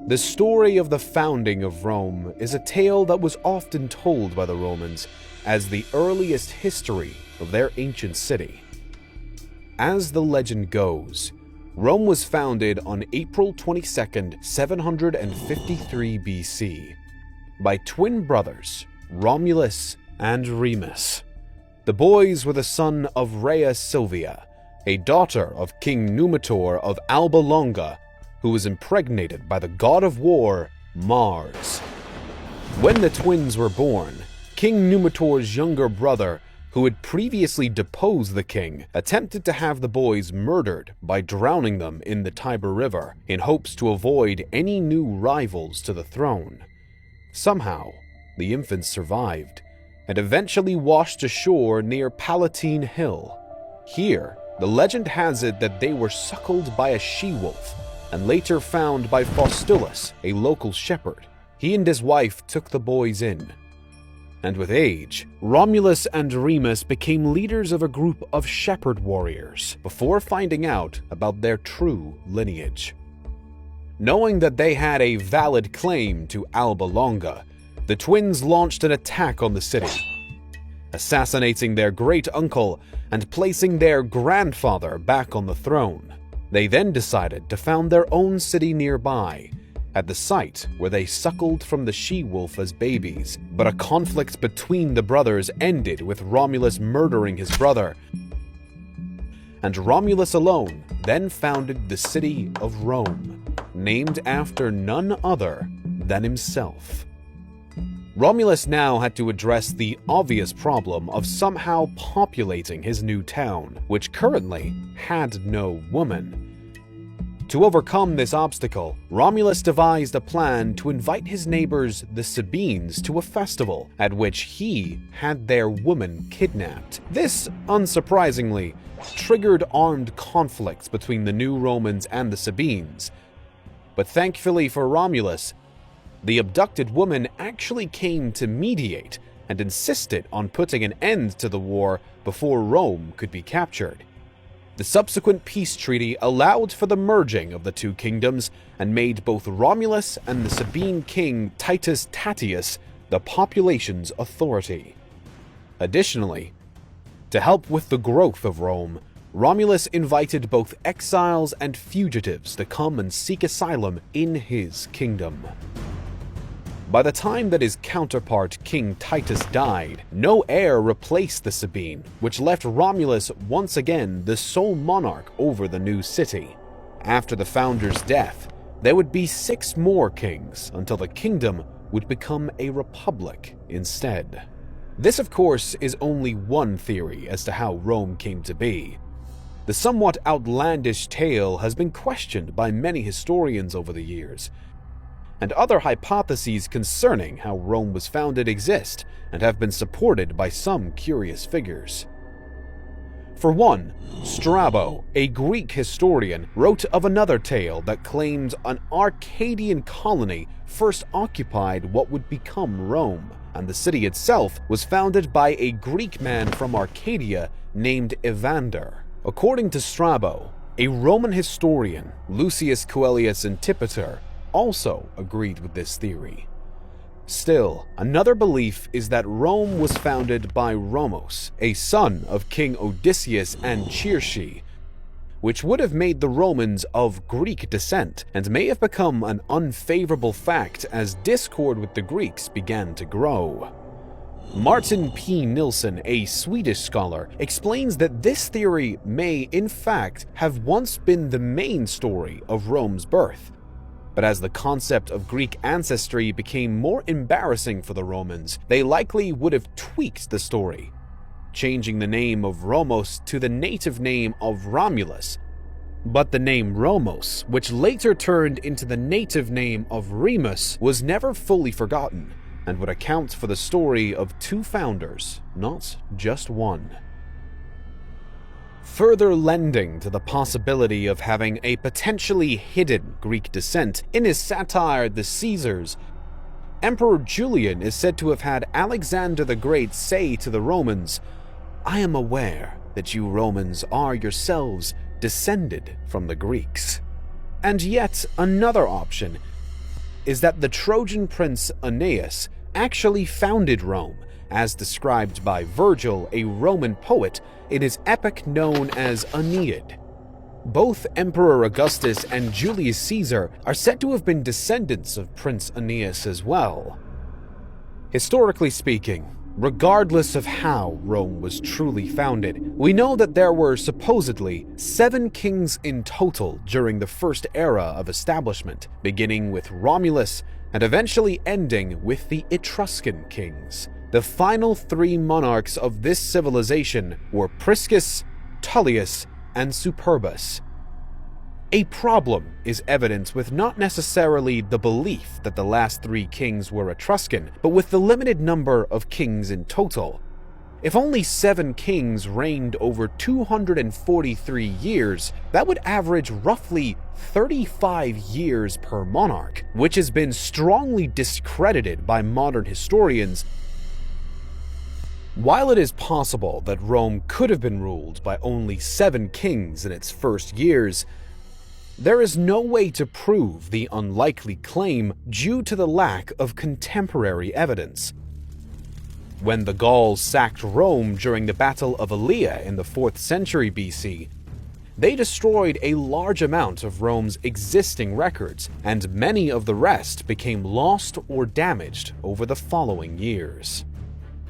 The story of the founding of Rome is a tale that was often told by the Romans as the earliest history of their ancient city. As the legend goes, Rome was founded on April 22nd, 753 BC, by twin brothers Romulus and Remus. The boys were the son of Rhea Silvia, a daughter of King Numitor of Alba Longa, who was impregnated by the god of war, Mars. When the twins were born, King Numitor's younger brother, who had previously deposed the king, attempted to have the boys murdered by drowning them in the Tiber River in hopes to avoid any new rivals to the throne. Somehow, the infants survived and eventually washed ashore near Palatine Hill. Here, the legend has it that they were suckled by a she-wolf and later found by Faustulus, a local shepherd. He and his wife took the boys in. And with age, Romulus and Remus became leaders of a group of shepherd warriors before finding out about their true lineage. Knowing that they had a valid claim to Alba Longa, the twins launched an attack on the city, assassinating their great-uncle and placing their grandfather back on the throne. They then decided to found their own city nearby, at the site where they suckled from the she-wolf as babies. But a conflict between the brothers ended with Romulus murdering his brother, and Romulus alone then founded the city of Rome, named after none other than himself. Romulus now had to address the obvious problem of somehow populating his new town, which currently had no woman. To overcome this obstacle, Romulus devised a plan to invite his neighbors, the Sabines, to a festival at which he had their woman kidnapped. This, unsurprisingly, triggered armed conflicts between the new Romans and the Sabines. But thankfully for Romulus, the abducted woman actually came to mediate and insisted on putting an end to the war before Rome could be captured. The subsequent peace treaty allowed for the merging of the two kingdoms and made both Romulus and the Sabine king Titus Tatius the population's authority. Additionally, to help with the growth of Rome, Romulus invited both exiles and fugitives to come and seek asylum in his kingdom. By the time that his counterpart, King Titus, died, no heir replaced the Sabine, which left Romulus once again the sole monarch over the new city. After the founder's death, there would be 6 more kings until the kingdom would become a republic instead. This, of course, is only one theory as to how Rome came to be. The somewhat outlandish tale has been questioned by many historians over the years, and other hypotheses concerning how Rome was founded exist and have been supported by some curious figures. For one, Strabo, a Greek historian, wrote of another tale that claimed an Arcadian colony first occupied what would become Rome, and the city itself was founded by a Greek man from Arcadia named Evander. According to Strabo, a Roman historian, Lucius Coelius Antipater, also agreed with this theory. Still, another belief is that Rome was founded by Romos, a son of King Odysseus and Circe, which would have made the Romans of Greek descent and may have become an unfavorable fact as discord with the Greeks began to grow. Martin P. Nilsson, a Swedish scholar, explains that this theory may, in fact, have once been the main story of Rome's birth. But as the concept of Greek ancestry became more embarrassing for the Romans, they likely would have tweaked the story, changing the name of Romos to the native name of Romulus. But the name Romos, which later turned into the native name of Remus, was never fully forgotten and would account for the story of 2 founders, not just one. Further lending to the possibility of having a potentially hidden Greek descent, in his satire The Caesars, Emperor Julian is said to have had Alexander the Great say to the Romans, "I am aware that you Romans are yourselves descended from the Greeks." And yet another option is that the Trojan prince Aeneas actually founded Rome, as described by Virgil, a Roman poet, in his epic known as Aeneid. Both Emperor Augustus and Julius Caesar are said to have been descendants of Prince Aeneas as well. Historically speaking, regardless of how Rome was truly founded, we know that there were supposedly 7 kings in total during the first era of establishment, beginning with Romulus and eventually ending with the Etruscan kings. The final 3 monarchs of this civilization were Priscus, Tullius, and Superbus. A problem is evident with not necessarily the belief that the last 3 kings were Etruscan, but with the limited number of kings in total. If only 7 kings reigned over 243 years, that would average roughly 35 years per monarch, which has been strongly discredited by modern historians. While it is possible that Rome could have been ruled by only 7 kings in its first years, there is no way to prove the unlikely claim due to the lack of contemporary evidence. When the Gauls sacked Rome during the Battle of Alea in the 4th century BC, they destroyed a large amount of Rome's existing records, and many of the rest became lost or damaged over the following years.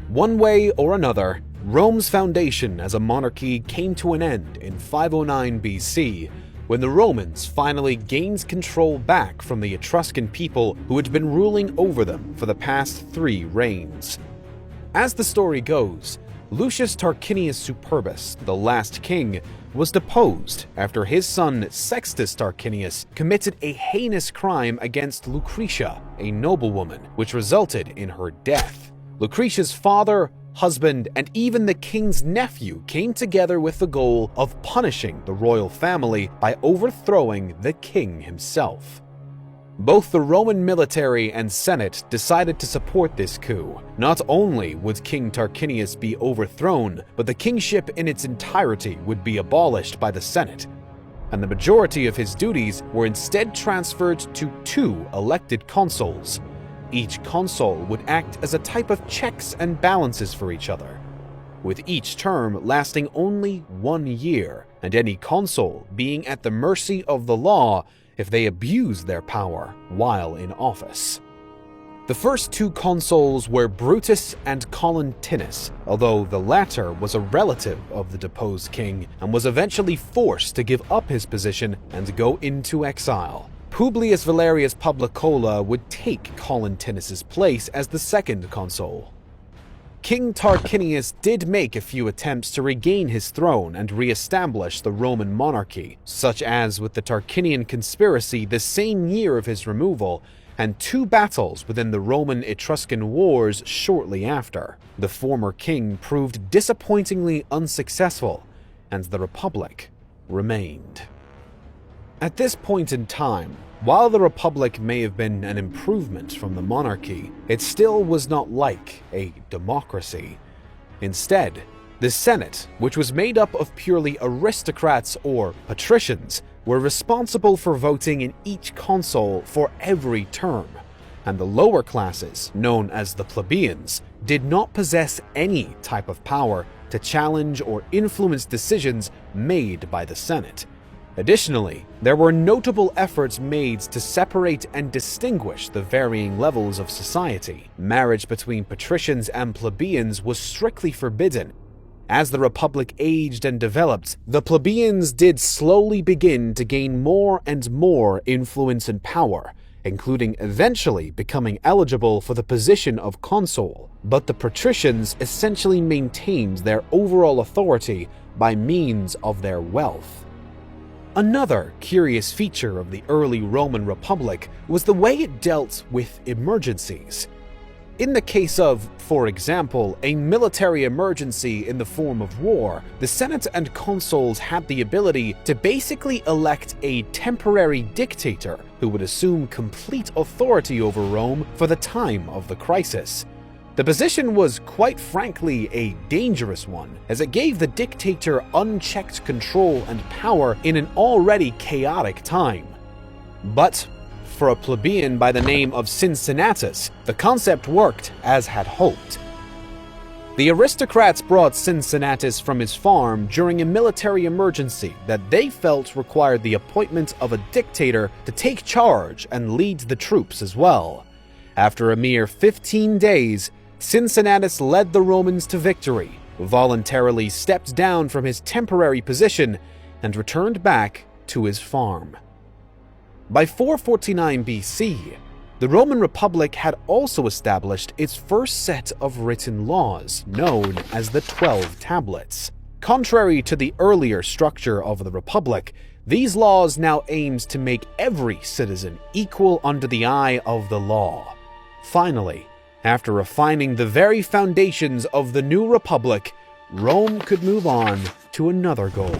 One way or another, Rome's foundation as a monarchy came to an end in 509 BC, when the Romans finally gained control back from the Etruscan people who had been ruling over them for the past 3 reigns. As the story goes, Lucius Tarquinius Superbus, the last king, was deposed after his son Sextus Tarquinius committed a heinous crime against Lucretia, a noblewoman, which resulted in her death. Lucretia's father, husband, and even the king's nephew came together with the goal of punishing the royal family by overthrowing the king himself. Both the Roman military and Senate decided to support this coup. Not only would King Tarquinius be overthrown, but the kingship in its entirety would be abolished by the Senate, and the majority of his duties were instead transferred to 2 elected consuls. Each consul would act as a type of checks and balances for each other, with each term lasting only 1 year, and any consul being at the mercy of the law if they abused their power while in office. The first 2 consuls were Brutus and Colentinus, although the latter was a relative of the deposed king and was eventually forced to give up his position and go into exile. Publius Valerius Publicola would take Colentinus's place as the second consul. King Tarquinius did make a few attempts to regain his throne and re-establish the Roman monarchy, such as with the Tarquinian conspiracy the same year of his removal, and 2 battles within the Roman-Etruscan wars shortly after. The former king proved disappointingly unsuccessful, and the Republic remained. At this point in time, while the Republic may have been an improvement from the monarchy, it still was not like a democracy. Instead, the Senate, which was made up of purely aristocrats or patricians, were responsible for voting in each consul for every term, and the lower classes, known as the plebeians, did not possess any type of power to challenge or influence decisions made by the Senate. Additionally, there were notable efforts made to separate and distinguish the varying levels of society. Marriage between patricians and plebeians was strictly forbidden. As the Republic aged and developed, the plebeians did slowly begin to gain more and more influence and power, including eventually becoming eligible for the position of consul, but the patricians essentially maintained their overall authority by means of their wealth. Another curious feature of the early Roman Republic was the way it dealt with emergencies. In the case of, for example, a military emergency in the form of war, the Senate and consuls had the ability to basically elect a temporary dictator who would assume complete authority over Rome for the time of the crisis. The position was quite frankly a dangerous one, as it gave the dictator unchecked control and power in an already chaotic time. But for a plebeian by the name of Cincinnatus, the concept worked as had hoped. The aristocrats brought Cincinnatus from his farm during a military emergency that they felt required the appointment of a dictator to take charge and lead the troops as well. After a mere 15 days, Cincinnatus led the Romans to victory, voluntarily stepped down from his temporary position, and returned back to his farm. By 449 BC, the Roman Republic had also established its first set of written laws, known as the 12 Tablets. Contrary to the earlier structure of the Republic, these laws now aimed to make every citizen equal under the eye of the law. Finally, after refining the very foundations of the new Republic, Rome could move on to another goal: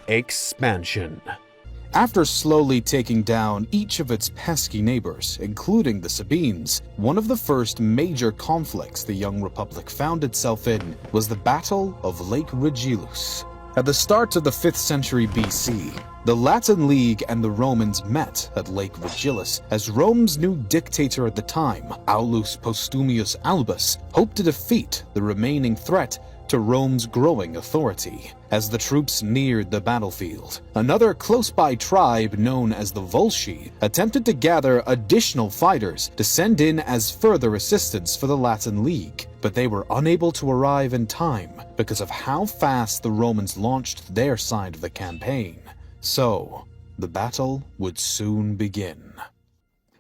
expansion. After slowly taking down each of its pesky neighbors, including the Sabines, one of the first major conflicts the young Republic found itself in was the Battle of Lake Regillus. At the start of the 5th century BC, the Latin League and the Romans met at Lake Regillus as Rome's new dictator at the time, Aulus Postumius Albus, hoped to defeat the remaining threat to Rome's growing authority. As the troops neared the battlefield, another close-by tribe known as the Volsci attempted to gather additional fighters to send in as further assistance for the Latin League, but they were unable to arrive in time because of how fast the Romans launched their side of the campaign. So, the battle would soon begin.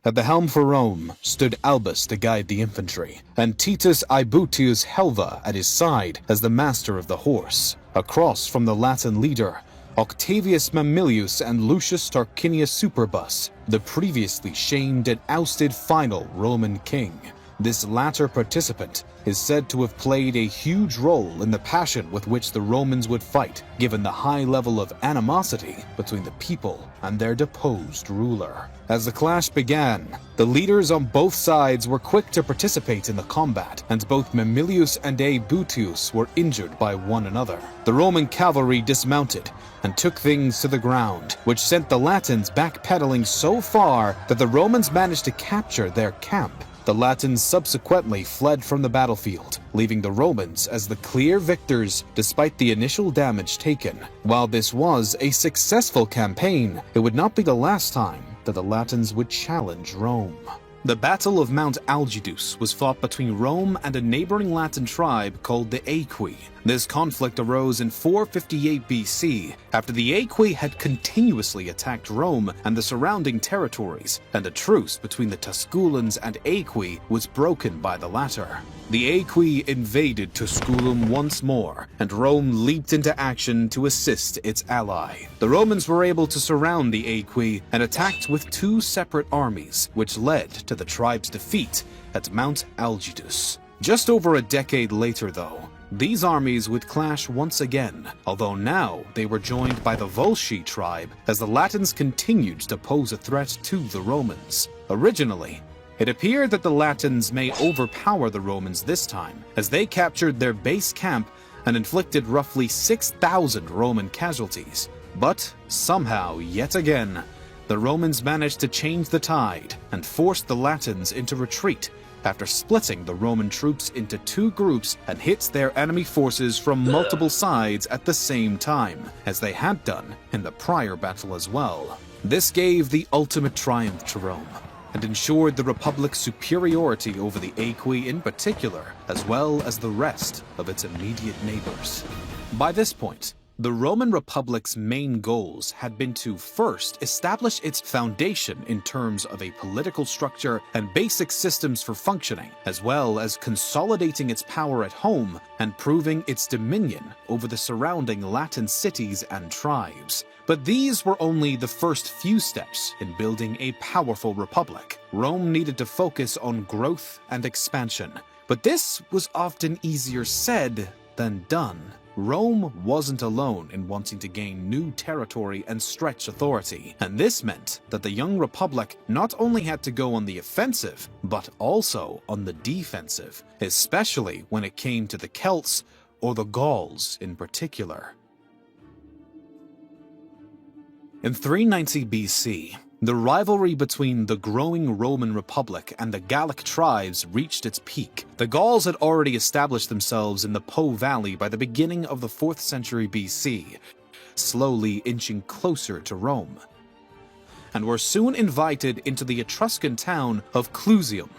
At the helm for Rome stood Albus to guide the infantry, and Titus Aebutius Helva at his side as the master of the horse. Across from the Latin leader, Octavius Mamilius and Lucius Tarquinius Superbus, the previously shamed and ousted final Roman king. This latter participant is said to have played a huge role in the passion with which the Romans would fight, given the high level of animosity between the people and their deposed ruler. As the clash began, the leaders on both sides were quick to participate in the combat, and both Mamilius and Aebutius were injured by one another. The Roman cavalry dismounted and took things to the ground, which sent the Latins backpedaling so far that the Romans managed to capture their camp. The Latins subsequently fled from the battlefield, leaving the Romans as the clear victors despite the initial damage taken. While this was a successful campaign, it would not be the last time that the Latins would challenge Rome. The Battle of Mount Algidus was fought between Rome and a neighboring Latin tribe called the Aequi. This conflict arose in 458 BC after the Aequi had continuously attacked Rome and the surrounding territories, and a truce between the Tusculans and Aequi was broken by the latter. The Aequi invaded Tusculum once more, and Rome leaped into action to assist its ally. The Romans were able to surround the Aequi and attacked with two separate armies, which led to the tribe's defeat at Mount Algidus. Just over a decade later, though, these armies would clash once again, although now they were joined by the Volsci tribe as the Latins continued to pose a threat to the Romans. Originally, it appeared that the Latins may overpower the Romans this time, as they captured their base camp and inflicted roughly 6,000 Roman casualties. But somehow, yet again, the Romans managed to change the tide and forced the Latins into retreat after splitting the Roman troops into two groups and hit their enemy forces from multiple sides at the same time, as they had done in the prior battle as well. This gave the ultimate triumph to Rome, and ensured the Republic's superiority over the Aequi in particular, as well as the rest of its immediate neighbors. By this point, the Roman Republic's main goals had been to first establish its foundation in terms of a political structure and basic systems for functioning, as well as consolidating its power at home and proving its dominion over the surrounding Latin cities and tribes. But these were only the first few steps in building a powerful republic. Rome needed to focus on growth and expansion, but this was often easier said than done. Rome wasn't alone in wanting to gain new territory and stretch authority, and this meant that the young republic not only had to go on the offensive, but also on the defensive, especially when it came to the Celts, or the Gauls in particular. In 390 BC, The rivalry between the growing Roman Republic and the Gallic tribes reached its peak. The Gauls had already established themselves in the Po Valley by the beginning of the 4th century BC, slowly inching closer to Rome, and were soon invited into the Etruscan town of Clusium.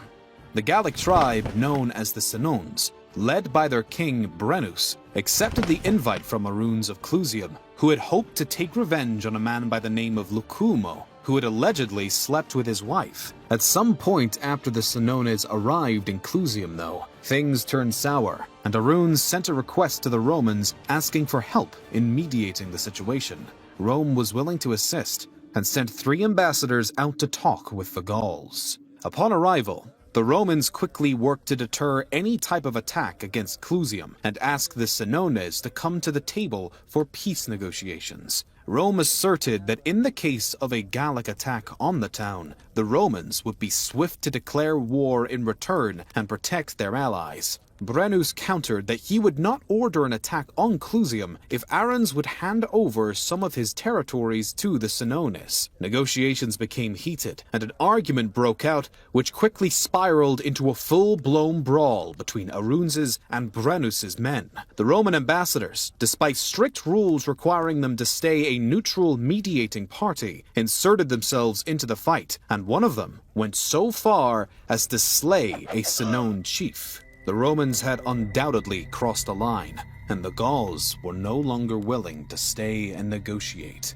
The Gallic tribe, known as the Senones, led by their king Brennus, accepted the invite from Maroons of Clusium, who had hoped to take revenge on a man by the name of Lucumo, who had allegedly slept with his wife. At some point after the Senones arrived in Clusium, though, things turned sour, and Aruns sent a request to the Romans asking for help in mediating the situation. Rome was willing to assist, and sent 3 ambassadors out to talk with the Gauls. Upon arrival, the Romans quickly worked to deter any type of attack against Clusium and asked the Senones to come to the table for peace negotiations. Rome asserted that in the case of a Gallic attack on the town, the Romans would be swift to declare war in return and protect their allies. Brennus countered that he would not order an attack on Clusium if Aruns would hand over some of his territories to the Senones. Negotiations became heated, and an argument broke out which quickly spiraled into a full-blown brawl between Aruns' and Brennus' men. The Roman ambassadors, despite strict rules requiring them to stay a neutral mediating party, inserted themselves into the fight, and one of them went so far as to slay a Senone chief. The Romans had undoubtedly crossed a line, and the Gauls were no longer willing to stay and negotiate.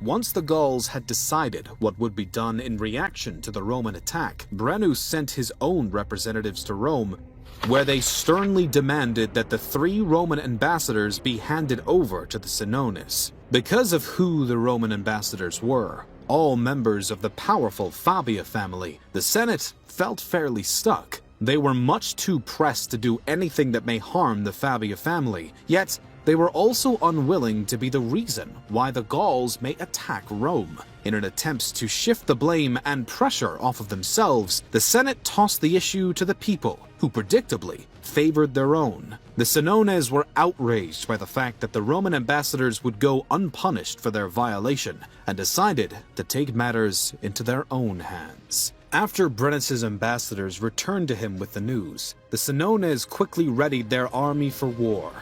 Once the Gauls had decided what would be done in reaction to the Roman attack, Brennus sent his own representatives to Rome, where they sternly demanded that the 3 Roman ambassadors be handed over to the Senones. Because of who the Roman ambassadors were, all members of the powerful Fabia family, the Senate felt fairly stuck. They were much too pressed to do anything that may harm the Fabia family, yet they were also unwilling to be the reason why the Gauls may attack Rome. In an attempt to shift the blame and pressure off of themselves, the Senate tossed the issue to the people, who predictably favored their own. The Senones were outraged by the fact that the Roman ambassadors would go unpunished for their violation, and decided to take matters into their own hands. After Brennus' ambassadors returned to him with the news, the Senones quickly readied their army for war.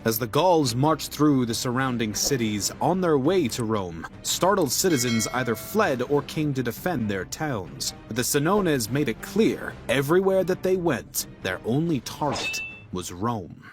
As the Gauls marched through the surrounding cities on their way to Rome, startled citizens either fled or came to defend their towns. But the Senones made it clear, everywhere that they went, their only target was Rome.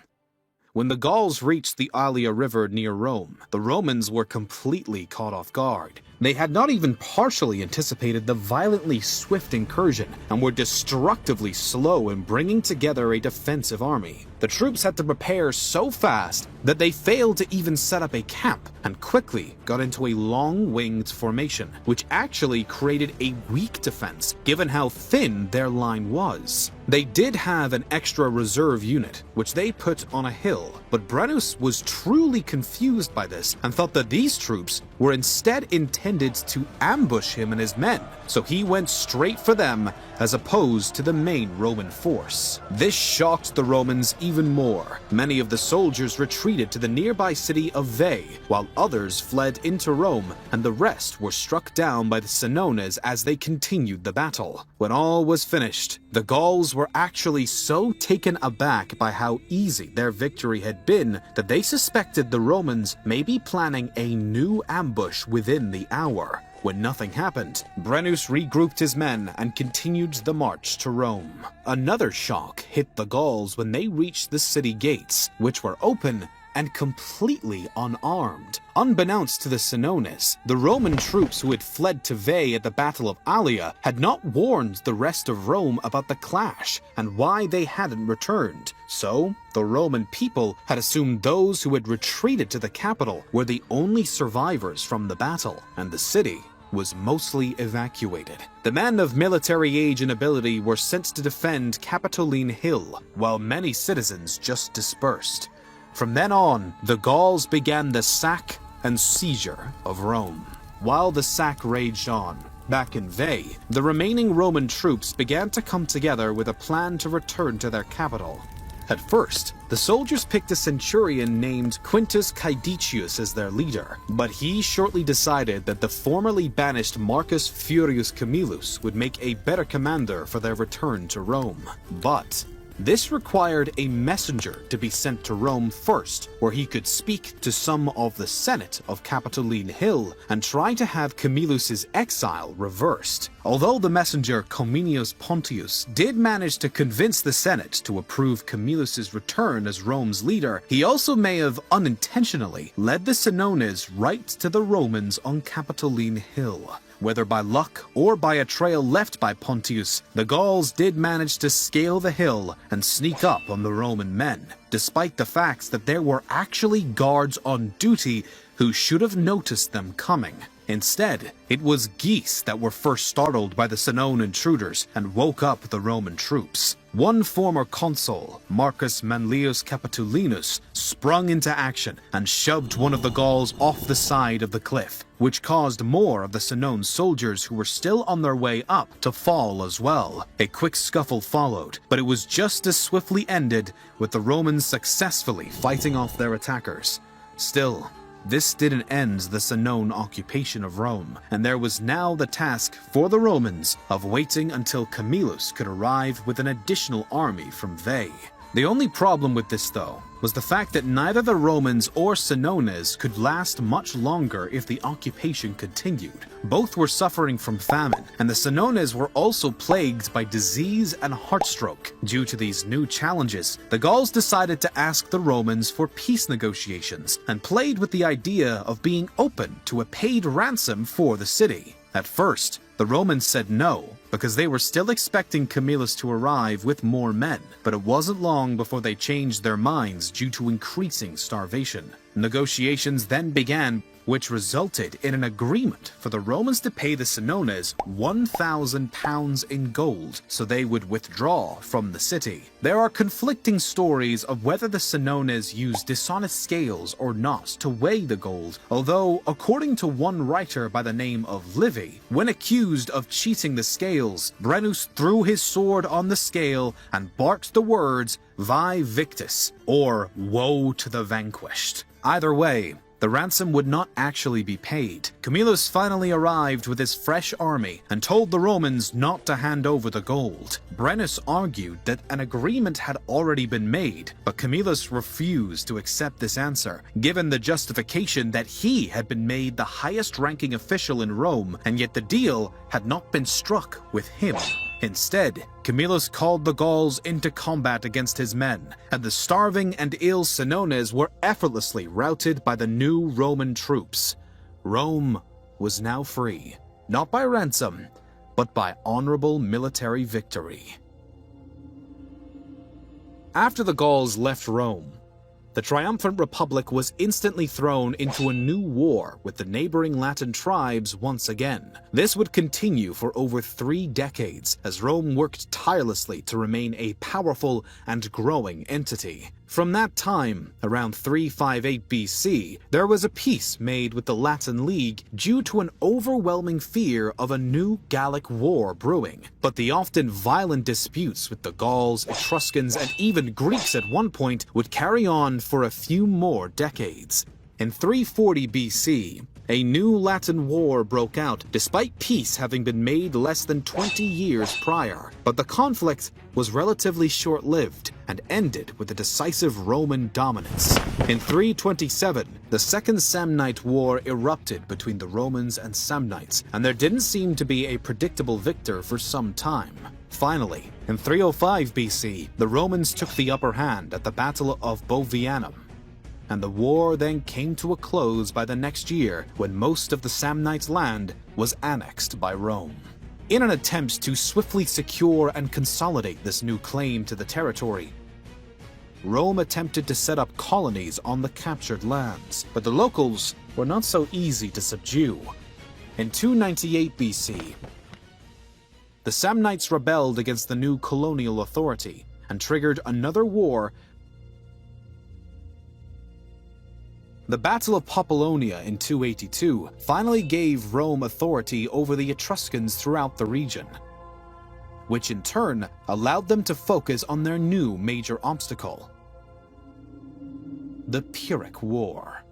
When the Gauls reached the Alia River near Rome, the Romans were completely caught off guard. They had not even partially anticipated the violently swift incursion and were destructively slow in bringing together a defensive army. The troops had to prepare so fast that they failed to even set up a camp and quickly got into a long-winged formation, which actually created a weak defense given how thin their line was. They did have an extra reserve unit, which they put on a hill, but Brennus was truly confused by this and thought that these troops were instead intended to ambush him and his men, so he went straight for them as opposed to the main Roman force. This shocked the Romans even more. Many of the soldiers retreated to the nearby city of Veii, while others fled into Rome, and the rest were struck down by the Senones as they continued the battle. When all was finished, the Gauls were actually so taken aback by how easy their victory had been that they suspected the Romans may be planning a new ambush within the hour. When nothing happened, Brennus regrouped his men and continued the march to Rome. Another shock hit the Gauls when they reached the city gates, which were open and completely unarmed. Unbeknownst to the Senones, the Roman troops who had fled to Veii at the Battle of Alia had not warned the rest of Rome about the clash and why they hadn't returned. So, the Roman people had assumed those who had retreated to the capital were the only survivors from the battle, and the city was mostly evacuated. The men of military age and ability were sent to defend Capitoline Hill, while many citizens just dispersed. From then on, the Gauls began the sack and seizure of Rome. While the sack raged on, back in Veii, the remaining Roman troops began to come together with a plan to return to their capital. At first, the soldiers picked a centurion named Quintus Caedicius as their leader, but he shortly decided that the formerly banished Marcus Furius Camillus would make a better commander for their return to Rome. But this required a messenger to be sent to Rome first, where he could speak to some of the Senate of Capitoline Hill and try to have Camillus's exile reversed. Although the messenger Cominius Pontius did manage to convince the Senate to approve Camillus's return as Rome's leader, he also may have unintentionally led the Senones right to the Romans on Capitoline Hill. Whether by luck or by a trail left by Pontius, the Gauls did manage to scale the hill and sneak up on the Roman men, despite the fact that there were actually guards on duty who should have noticed them coming. Instead, it was geese that were first startled by the Senone intruders and woke up the Roman troops. One former consul, Marcus Manlius Capitolinus, sprung into action and shoved one of the Gauls off the side of the cliff, which caused more of the Senone soldiers who were still on their way up to fall as well. A quick scuffle followed, but it was just as swiftly ended, with the Romans successfully fighting off their attackers. Still, this didn't end the Senone occupation of Rome, and there was now the task for the Romans of waiting until Camillus could arrive with an additional army from Veii. The only problem with this, though, was the fact that neither the Romans or Senones could last much longer if the occupation continued. Both were suffering from famine, and the Senones were also plagued by disease and heartstroke. Due to these new challenges, the Gauls decided to ask the Romans for peace negotiations, and played with the idea of being open to a paid ransom for the city. At first, the Romans said no, because they were still expecting Camillus to arrive with more men, but it wasn't long before they changed their minds due to increasing starvation. Negotiations then began, which resulted in an agreement for the Romans to pay the Senones 1,000 pounds in gold so they would withdraw from the city. There are conflicting stories of whether the Senones used dishonest scales or not to weigh the gold, although, according to one writer by the name of Livy, when accused of cheating the scales, Brennus threw his sword on the scale and barked the words "Vae Victis," or "Woe to the vanquished." Either way, the ransom would not actually be paid. Camillus finally arrived with his fresh army and told the Romans not to hand over the gold. Brennus argued that an agreement had already been made, but Camillus refused to accept this answer, given the justification that he had been made the highest-ranking official in Rome, and yet the deal had not been struck with him. Instead, Camillus called the Gauls into combat against his men, and the starving and ill Senones were effortlessly routed by the new Roman troops. Rome was now free, not by ransom, but by honorable military victory. After the Gauls left Rome, the triumphant republic was instantly thrown into a new war with the neighboring Latin tribes once again. This would continue for over 3 decades as Rome worked tirelessly to remain a powerful and growing entity. From that time, around 358 BC, there was a peace made with the Latin League due to an overwhelming fear of a new Gallic war brewing. But the often violent disputes with the Gauls, Etruscans, and even Greeks at one point would carry on for a few more decades. In 340 BC, a new Latin war broke out despite peace having been made less than 20 years prior. But the conflict was relatively short-lived and ended with a decisive Roman dominance. In 327, the Second Samnite War erupted between the Romans and Samnites, and there didn't seem to be a predictable victor for some time. Finally, in 305 BC, the Romans took the upper hand at the Battle of Bovianum, and the war then came to a close by the next year when most of the Samnites' land was annexed by Rome. In an attempt to swiftly secure and consolidate this new claim to the territory, Rome attempted to set up colonies on the captured lands, but the locals were not so easy to subdue. In 298 BC, the Samnites rebelled against the new colonial authority and triggered another war. The Battle of Populonia in 282 finally gave Rome authority over the Etruscans throughout the region. which in turn allowed them to focus on their new major obstacle: the Pyrrhic War.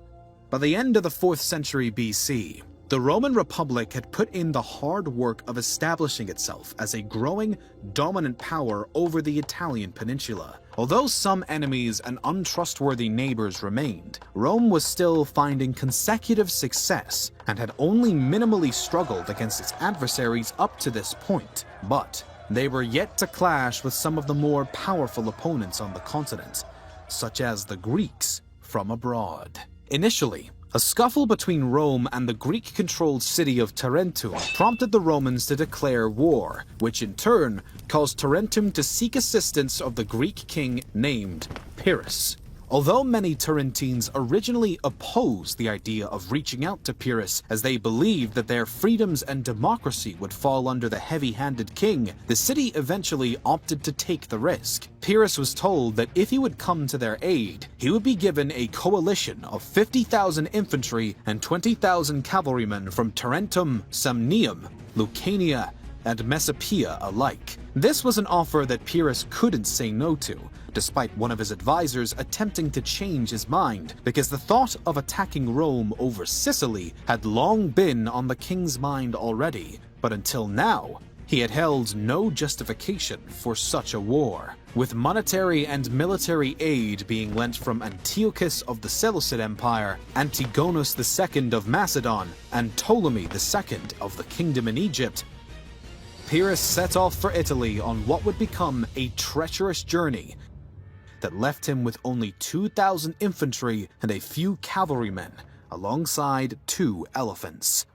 By the end of the 4th century BC, the Roman Republic had put in the hard work of establishing itself as a growing, dominant power over the Italian peninsula. Although some enemies and untrustworthy neighbors remained, Rome was still finding consecutive success and had only minimally struggled against its adversaries up to this point. But they were yet to clash with some of the more powerful opponents on the continent, such as the Greeks from abroad. Initially, a scuffle between Rome and the Greek-controlled city of Tarentum prompted the Romans to declare war, which in turn caused Tarentum to seek assistance of the Greek king named Pyrrhus. Although many Tarentines originally opposed the idea of reaching out to Pyrrhus as they believed that their freedoms and democracy would fall under the heavy-handed king, the city eventually opted to take the risk. Pyrrhus was told that if he would come to their aid, he would be given a coalition of 50,000 infantry and 20,000 cavalrymen from Tarentum, Samnium, Lucania, and Messapia alike. This was an offer that Pyrrhus couldn't say no to, despite one of his advisors attempting to change his mind, because the thought of attacking Rome over Sicily had long been on the king's mind already. But until now, he had held no justification for such a war, with monetary and military aid being lent from Antiochus of the Seleucid Empire, Antigonus II of Macedon, and Ptolemy II of the Kingdom in Egypt. Pyrrhus set off for Italy on what would become a treacherous journey that left him with only 2,000 infantry and a few cavalrymen, alongside 2 elephants.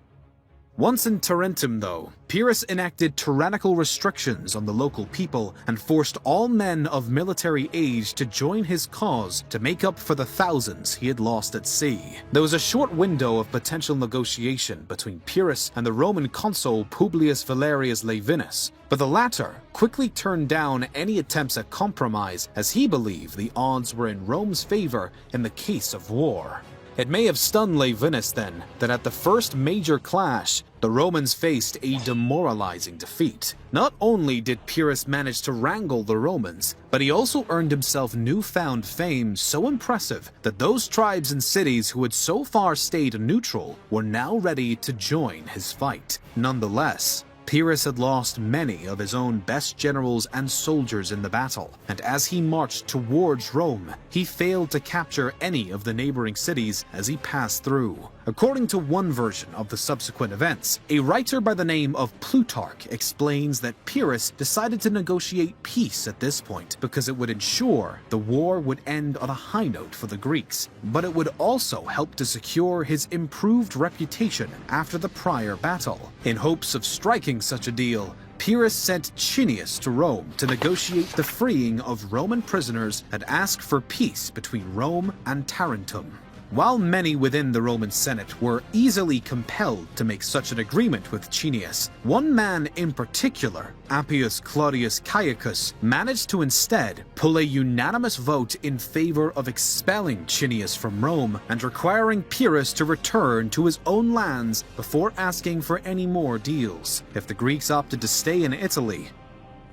Once in Tarentum, though, Pyrrhus enacted tyrannical restrictions on the local people and forced all men of military age to join his cause to make up for the thousands he had lost at sea. There was a short window of potential negotiation between Pyrrhus and the Roman consul Publius Valerius Laevinus, but the latter quickly turned down any attempts at compromise as he believed the odds were in Rome's favor in the case of war. It may have stunned Laevinus then that at the first major clash, the Romans faced a demoralizing defeat. Not only did Pyrrhus manage to wrangle the Romans, but he also earned himself newfound fame so impressive that those tribes and cities who had so far stayed neutral were now ready to join his fight. Nonetheless, Pyrrhus had lost many of his own best generals and soldiers in the battle, and as he marched towards Rome, he failed to capture any of the neighboring cities as he passed through. According to one version of the subsequent events, a writer by the name of Plutarch explains that Pyrrhus decided to negotiate peace at this point because it would ensure the war would end on a high note for the Greeks, but it would also help to secure his improved reputation after the prior battle. In hopes of striking such a deal, Pyrrhus sent Cineas to Rome to negotiate the freeing of Roman prisoners and ask for peace between Rome and Tarentum. While many within the Roman Senate were easily compelled to make such an agreement with Cineas, one man in particular, Appius Claudius Caecus, managed to instead pull a unanimous vote in favor of expelling Cineas from Rome and requiring Pyrrhus to return to his own lands before asking for any more deals. If the Greeks opted to stay in Italy,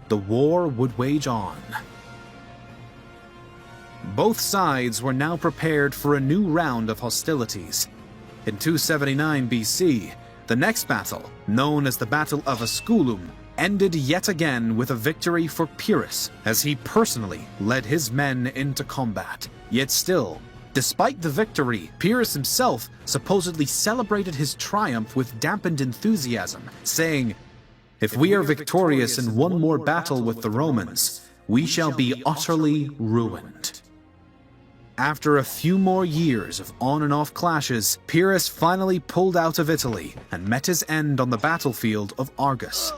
the war would wage on. Both sides were now prepared for a new round of hostilities. In 279 BC, the next battle, known as the Battle of Asculum, ended yet again with a victory for Pyrrhus, as he personally led his men into combat. Yet still, despite the victory, Pyrrhus himself supposedly celebrated his triumph with dampened enthusiasm, saying, "If we are victorious in one more battle with the Romans, we shall be utterly ruined." After a few more years of on and off clashes, Pyrrhus finally pulled out of Italy and met his end on the battlefield of Argos.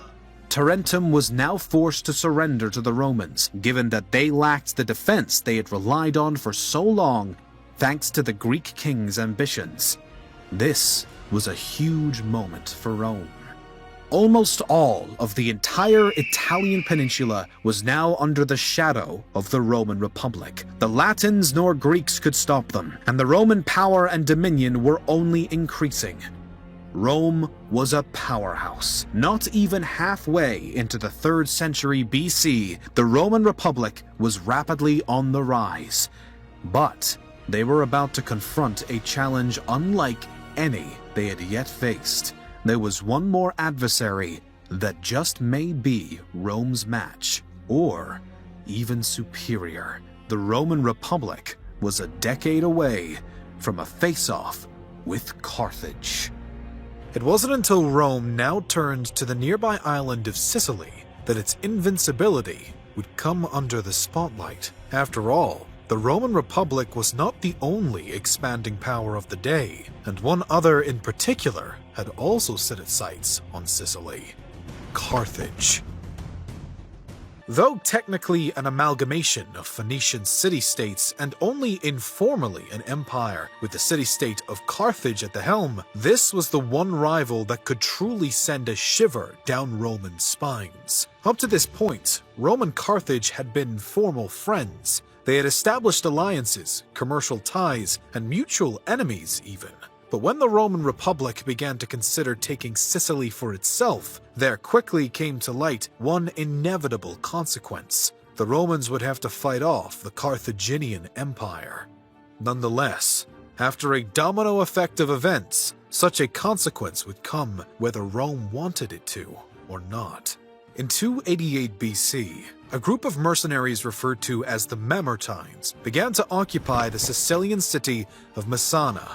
Tarentum was now forced to surrender to the Romans, given that they lacked the defense they had relied on for so long, thanks to the Greek king's ambitions. This was a huge moment for Rome. Almost all of the entire Italian peninsula was now under the shadow of the Roman Republic. The Latins nor Greeks could stop them, and the Roman power and dominion were only increasing. Rome was a powerhouse. Not even halfway into the 3rd century BC, the Roman Republic was rapidly on the rise. But they were about to confront a challenge unlike any they had yet faced. There was one more adversary that just may be Rome's match, or even superior. The Roman Republic was a decade away from a face-off with Carthage. It wasn't until Rome now turned to the nearby island of Sicily that its invincibility would come under the spotlight. After all, the Roman Republic was not the only expanding power of the day, and one other in particular had also set its sights on Sicily: Carthage. Though technically an amalgamation of Phoenician city-states and only informally an empire with the city-state of Carthage at the helm, this was the one rival that could truly send a shiver down Roman spines. Up to this point, Rome and Carthage had been formal friends. They had established alliances, commercial ties, and mutual enemies even. But when the Roman Republic began to consider taking Sicily for itself, there quickly came to light one inevitable consequence. The Romans would have to fight off the Carthaginian Empire. Nonetheless, after a domino effect of events, such a consequence would come whether Rome wanted it to or not. In 288 BC, a group of mercenaries referred to as the Mamertines began to occupy the Sicilian city of Messana.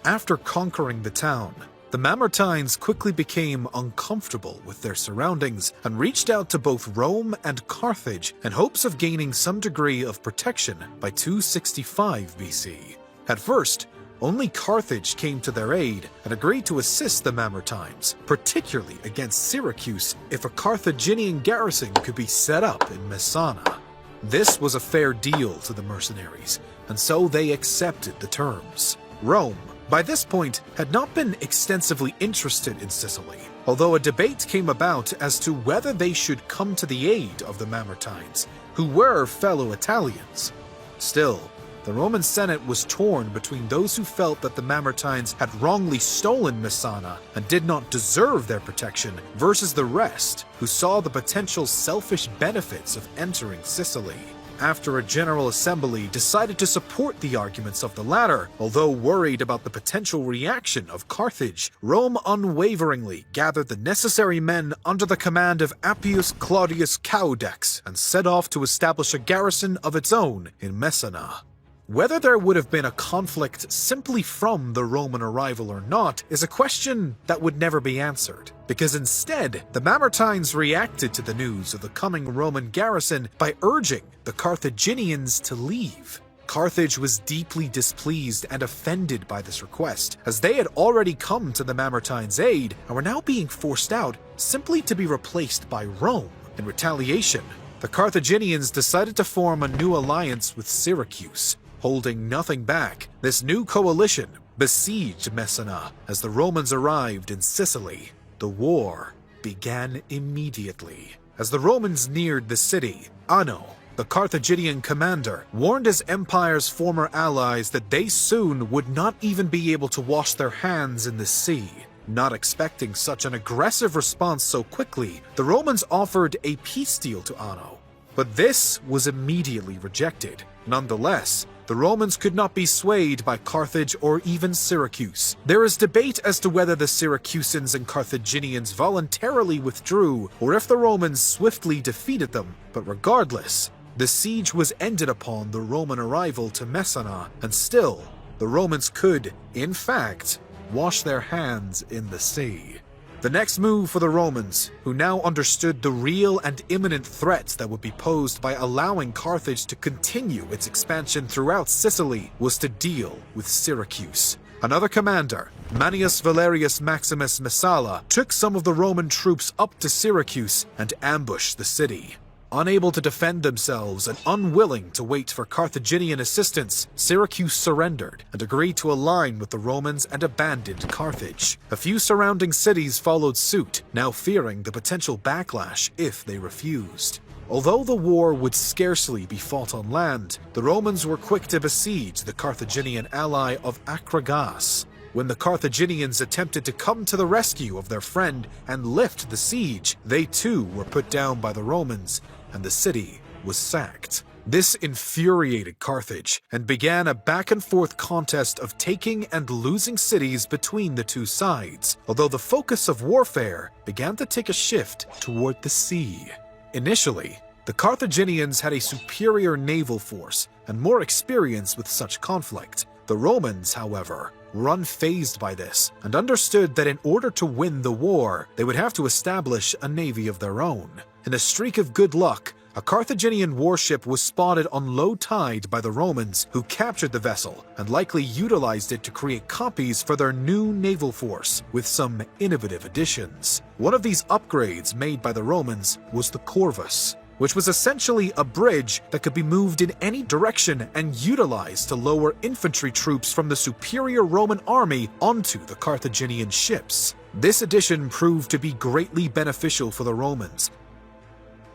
After conquering the town, the Mamertines quickly became uncomfortable with their surroundings and reached out to both Rome and Carthage in hopes of gaining some degree of protection by 265 BC. At first, only Carthage came to their aid and agreed to assist the Mamertines, particularly against Syracuse, if a Carthaginian garrison could be set up in Messana. This was a fair deal to the mercenaries, and so they accepted the terms. Rome, by this point, had not been extensively interested in Sicily, although a debate came about as to whether they should come to the aid of the Mamertines, who were fellow Italians. Still, the Roman Senate was torn between those who felt that the Mamertines had wrongly stolen Messana and did not deserve their protection, versus the rest, who saw the potential selfish benefits of entering Sicily. After a general assembly decided to support the arguments of the latter, although worried about the potential reaction of Carthage, Rome unwaveringly gathered the necessary men under the command of Appius Claudius Caudex and set off to establish a garrison of its own in Messana. Whether there would have been a conflict simply from the Roman arrival or not is a question that would never be answered, because instead, the Mamertines reacted to the news of the coming Roman garrison by urging the Carthaginians to leave. Carthage was deeply displeased and offended by this request, as they had already come to the Mamertines' aid and were now being forced out simply to be replaced by Rome. In retaliation, the Carthaginians decided to form a new alliance with Syracuse. Holding nothing back, this new coalition besieged Messana as the Romans arrived in Sicily. The war began immediately. As the Romans neared the city, Anno, the Carthaginian commander, warned his empire's former allies that they soon would not even be able to wash their hands in the sea. Not expecting such an aggressive response so quickly, the Romans offered a peace deal to Anno. But this was immediately rejected. Nonetheless, the Romans could not be swayed by Carthage or even Syracuse. There is debate as to whether the Syracusans and Carthaginians voluntarily withdrew or if the Romans swiftly defeated them, but regardless, the siege was ended upon the Roman arrival to Messana, and still, the Romans could, in fact, wash their hands in the sea. The next move for the Romans, who now understood the real and imminent threats that would be posed by allowing Carthage to continue its expansion throughout Sicily, was to deal with Syracuse. Another commander, Manius Valerius Maximus Messala, took some of the Roman troops up to Syracuse and ambushed the city. Unable to defend themselves and unwilling to wait for Carthaginian assistance, Syracuse surrendered and agreed to align with the Romans and abandoned Carthage. A few surrounding cities followed suit, now fearing the potential backlash if they refused. Although the war would scarcely be fought on land, the Romans were quick to besiege the Carthaginian ally of Acragas. When the Carthaginians attempted to come to the rescue of their friend and lift the siege, they too were put down by the Romans, and the city was sacked. This infuriated Carthage and began a back-and-forth contest of taking and losing cities between the two sides, although the focus of warfare began to take a shift toward the sea. Initially, the Carthaginians had a superior naval force and more experience with such conflict. The Romans, however, were unfazed by this and understood that in order to win the war, they would have to establish a navy of their own. In a streak of good luck, a Carthaginian warship was spotted on low tide by the Romans, who captured the vessel and likely utilized it to create copies for their new naval force with some innovative additions. One of these upgrades made by the Romans was the Corvus, which was essentially a bridge that could be moved in any direction and utilized to lower infantry troops from the superior Roman army onto the Carthaginian ships. This addition proved to be greatly beneficial for the Romans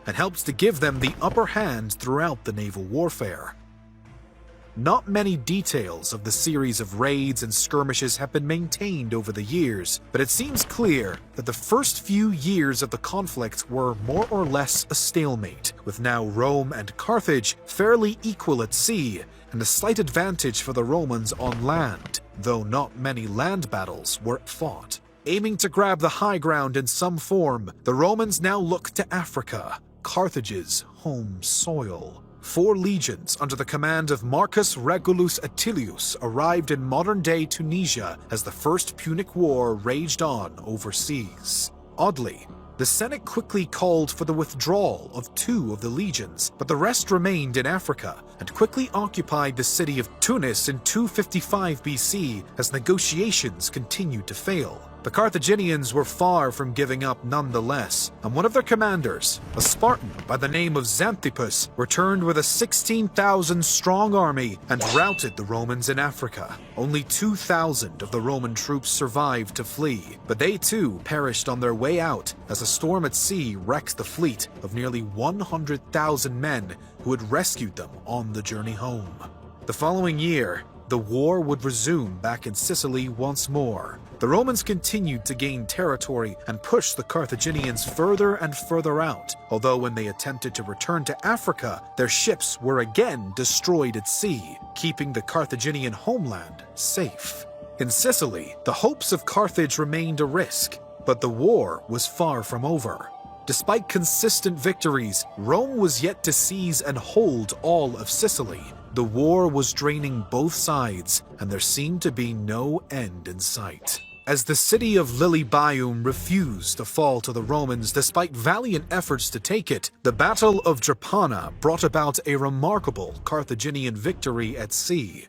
and helps to give them the upper hand throughout the naval warfare. Not many details of the series of raids and skirmishes have been maintained over the years, but it seems clear that the first few years of the conflict were more or less a stalemate, with now Rome and Carthage fairly equal at sea, and a slight advantage for the Romans on land, though not many land battles were fought. Aiming to grab the high ground in some form, the Romans now looked to Africa, Carthage's home soil. 4 legions under the command of Marcus Regulus Atilius arrived in modern-day Tunisia as the First Punic War raged on overseas. Oddly, the Senate quickly called for the withdrawal of 2 of the legions, but the rest remained in Africa and quickly occupied the city of Tunis in 255 BC as negotiations continued to fail. The Carthaginians were far from giving up nonetheless, and one of their commanders, a Spartan by the name of Xanthippus, returned with a 16,000-strong army and routed the Romans in Africa. Only 2,000 of the Roman troops survived to flee, but they too perished on their way out as a storm at sea wrecked the fleet of nearly 100,000 men who had rescued them on the journey home. The following year, the war would resume back in Sicily once more. The Romans continued to gain territory and push the Carthaginians further and further out, although when they attempted to return to Africa, their ships were again destroyed at sea, keeping the Carthaginian homeland safe. In Sicily, the hopes of Carthage remained a risk, but the war was far from over. Despite consistent victories, Rome was yet to seize and hold all of Sicily. The war was draining both sides, and there seemed to be no end in sight. As the city of Lilybaeum refused to fall to the Romans despite valiant efforts to take it, the Battle of Drepana brought about a remarkable Carthaginian victory at sea.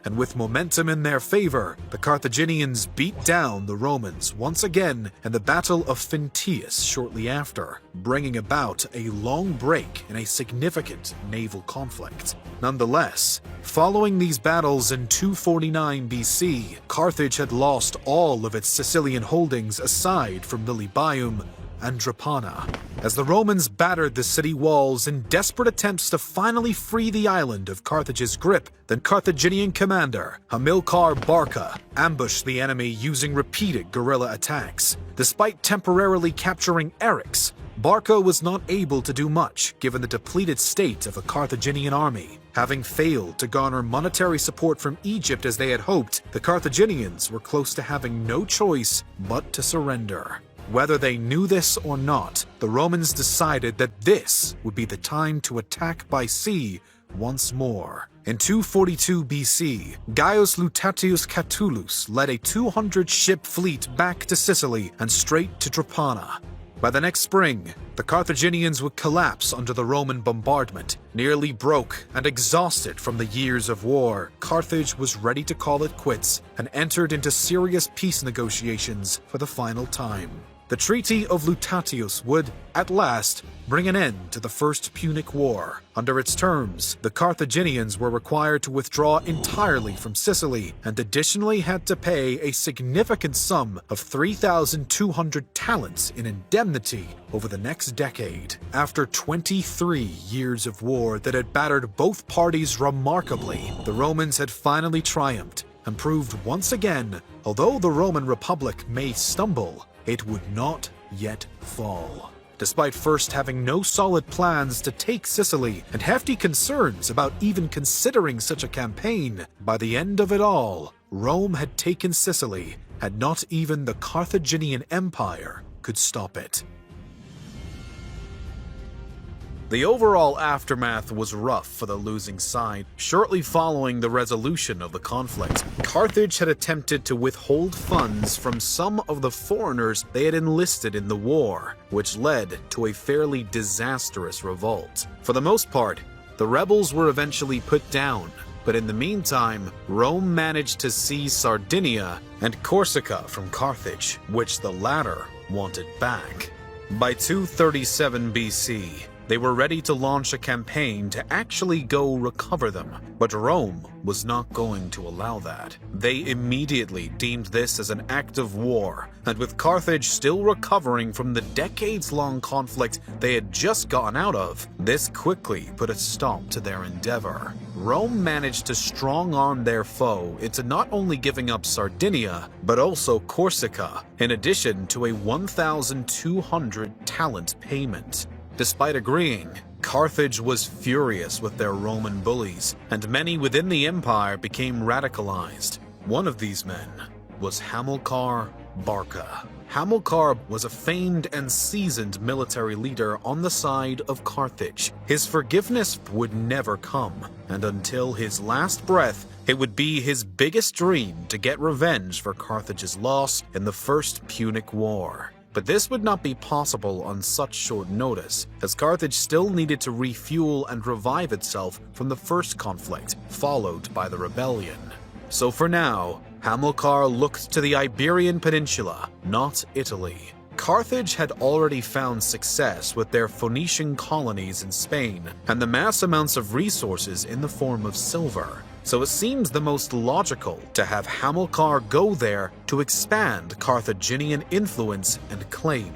And with momentum in their favor, the Carthaginians beat down the Romans once again in the Battle of Phintius shortly after, bringing about a long break in a significant naval conflict. Nonetheless, following these battles in 249 BC, Carthage had lost all of its Sicilian holdings aside from Lilybaeum and Drepana, as the Romans battered the city walls in desperate attempts to finally free the island of Carthage's grip. The Carthaginian commander, Hamilcar Barca, ambushed the enemy using repeated guerrilla attacks. Despite temporarily capturing Eryx, Barca was not able to do much given the depleted state of the Carthaginian army. Having failed to garner monetary support from Egypt as they had hoped, the Carthaginians were close to having no choice but to surrender. Whether they knew this or not, the Romans decided that this would be the time to attack by sea once more. In 242 BC, Gaius Lutatius Catulus led a 200-ship fleet back to Sicily and straight to Drepana. By the next spring, the Carthaginians would collapse under the Roman bombardment. Nearly broke and exhausted from the years of war, Carthage was ready to call it quits and entered into serious peace negotiations for the final time. The Treaty of Lutatius would, at last, bring an end to the First Punic War. Under its terms, the Carthaginians were required to withdraw entirely from Sicily and additionally had to pay a significant sum of 3,200 talents in indemnity over the next decade. After 23 years of war that had battered both parties remarkably, the Romans had finally triumphed, and proved once again, although the Roman Republic may stumble, it would not yet fall. Despite first having no solid plans to take Sicily and hefty concerns about even considering such a campaign, by the end of it all, Rome had taken Sicily, and not even the Carthaginian Empire could stop it. The overall aftermath was rough for the losing side. Shortly following the resolution of the conflict, Carthage had attempted to withhold funds from some of the foreigners they had enlisted in the war, which led to a fairly disastrous revolt. For the most part, the rebels were eventually put down, but in the meantime, Rome managed to seize Sardinia and Corsica from Carthage, which the latter wanted back. By 237 BC, they were ready to launch a campaign to actually go recover them, but Rome was not going to allow that. They immediately deemed this as an act of war, and with Carthage still recovering from the decades-long conflict they had just gotten out of, this quickly put a stop to their endeavor. Rome managed to strong-arm their foe into not only giving up Sardinia, but also Corsica, in addition to a 1,200 talent payment. Despite agreeing, Carthage was furious with their Roman bullies, and many within the empire became radicalized. One of these men was Hamilcar Barca. Hamilcar was a famed and seasoned military leader on the side of Carthage. His forgiveness would never come, and until his last breath, it would be his biggest dream to get revenge for Carthage's loss in the First Punic War. But this would not be possible on such short notice, as Carthage still needed to refuel and revive itself from the first conflict, followed by the rebellion. So for now, Hamilcar looked to the Iberian Peninsula, not Italy. Carthage had already found success with their Phoenician colonies in Spain, and the mass amounts of resources in the form of silver. So it seems the most logical to have Hamilcar go there to expand Carthaginian influence and claim.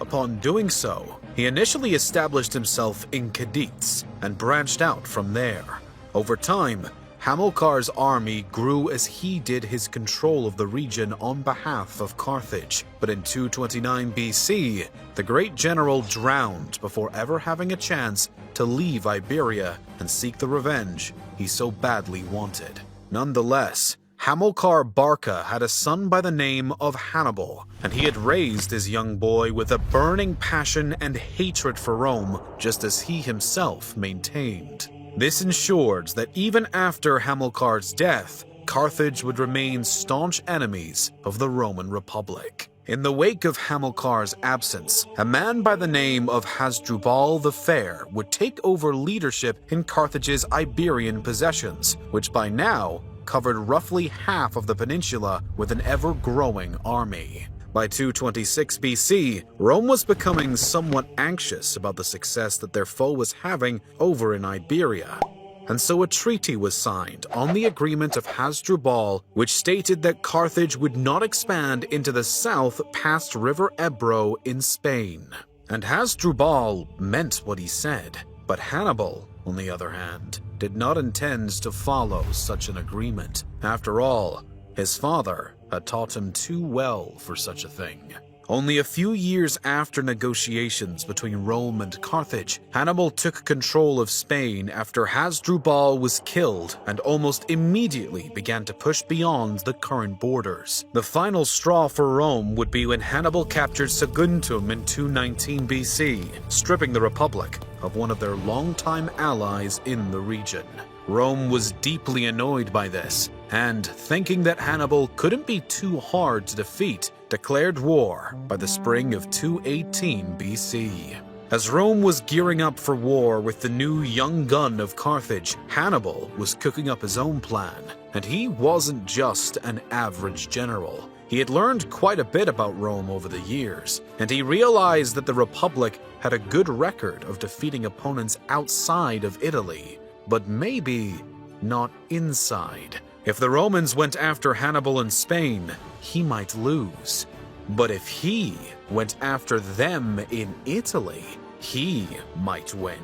Upon doing so, he initially established himself in Cadiz and branched out from there. Over time, Hamilcar's army grew as he did his control of the region on behalf of Carthage. But in 229 BC, the great general drowned before ever having a chance to leave Iberia and seek the revenge he so badly wanted. Nonetheless, Hamilcar Barca had a son by the name of Hannibal, and he had raised his young boy with a burning passion and hatred for Rome, just as he himself maintained. This ensured that even after Hamilcar's death, Carthage would remain staunch enemies of the Roman Republic. In the wake of Hamilcar's absence, a man by the name of Hasdrubal the Fair would take over leadership in Carthage's Iberian possessions, which by now covered roughly half of the peninsula with an ever-growing army. By 226 BC, Rome was becoming somewhat anxious about the success that their foe was having over in Iberia. And so a treaty was signed on the agreement of Hasdrubal, which stated that Carthage would not expand into the south past River Ebro in Spain. And Hasdrubal meant what he said, but Hannibal, on the other hand, did not intend to follow such an agreement. After all, his father had taught him too well for such a thing. Only a few years after negotiations between Rome and Carthage, Hannibal took control of Spain after Hasdrubal was killed and almost immediately began to push beyond the current borders. The final straw for Rome would be when Hannibal captured Saguntum in 219 BC, stripping the Republic of one of their longtime allies in the region. Rome was deeply annoyed by this, and thinking that Hannibal couldn't be too hard to defeat, declared war by the spring of 218 BC. As Rome was gearing up for war with the new young gun of Carthage, Hannibal was cooking up his own plan, and he wasn't just an average general. He had learned quite a bit about Rome over the years, and he realized that the Republic had a good record of defeating opponents outside of Italy, but maybe not inside. If the Romans went after Hannibal in Spain, he might lose. But if he went after them in Italy, he might win.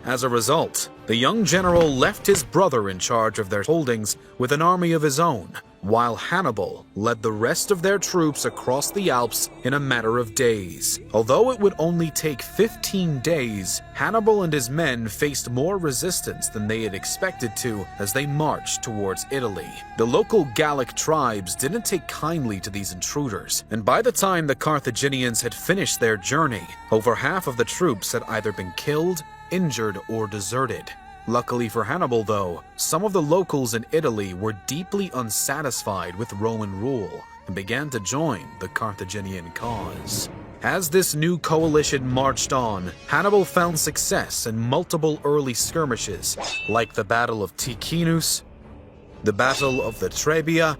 As a result, the young general left his brother in charge of their holdings with an army of his own, while Hannibal led the rest of their troops across the Alps in a matter of days. Although it would only take 15 days, Hannibal and his men faced more resistance than they had expected to as they marched towards Italy. The local Gallic tribes didn't take kindly to these intruders, and by the time the Carthaginians had finished their journey, over half of the troops had either been killed, injured, or deserted. Luckily for Hannibal, though, some of the locals in Italy were deeply unsatisfied with Roman rule and began to join the Carthaginian cause. As this new coalition marched on, Hannibal found success in multiple early skirmishes, like the Battle of Ticinus, the Battle of the Trebia,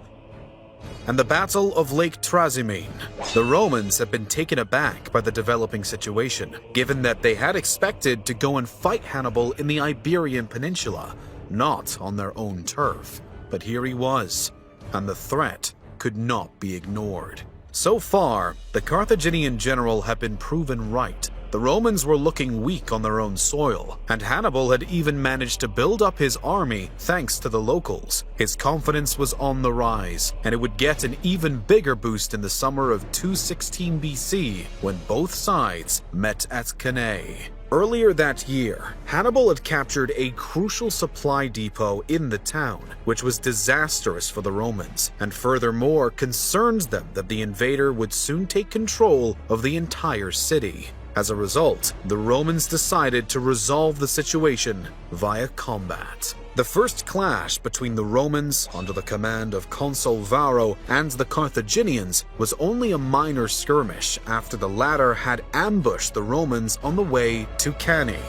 and the Battle of Lake Trasimene. The Romans had been taken aback by the developing situation, given that they had expected to go and fight Hannibal in the Iberian Peninsula, not on their own turf. But here he was, and the threat could not be ignored. So far, the Carthaginian general had been proven right. The Romans were looking weak on their own soil, and Hannibal had even managed to build up his army thanks to the locals. His confidence was on the rise, and it would get an even bigger boost in the summer of 216 BC when both sides met at Cannae. Earlier that year, Hannibal had captured a crucial supply depot in the town, which was disastrous for the Romans, and furthermore concerns them that the invader would soon take control of the entire city. As a result, the Romans decided to resolve the situation via combat. The first clash between the Romans, under the command of Consul Varro, and the Carthaginians was only a minor skirmish after the latter had ambushed the Romans on the way to Cannae.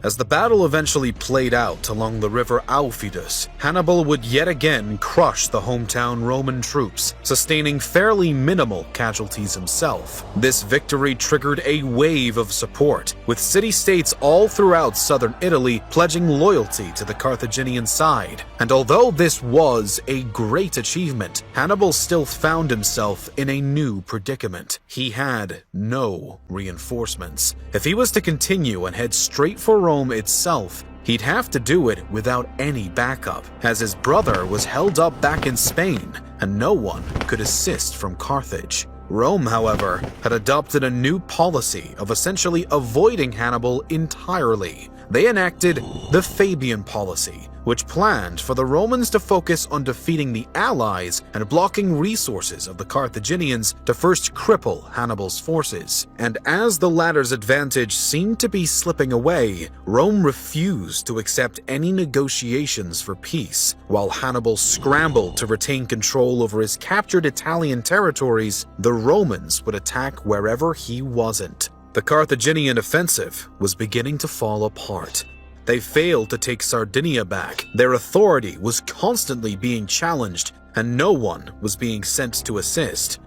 As the battle eventually played out along the river Aufidus, Hannibal would yet again crush the hometown Roman troops, sustaining fairly minimal casualties himself. This victory triggered a wave of support, with city-states all throughout southern Italy pledging loyalty to the Carthaginian side. And although this was a great achievement, Hannibal still found himself in a new predicament. He had no reinforcements. If he was to continue and head straight for Rome itself, he'd have to do it without any backup, as his brother was held up back in Spain and no one could assist from Carthage. Rome, however, had adopted a new policy of essentially avoiding Hannibal entirely. They enacted the Fabian policy, which planned for the Romans to focus on defeating the allies and blocking resources of the Carthaginians to first cripple Hannibal's forces. And as the latter's advantage seemed to be slipping away, Rome refused to accept any negotiations for peace. While Hannibal scrambled to retain control over his captured Italian territories, the Romans would attack wherever he wasn't. The Carthaginian offensive was beginning to fall apart. They failed to take Sardinia back, their authority was constantly being challenged, and no one was being sent to assist.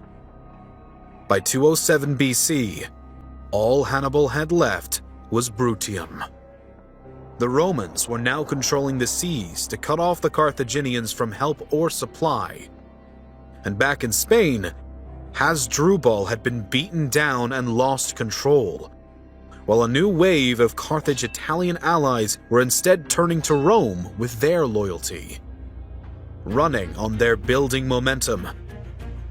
By 207 BC, all Hannibal had left was Bruttium. The Romans were now controlling the seas to cut off the Carthaginians from help or supply. And back in Spain, Hasdrubal had been beaten down and lost control, while a new wave of Carthage Italian allies were instead turning to Rome with their loyalty. Running on their building momentum,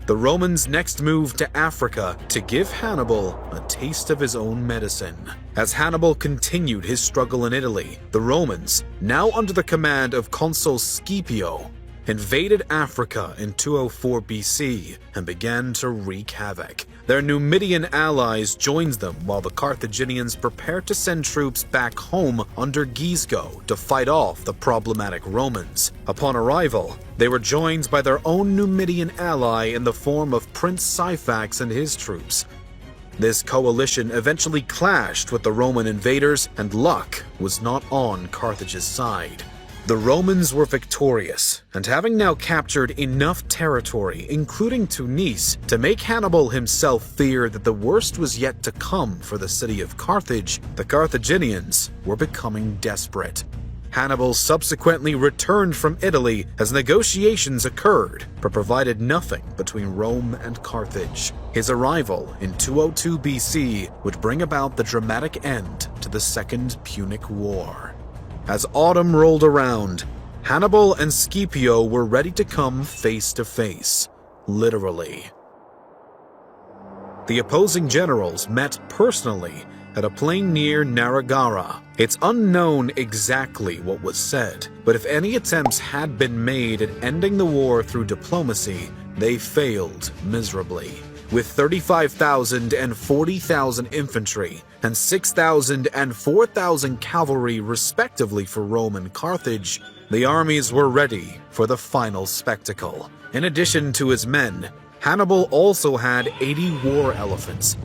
the Romans next moved to Africa to give Hannibal a taste of his own medicine. As Hannibal continued his struggle in Italy, the Romans, now under the command of Consul Scipio, invaded Africa in 204 BC and began to wreak havoc. Their Numidian allies joined them while the Carthaginians prepared to send troops back home under Gisco to fight off the problematic Romans. Upon arrival, they were joined by their own Numidian ally in the form of Prince Syphax and his troops. This coalition eventually clashed with the Roman invaders, and luck was not on Carthage's side. The Romans were victorious, and having now captured enough territory, including Tunis, to make Hannibal himself fear that the worst was yet to come for the city of Carthage, the Carthaginians were becoming desperate. Hannibal subsequently returned from Italy as negotiations occurred, but provided nothing between Rome and Carthage. His arrival in 202 BC would bring about the dramatic end to the Second Punic War. As autumn rolled around, Hannibal and Scipio were ready to come face to face, literally. The opposing generals met personally at a plain near Narragara. It's unknown exactly what was said, but if any attempts had been made at ending the war through diplomacy, they failed miserably. With 35,000 and 40,000 infantry and 6,000 and 4,000 cavalry respectively for Rome and Carthage, the armies were ready for the final spectacle. In addition to his men, Hannibal also had 80 war elephants,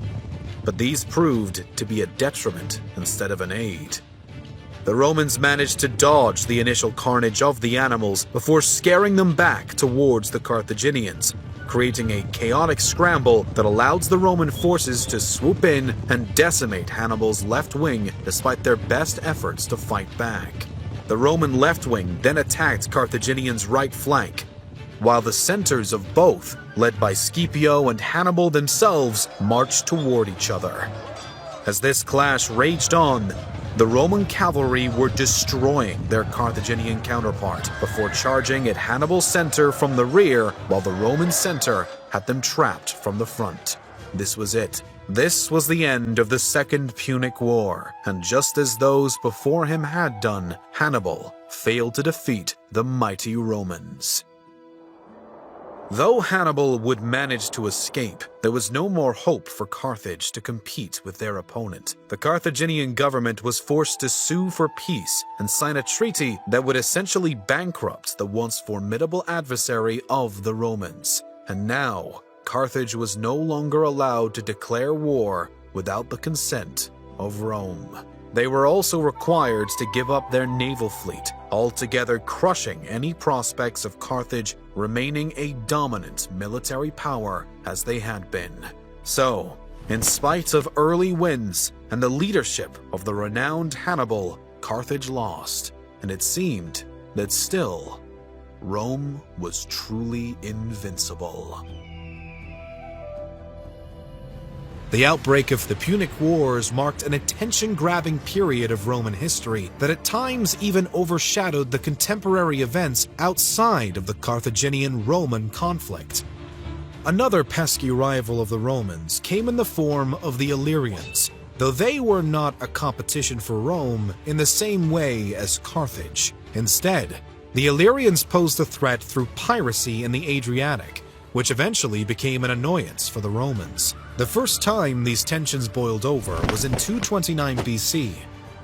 but these proved to be a detriment instead of an aid. The Romans managed to dodge the initial carnage of the animals before scaring them back towards the Carthaginians, creating a chaotic scramble that allowed the Roman forces to swoop in and decimate Hannibal's left wing despite their best efforts to fight back. The Roman left wing then attacked Carthaginians' right flank, while the centers of both, led by Scipio and Hannibal themselves, marched toward each other. As this clash raged on, the Roman cavalry were destroying their Carthaginian counterpart before charging at Hannibal's center from the rear, while the Roman center had them trapped from the front. This was it. This was the end of the Second Punic War, and just as those before him had done, Hannibal failed to defeat the mighty Romans. Though Hannibal would manage to escape, there was no more hope for Carthage to compete with their opponent. The Carthaginian government was forced to sue for peace and sign a treaty that would essentially bankrupt the once formidable adversary of the Romans. And now, Carthage was no longer allowed to declare war without the consent of Rome. They were also required to give up their naval fleet, altogether crushing any prospects of Carthage remaining a dominant military power as they had been. So, in spite of early wins and the leadership of the renowned Hannibal, Carthage lost, and it seemed that still, Rome was truly invincible. The outbreak of the Punic Wars marked an attention-grabbing period of Roman history that at times even overshadowed the contemporary events outside of the Carthaginian-Roman conflict. Another pesky rival of the Romans came in the form of the Illyrians, though they were not a competition for Rome in the same way as Carthage. Instead, the Illyrians posed a threat through piracy in the Adriatic, which eventually became an annoyance for the Romans. The first time these tensions boiled over was in 229 BC,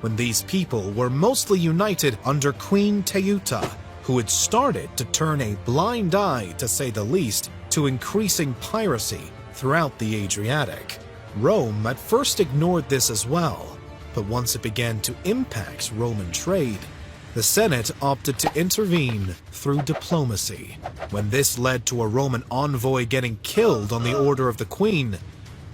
when these people were mostly united under Queen Teuta, who had started to turn a blind eye, to say the least, to increasing piracy throughout the Adriatic. Rome at first ignored this as well, but once it began to impact Roman trade, the Senate opted to intervene through diplomacy. When this led to a Roman envoy getting killed on the order of the Queen,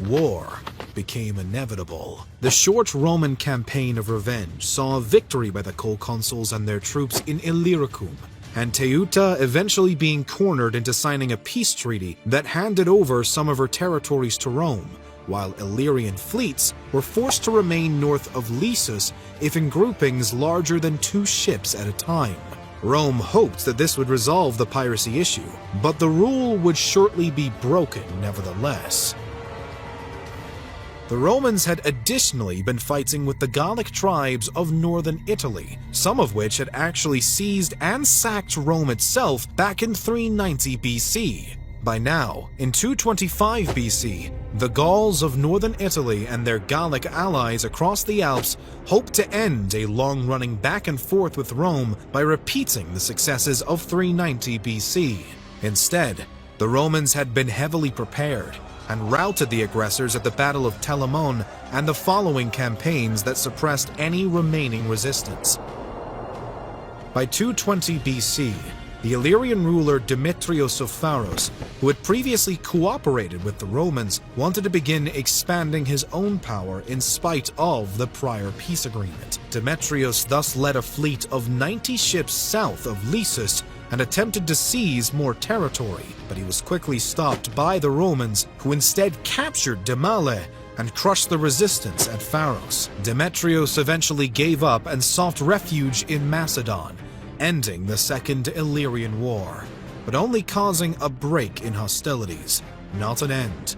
war became inevitable. The short Roman campaign of revenge saw a victory by the co-consuls and their troops in Illyricum, and Teuta eventually being cornered into signing a peace treaty that handed over some of her territories to Rome, while Illyrian fleets were forced to remain north of Lissus if in groupings larger than 2 ships at a time. Rome hoped that this would resolve the piracy issue, but the rule would shortly be broken nevertheless. The Romans had additionally been fighting with the Gallic tribes of northern Italy, some of which had actually seized and sacked Rome itself back in 390 BC. By now, in 225 BC, the Gauls of northern Italy and their Gallic allies across the Alps hoped to end a long-running back and forth with Rome by repeating the successes of 390 BC. Instead, the Romans had been heavily prepared and routed the aggressors at the Battle of Telamon and the following campaigns that suppressed any remaining resistance. By 220 BC, the Illyrian ruler Demetrios of Pharos, who had previously cooperated with the Romans, wanted to begin expanding his own power in spite of the prior peace agreement. Demetrios thus led a fleet of 90 ships south of Lissus and attempted to seize more territory, but he was quickly stopped by the Romans, who instead captured Demale and crushed the resistance at Pharos. Demetrios eventually gave up and sought refuge in Macedon, ending the Second Illyrian War, but only causing a break in hostilities, not an end.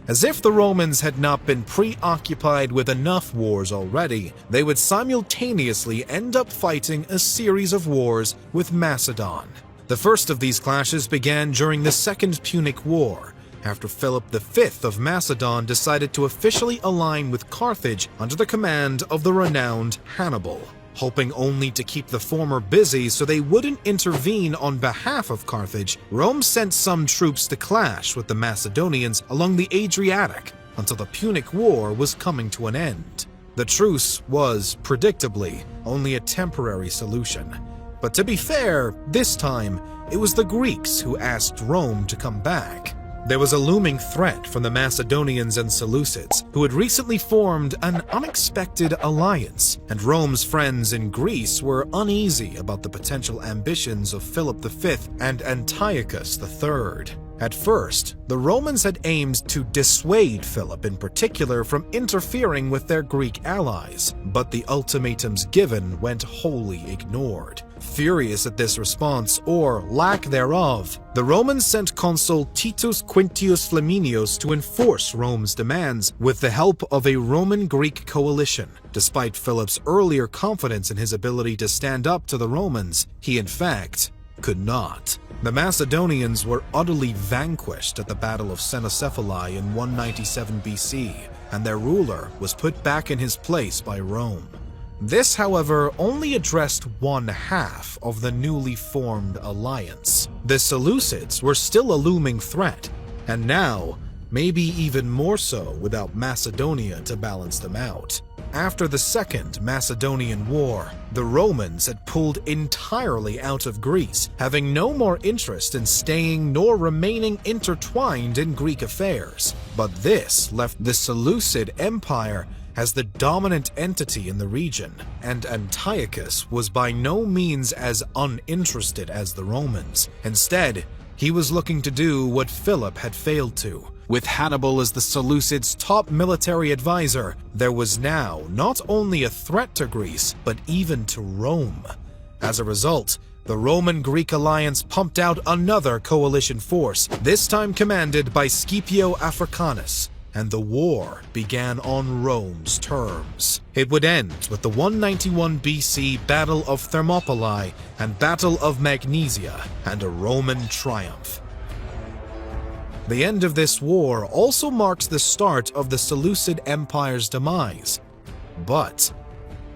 As if the Romans had not been preoccupied with enough wars already, they would simultaneously end up fighting a series of wars with Macedon. The first of these clashes began during the Second Punic War, after Philip V of Macedon decided to officially align with Carthage under the command of the renowned Hannibal. Hoping only to keep the former busy so they wouldn't intervene on behalf of Carthage, Rome sent some troops to clash with the Macedonians along the Adriatic until the Punic War was coming to an end. The truce was, predictably, only a temporary solution. But to be fair, this time, it was the Greeks who asked Rome to come back. There was a looming threat from the Macedonians and Seleucids, who had recently formed an unexpected alliance, and Rome's friends in Greece were uneasy about the potential ambitions of Philip V and Antiochus III. At first, the Romans had aimed to dissuade Philip in particular from interfering with their Greek allies, but the ultimatums given went wholly ignored. Furious at this response, or lack thereof, the Romans sent consul Titus Quintius Flaminius to enforce Rome's demands with the help of a Roman-Greek coalition. Despite Philip's earlier confidence in his ability to stand up to the Romans, he in fact could not. The Macedonians were utterly vanquished at the Battle of Cenocephali in 197 BC, and their ruler was put back in his place by Rome. This, however, only addressed one half of the newly formed alliance. The Seleucids were still a looming threat, and now, maybe even more so without Macedonia to balance them out. After the Second Macedonian War, the Romans had pulled entirely out of Greece, having no more interest in staying nor remaining intertwined in Greek affairs. But this left the Seleucid Empire as the dominant entity in the region, and Antiochus was by no means as uninterested as the Romans. Instead, he was looking to do what Philip had failed to. With Hannibal as the Seleucids' top military advisor, there was now not only a threat to Greece, but even to Rome. As a result, the Roman-Greek alliance pumped out another coalition force, this time commanded by Scipio Africanus, and the war began on Rome's terms. It would end with the 191 BC Battle of Thermopylae and Battle of Magnesia, and a Roman triumph. The end of this war also marks the start of the Seleucid Empire's demise, but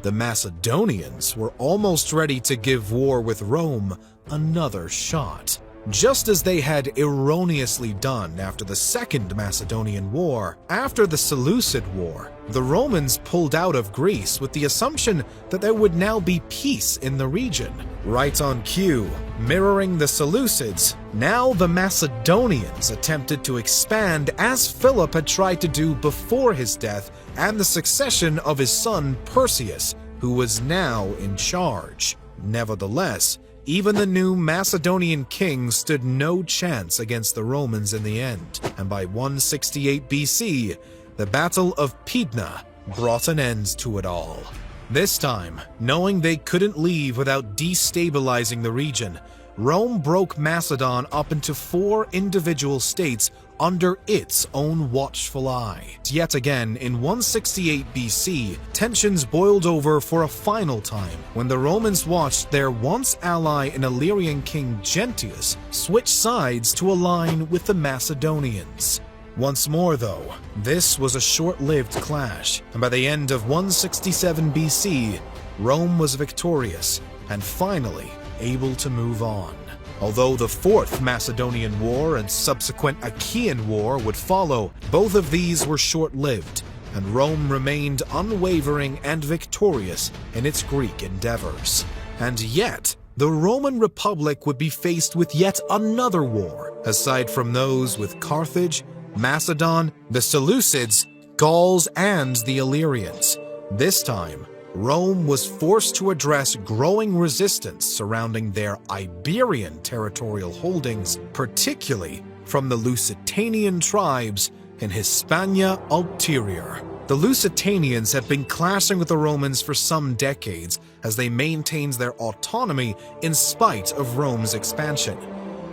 the Macedonians were almost ready to give war with Rome another shot. Just as they had erroneously done after the Second Macedonian War, after the Seleucid War, the Romans pulled out of Greece with the assumption that there would now be peace in the region. Right on cue, mirroring the Seleucids, now the Macedonians attempted to expand as Philip had tried to do before his death and the succession of his son Perseus, who was now in charge. Nevertheless, even the new Macedonian king stood no chance against the Romans in the end, and by 168 BC, the Battle of Pydna brought an end to it all. This time, knowing they couldn't leave without destabilizing the region, Rome broke Macedon up into 4 individual states under its own watchful eye. Yet again, in 168 BC, tensions boiled over for a final time when the Romans watched their once ally and Illyrian king Gentius switch sides to align with the Macedonians. Once more, though, this was a short-lived clash, and by the end of 167 BC, Rome was victorious and finally able to move on. Although the Fourth Macedonian War and subsequent Achaean War would follow, both of these were short-lived, and Rome remained unwavering and victorious in its Greek endeavors. And yet, the Roman Republic would be faced with yet another war, aside from those with Carthage, Macedon, the Seleucids, Gauls, and the Illyrians. This time, Rome was forced to address growing resistance surrounding their Iberian territorial holdings, particularly from the Lusitanian tribes in Hispania Ulterior. The Lusitanians had been clashing with the Romans for some decades as they maintained their autonomy in spite of Rome's expansion.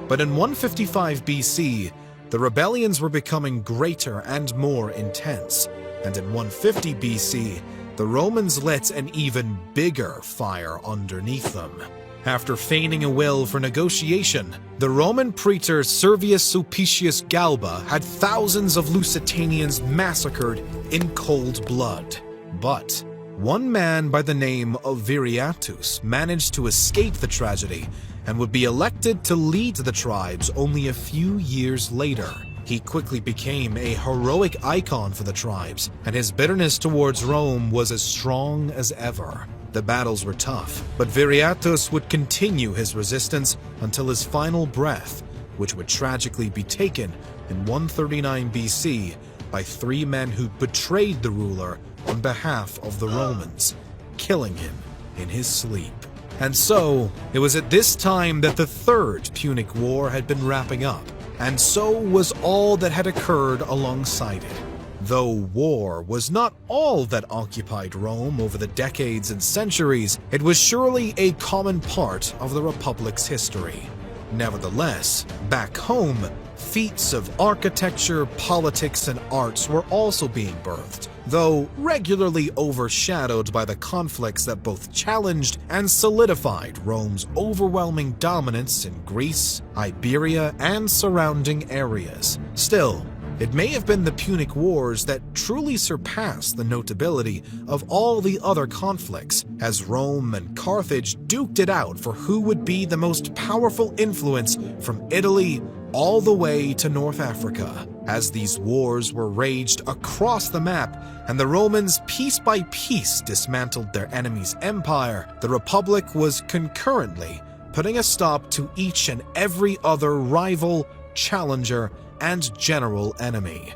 But in 155 BC, the rebellions were becoming greater and more intense, and in 150 BC, the Romans lit an even bigger fire underneath them. After feigning a will for negotiation, the Roman praetor Servius Sulpicius Galba had thousands of Lusitanians massacred in cold blood. But one man by the name of Viriatus managed to escape the tragedy and would be elected to lead the tribes only a few years later. He quickly became a heroic icon for the tribes, and his bitterness towards Rome was as strong as ever. The battles were tough, but Viriatus would continue his resistance until his final breath, which would tragically be taken in 139 BC by three men who betrayed the ruler on behalf of the Romans, killing him in his sleep. And so, it was at this time that the Third Punic War had been wrapping up, and so was all that had occurred alongside it. Though war was not all that occupied Rome over the decades and centuries, it was surely a common part of the Republic's history. Nevertheless, back home, feats of architecture, politics, and arts were also being birthed, though regularly overshadowed by the conflicts that both challenged and solidified Rome's overwhelming dominance in Greece, Iberia, and surrounding areas. Still, it may have been the Punic Wars that truly surpassed the notability of all the other conflicts, as Rome and Carthage duked it out for who would be the most powerful influence from Italy all the way to North Africa. As these wars were waged across the map and the Romans piece by piece dismantled their enemy's empire, the Republic was concurrently putting a stop to each and every other rival, challenger, and general enemy.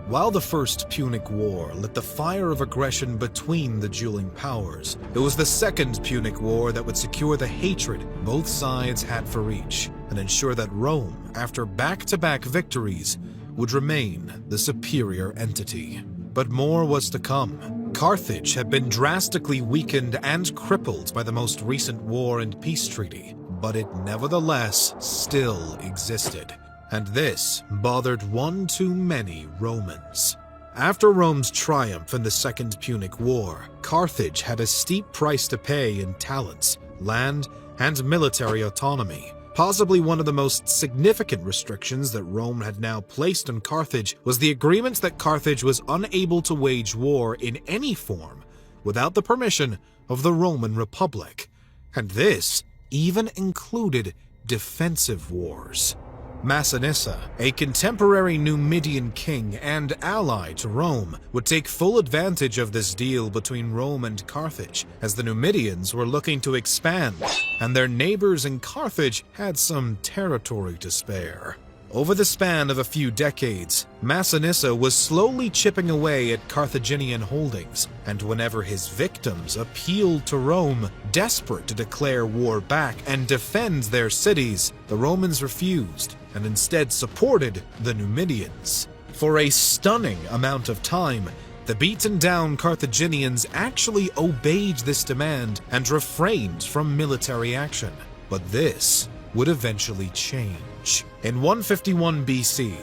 While the First Punic War lit the fire of aggression between the dueling powers, it was the Second Punic War that would secure the hatred both sides had for each, and ensure that Rome, after back-to-back victories, would remain the superior entity. But more was to come. Carthage had been drastically weakened and crippled by the most recent war and peace treaty, but it nevertheless still existed. And this bothered one too many Romans. After Rome's triumph in the Second Punic War, Carthage had a steep price to pay in talents, land, and military autonomy. Possibly one of the most significant restrictions that Rome had now placed on Carthage was the agreement that Carthage was unable to wage war in any form without the permission of the Roman Republic. And this even included defensive wars. Massinissa, a contemporary Numidian king and ally to Rome, would take full advantage of this deal between Rome and Carthage, as the Numidians were looking to expand, and their neighbors in Carthage had some territory to spare. Over the span of a few decades, Massinissa was slowly chipping away at Carthaginian holdings, and whenever his victims appealed to Rome, desperate to declare war back and defend their cities, the Romans refused and instead supported the Numidians. For a stunning amount of time, the beaten-down Carthaginians actually obeyed this demand and refrained from military action. But this would eventually change. In 151 BC,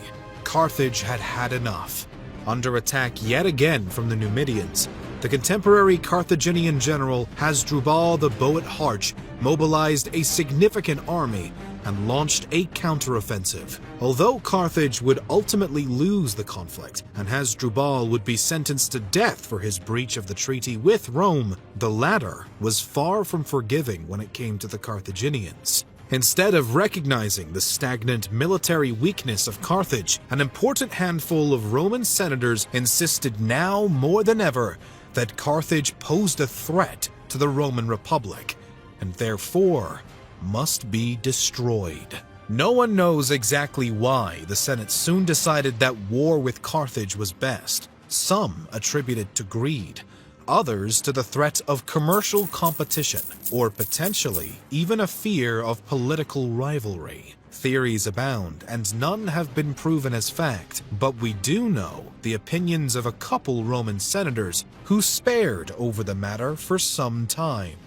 Carthage had had enough. Under attack yet again from the Numidians, the contemporary Carthaginian general Hasdrubal the Bow-at-Harch mobilized a significant army and launched a counteroffensive. Although Carthage would ultimately lose the conflict, and Hasdrubal would be sentenced to death for his breach of the treaty with Rome, the latter was far from forgiving when it came to the Carthaginians. Instead of recognizing the stagnant military weakness of Carthage, an important handful of Roman senators insisted now more than ever that Carthage posed a threat to the Roman Republic, and therefore must be destroyed. No one knows exactly why the Senate soon decided that war with Carthage was best. Some attribute it to greed, others to the threat of commercial competition, or potentially even a fear of political rivalry. Theories abound, and none have been proven as fact, but we do know the opinions of a couple Roman senators who spared over the matter for some time.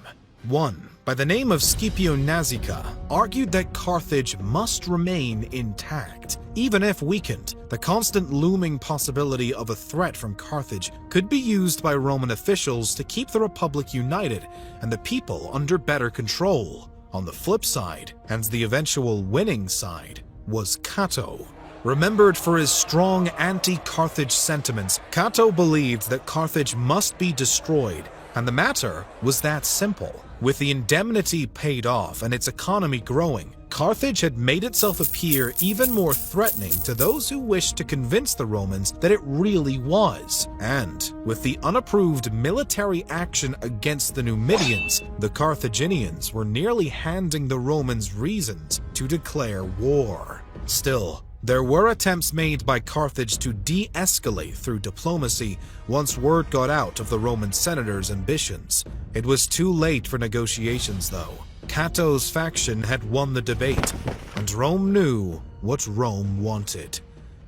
One, by the name of Scipio Nasica, argued that Carthage must remain intact. Even if weakened, the constant looming possibility of a threat from Carthage could be used by Roman officials to keep the Republic united and the people under better control. On the flip side, and the eventual winning side, was Cato. Remembered for his strong anti-Carthage sentiments, Cato believed that Carthage must be destroyed, and the matter was that simple. With the indemnity paid off and its economy growing, Carthage had made itself appear even more threatening to those who wished to convince the Romans that it really was. And with the unapproved military action against the Numidians, the Carthaginians were nearly handing the Romans reasons to declare war. Still, there were attempts made by Carthage to de-escalate through diplomacy once word got out of the Roman senators' ambitions. It was too late for negotiations, though. Cato's faction had won the debate, and Rome knew what Rome wanted: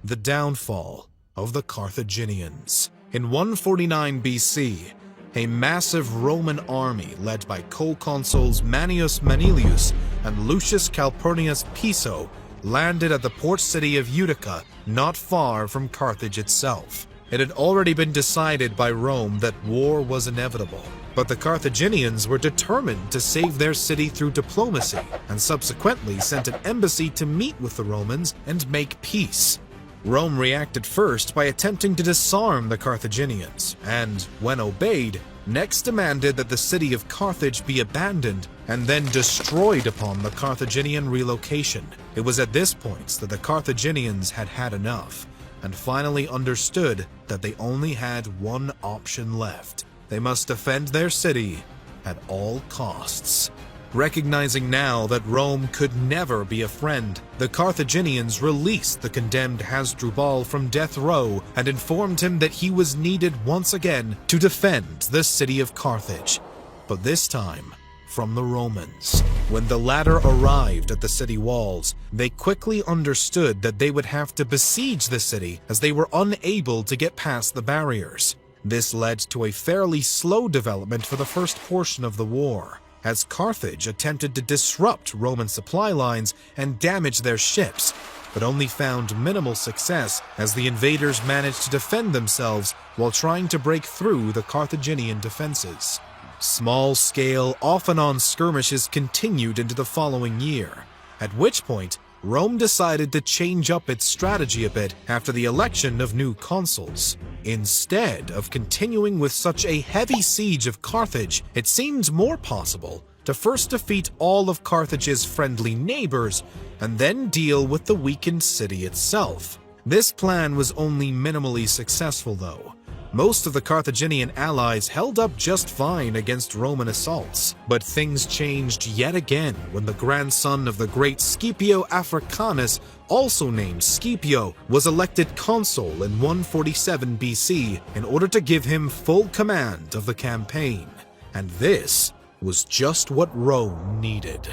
the downfall of the Carthaginians. In 149 BC, a massive Roman army led by co-consuls Manius Manilius and Lucius Calpurnius Piso landed at the port city of Utica, not far from Carthage itself. It had already been decided by Rome that war was inevitable, but the Carthaginians were determined to save their city through diplomacy, and subsequently sent an embassy to meet with the Romans and make peace. Rome reacted first by attempting to disarm the Carthaginians, and, when obeyed, next demanded that the city of Carthage be abandoned and then destroyed upon the Carthaginian relocation. It was at this point that the Carthaginians had had enough, and finally understood that they only had one option left. They must defend their city at all costs. Recognizing now that Rome could never be a friend, the Carthaginians released the condemned Hasdrubal from death row and informed him that he was needed once again to defend the city of Carthage, but this time from the Romans. When the latter arrived at the city walls, they quickly understood that they would have to besiege the city as they were unable to get past the barriers. This led to a fairly slow development for the first portion of the war, as Carthage attempted to disrupt Roman supply lines and damage their ships, but only found minimal success as the invaders managed to defend themselves while trying to break through the Carthaginian defenses. Small-scale, off-and-on skirmishes continued into the following year, at which point Rome decided to change up its strategy a bit after the election of new consuls. Instead of continuing with such a heavy siege of Carthage, it seemed more possible to first defeat all of Carthage's friendly neighbors and then deal with the weakened city itself. This plan was only minimally successful, though. Most of the Carthaginian allies held up just fine against Roman assaults, but things changed yet again when the grandson of the great Scipio Africanus, also named Scipio, was elected consul in 147 BC in order to give him full command of the campaign. And this was just what Rome needed.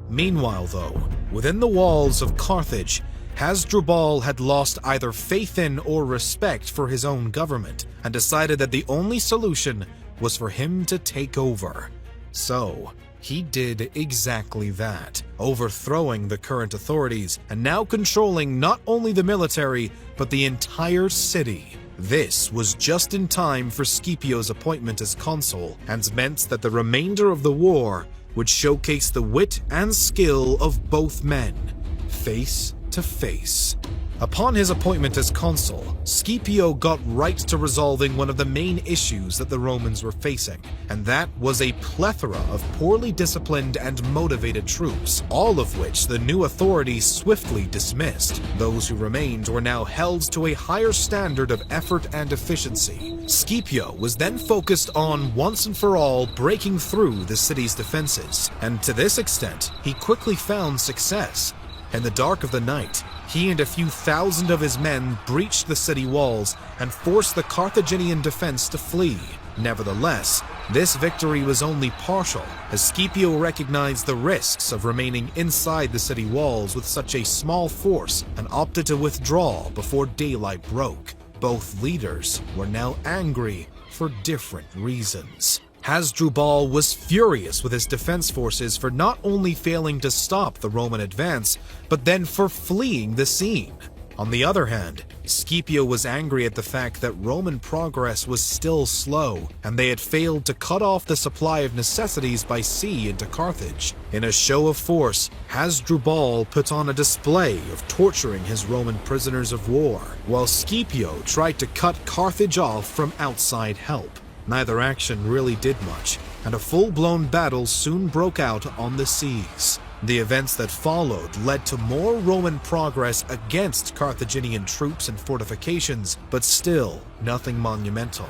Meanwhile, though, within the walls of Carthage, Hasdrubal had lost either faith in or respect for his own government, and decided that the only solution was for him to take over. So, he did exactly that, overthrowing the current authorities and now controlling not only the military, but the entire city. This was just in time for Scipio's appointment as consul, and meant that the remainder of the war would showcase the wit and skill of both men, face to face. Upon his appointment as consul, Scipio got right to resolving one of the main issues that the Romans were facing, and that was a plethora of poorly disciplined and motivated troops, all of which the new authorities swiftly dismissed. Those who remained were now held to a higher standard of effort and efficiency. Scipio was then focused on, once and for all, breaking through the city's defenses, and to this extent, he quickly found success. In the dark of the night, he and a few thousand of his men breached the city walls and forced the Carthaginian defense to flee. Nevertheless, this victory was only partial, as Scipio recognized the risks of remaining inside the city walls with such a small force and opted to withdraw before daylight broke. Both leaders were now angry for different reasons. Hasdrubal was furious with his defense forces for not only failing to stop the Roman advance, but then for fleeing the scene. On the other hand, Scipio was angry at the fact that Roman progress was still slow, and they had failed to cut off the supply of necessities by sea into Carthage. In a show of force, Hasdrubal put on a display of torturing his Roman prisoners of war, while Scipio tried to cut Carthage off from outside help. Neither action really did much, and a full-blown battle soon broke out on the seas. The events that followed led to more Roman progress against Carthaginian troops and fortifications, but still nothing monumental,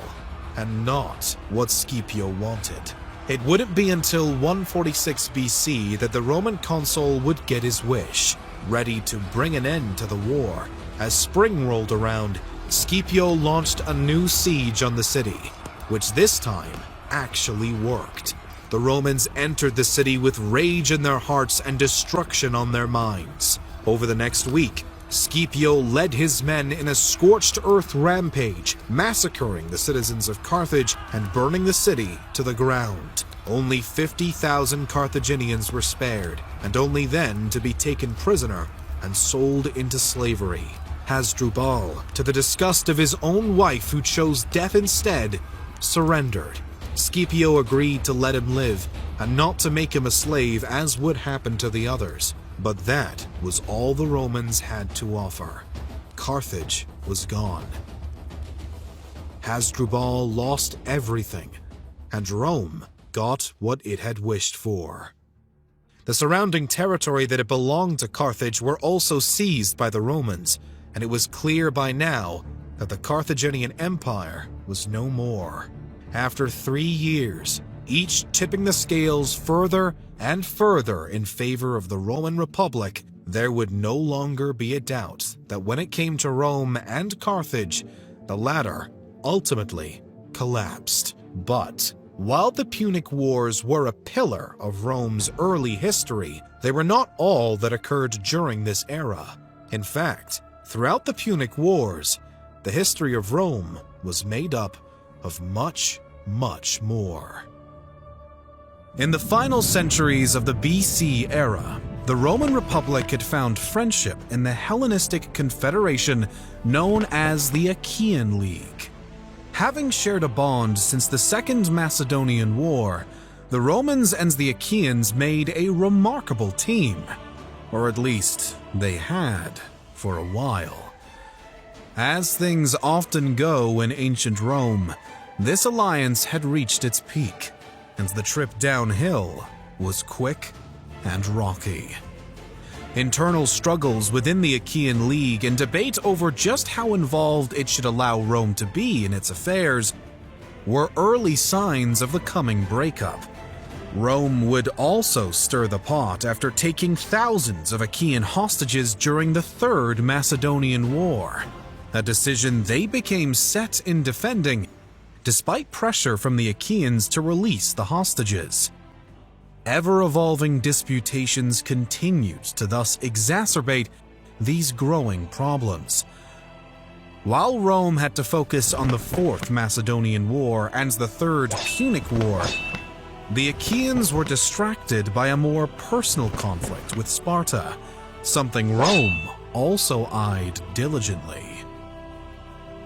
and not what Scipio wanted. It wouldn't be until 146 BC that the Roman consul would get his wish, ready to bring an end to the war. As spring rolled around, Scipio launched a new siege on the city, which this time actually worked. The Romans entered the city with rage in their hearts and destruction on their minds. Over the next week, Scipio led his men in a scorched earth rampage, massacring the citizens of Carthage and burning the city to the ground. Only 50,000 Carthaginians were spared, and only then to be taken prisoner and sold into slavery. Hasdrubal, to the disgust of his own wife who chose death instead, surrendered. Scipio agreed to let him live and not to make him a slave as would happen to the others. But that was all the Romans had to offer. Carthage was gone. Hasdrubal lost everything, and Rome got what it had wished for. The surrounding territory that had belonged to Carthage were also seized by the Romans, and it was clear by now that the Carthaginian Empire was no more. After 3 years, each tipping the scales further and further in favor of the Roman Republic, there would no longer be a doubt that when it came to Rome and Carthage, the latter ultimately collapsed. But while the Punic Wars were a pillar of Rome's early history, they were not all that occurred during this era. In fact, throughout the Punic Wars, the history of Rome was made up of much, much more. In the final centuries of the BC era, the Roman Republic had found friendship in the Hellenistic confederation known as the Achaean League. Having shared a bond since the Second Macedonian War, the Romans and the Achaeans made a remarkable team, or at least they had for a while. As things often go in ancient Rome, this alliance had reached its peak, and the trip downhill was quick and rocky. Internal struggles within the Achaean League and debate over just how involved it should allow Rome to be in its affairs were early signs of the coming breakup. Rome would also stir the pot after taking thousands of Achaean hostages during the Third Macedonian War, a decision they became set in defending despite pressure from the Achaeans to release the hostages. Ever-evolving disputations continued to thus exacerbate these growing problems. While Rome had to focus on the Fourth Macedonian War and the Third Punic War, the Achaeans were distracted by a more personal conflict with Sparta, something Rome also eyed diligently.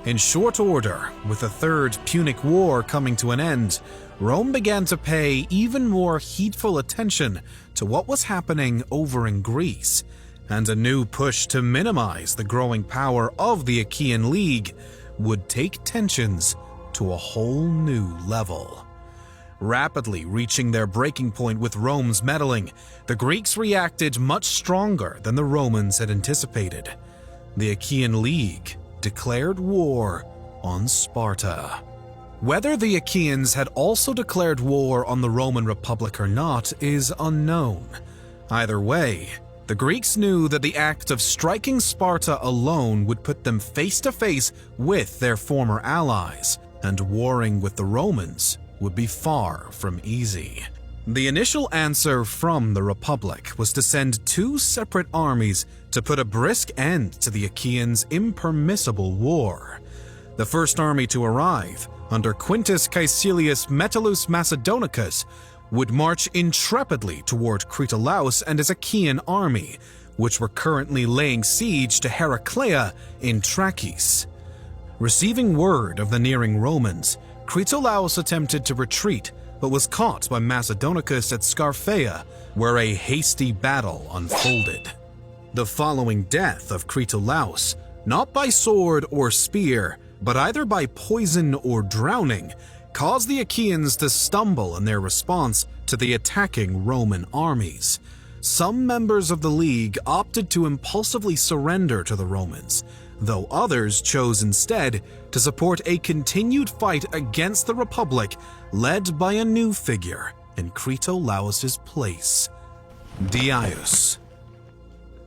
In short order, with the Third Punic War coming to an end, Rome began to pay even more heedful attention to what was happening over in Greece, and a new push to minimize the growing power of the Achaean League would take tensions to a whole new level. Rapidly reaching their breaking point with Rome's meddling, the Greeks reacted much stronger than the Romans had anticipated. The Achaean League declared war on Sparta. Whether the Achaeans had also declared war on the Roman Republic or not is unknown. Either way, the Greeks knew that the act of striking Sparta alone would put them face to face with their former allies, and warring with the Romans would be far from easy. The initial answer from the Republic was to send two separate armies to put a brisk end to the Achaeans' impermissible war. The first army to arrive, under Quintus Caecilius Metellus Macedonicus, would march intrepidly toward Critolaus and his Achaean army, which were currently laying siege to Heraclea in Trachis. Receiving word of the nearing Romans, Critolaus attempted to retreat, but was caught by Macedonicus at Scarpheia, where a hasty battle unfolded. The following death of Critolaus, not by sword or spear, but either by poison or drowning, caused the Achaeans to stumble in their response to the attacking Roman armies. Some members of the League opted to impulsively surrender to the Romans, though others chose instead to support a continued fight against the Republic led by a new figure in Critolaus's place, Diaius.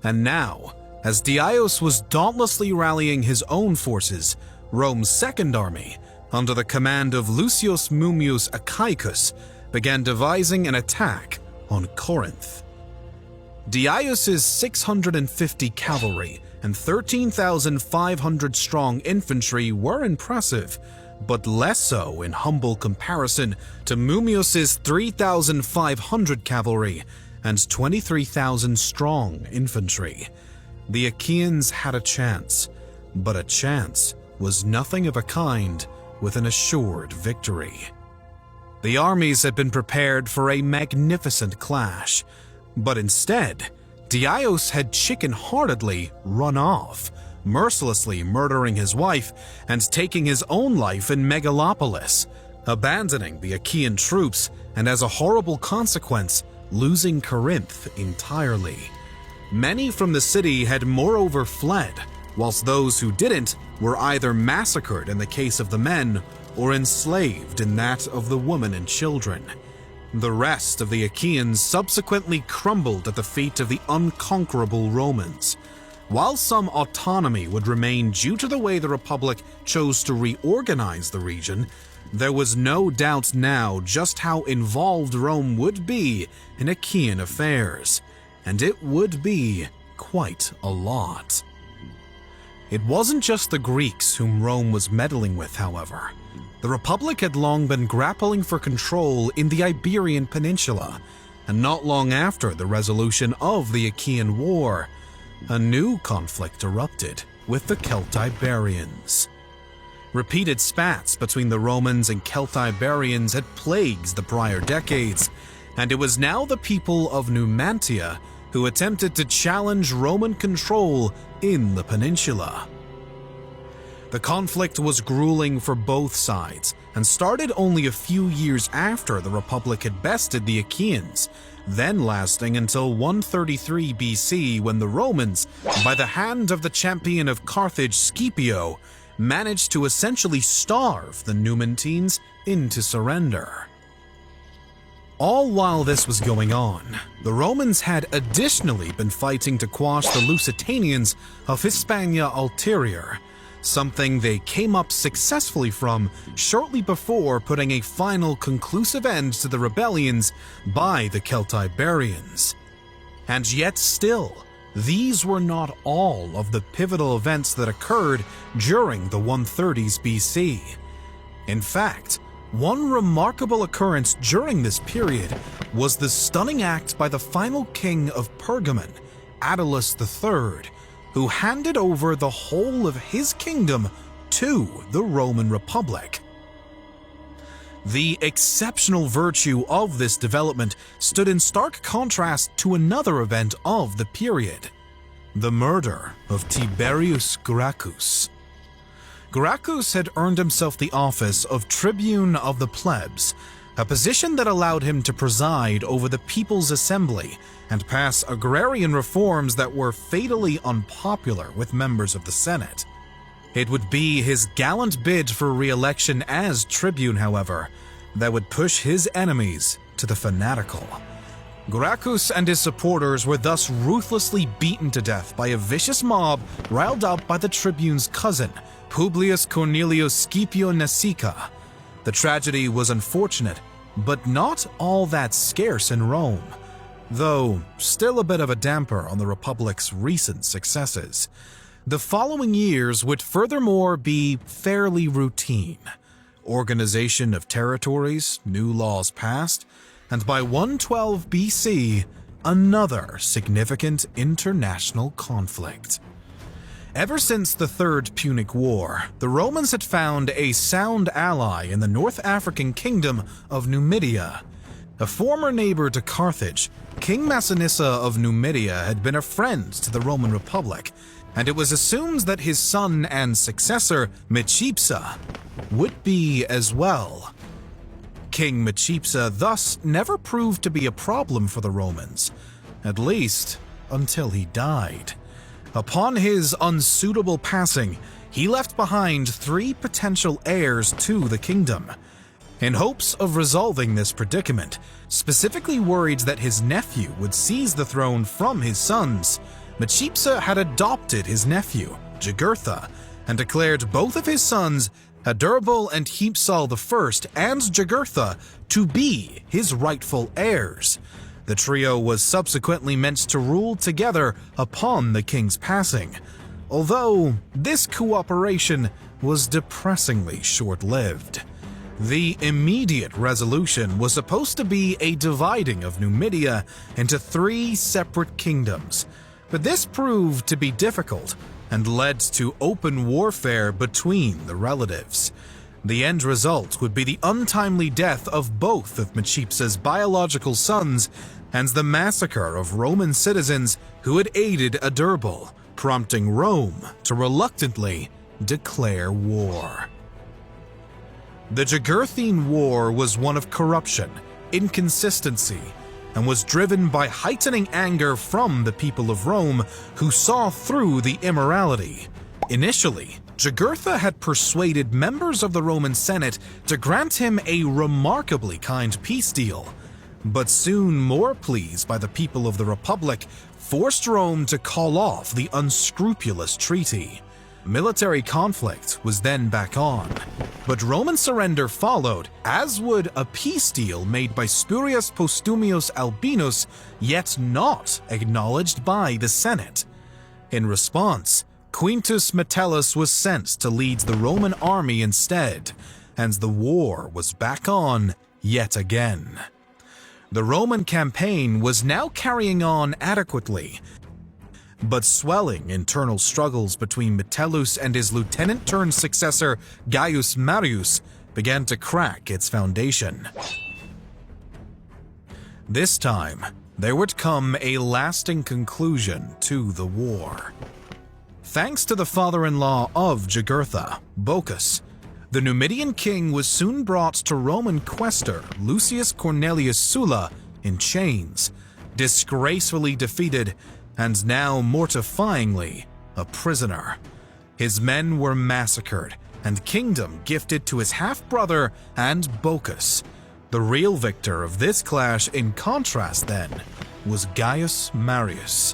And now, as Diaius was dauntlessly rallying his own forces, Rome's Second Army, under the command of Lucius Mummius Achaicus, began devising an attack on Corinth. Diaius's 650 cavalry and 13,500 strong infantry were impressive, but less so in humble comparison to Mummius's 3,500 cavalry and 23,000 strong infantry. The Achaeans had a chance, but a chance was nothing of a kind with an assured victory. The armies had been prepared for a magnificent clash, but instead, Diaius had chicken-heartedly run off, mercilessly murdering his wife and taking his own life in Megalopolis, abandoning the Achaean troops and, as a horrible consequence, losing Corinth entirely. Many from the city had moreover fled, whilst those who didn't were either massacred in the case of the men or enslaved in that of the women and children. The rest of the Achaeans subsequently crumbled at the feet of the unconquerable Romans. While some autonomy would remain due to the way the Republic chose to reorganize the region, there was no doubt now just how involved Rome would be in Achaean affairs, and it would be quite a lot. It wasn't just the Greeks whom Rome was meddling with, however. The Republic had long been grappling for control in the Iberian Peninsula, and not long after the resolution of the Achaean War, a new conflict erupted with the Celtiberians. Repeated spats between the Romans and Celtiberians had plagued the prior decades, and it was now the people of Numantia who attempted to challenge Roman control in the peninsula. The conflict was grueling for both sides and started only a few years after the Republic had bested the Achaeans, then lasting until 133 BC when the Romans, by the hand of the champion of Carthage Scipio, managed to essentially starve the Numantines into surrender. All while this was going on, the Romans had additionally been fighting to quash the Lusitanians of Hispania Ulterior, something they came up successfully from shortly before putting a final conclusive end to the rebellions by the Celtiberians. And yet still, these were not all of the pivotal events that occurred during the 130s BC. In fact, one remarkable occurrence during this period was the stunning act by the final king of Pergamon, Attalus III, who handed over the whole of his kingdom to the Roman Republic. The exceptional virtue of this development stood in stark contrast to another event of the period. the murder of Tiberius Gracchus. Gracchus had earned himself the office of Tribune of the Plebs, a position that allowed him to preside over the People's Assembly and pass agrarian reforms that were fatally unpopular with members of the Senate. It would be his gallant bid for re-election as Tribune, however, that would push his enemies to the fanatical. Gracchus and his supporters were thus ruthlessly beaten to death by a vicious mob riled up by the Tribune's cousin, Publius Cornelius Scipio Nasica. The tragedy was unfortunate, but not all that scarce in Rome, though still a bit of a damper on the Republic's recent successes. The following years would furthermore be fairly routine. Organization of territories, new laws passed, and by 112 BC, another significant international conflict. Ever since the Third Punic War, the Romans had found a sound ally in the North African kingdom of Numidia. A former neighbor to Carthage, King Massinissa of Numidia had been a friend to the Roman Republic, and it was assumed that his son and successor, Micipsa, would be as well. King Micipsa thus never proved to be a problem for the Romans, at least until he died. Upon his unsuitable passing, he left behind 3 potential heirs to the kingdom. In hopes of resolving this predicament, specifically worried that his nephew would seize the throne from his sons, Micipsa had adopted his nephew, Jugurtha, and declared both of his sons, Adherbal and Hypsal I and Jugurtha, to be his rightful heirs. The trio was subsequently meant to rule together upon the king's passing, although this cooperation was depressingly short-lived. The immediate resolution was supposed to be a dividing of Numidia into 3 separate kingdoms, but this proved to be difficult and led to open warfare between the relatives. The end result would be the untimely death of both of Micipsa's biological sons and the massacre of Roman citizens who had aided Adherbal, prompting Rome to reluctantly declare war. The Jugurthine War was one of corruption, inconsistency, and was driven by heightening anger from the people of Rome who saw through the immorality. Initially, Jugurtha had persuaded members of the Roman Senate to grant him a remarkably kind peace deal, but soon more pleased by the people of the Republic, forced Rome to call off the unscrupulous treaty. Military conflict was then back on, but Roman surrender followed, as would a peace deal made by Spurius Postumius Albinus, yet not acknowledged by the Senate. In response, Quintus Metellus was sent to lead the Roman army instead, and the war was back on yet again. The Roman campaign was now carrying on adequately, but swelling internal struggles between Metellus and his lieutenant-turned-successor Gaius Marius began to crack its foundation. This time, there would come a lasting conclusion to the war. Thanks to the father-in-law of Jugurtha, Bocchus, the Numidian king was soon brought to Roman quaestor Lucius Cornelius Sulla in chains, disgracefully defeated, and now mortifyingly a prisoner. His men were massacred, and kingdom gifted to his half-brother and Bocchus. The real victor of this clash, in contrast then, was Gaius Marius.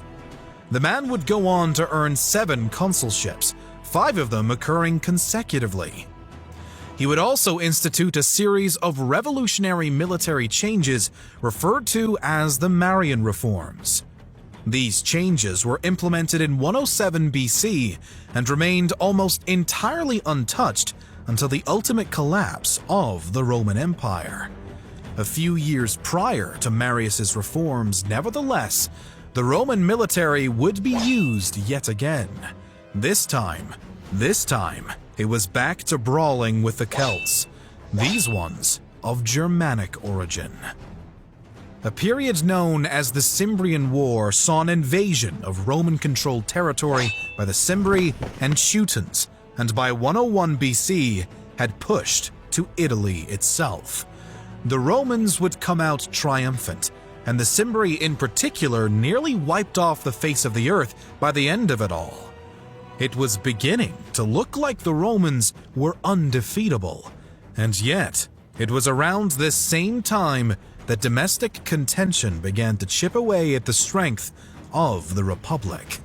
The man would go on to earn 7 consulships, 5 of them occurring consecutively. He would also institute a series of revolutionary military changes referred to as the Marian Reforms. These changes were implemented in 107 BC and remained almost entirely untouched until the ultimate collapse of the Roman Empire. A few years prior to Marius's reforms, nevertheless, the Roman military would be used yet again. This time, it was back to brawling with the Celts, these ones of Germanic origin. A period known as the Cimbrian War saw an invasion of Roman-controlled territory by the Cimbri and Teutons, and by 101 BC had pushed to Italy itself. The Romans would come out triumphant, and the Cimbri in particular nearly wiped off the face of the earth by the end of it all. It was beginning to look like the Romans were undefeatable, and yet it was around this same time that domestic contention began to chip away at the strength of the Republic.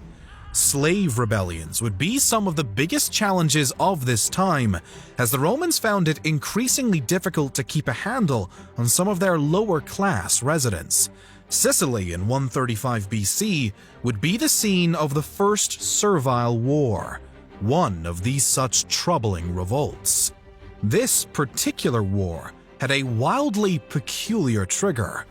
Slave rebellions would be some of the biggest challenges of this time, as the Romans found it increasingly difficult to keep a handle on some of their lower-class residents. Sicily in 135 BC would be the scene of the First Servile War, one of these such troubling revolts. This particular war had a wildly peculiar trigger.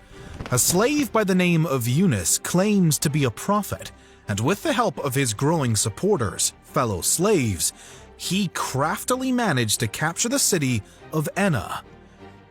A slave by the name of Eunice claims to be a prophet, and with the help of his growing supporters, fellow slaves, he craftily managed to capture the city of Enna.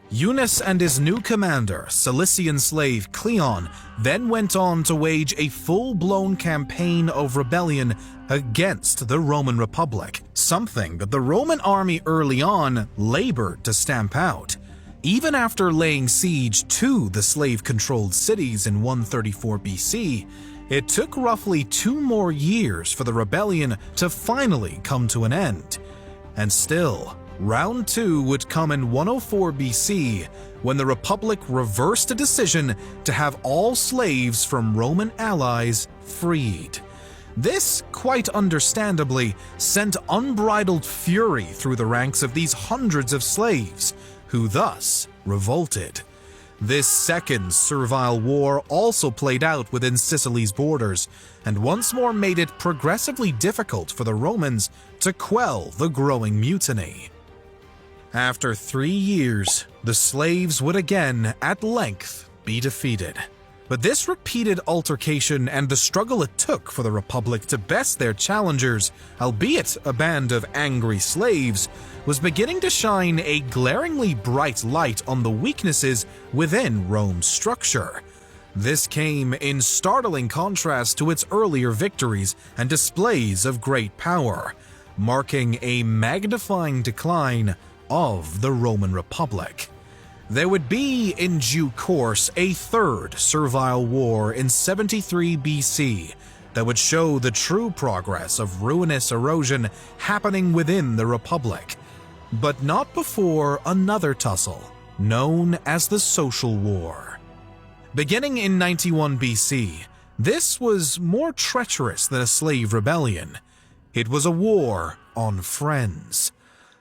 Eunice and his new commander, Cilician slave Cleon, then went on to wage a full-blown campaign of rebellion against the Roman Republic, something that the Roman army early on labored to stamp out. Even after laying siege to the slave-controlled cities in 134 BC, it took roughly 2 more years for the rebellion to finally come to an end. And still, round 2 would come in 104 BC, when the Republic reversed a decision to have all slaves from Roman allies freed. This, quite understandably, sent unbridled fury through the ranks of these hundreds of slaves, who thus revolted. This second Servile War also played out within Sicily's borders, and once more made it progressively difficult for the Romans to quell the growing mutiny. After 3 years, the slaves would again, at length, be defeated. But this repeated altercation and the struggle it took for the Republic to best their challengers, albeit a band of angry slaves, was beginning to shine a glaringly bright light on the weaknesses within Rome's structure. This came in startling contrast to its earlier victories and displays of great power, marking a magnifying decline of the Roman Republic. There would be, in due course, a third Servile War in 73 BC that would show the true progress of ruinous erosion happening within the Republic, but not before another tussle, known as the Social War. Beginning in 91 BC, this was more treacherous than a slave rebellion. It was a war on friends,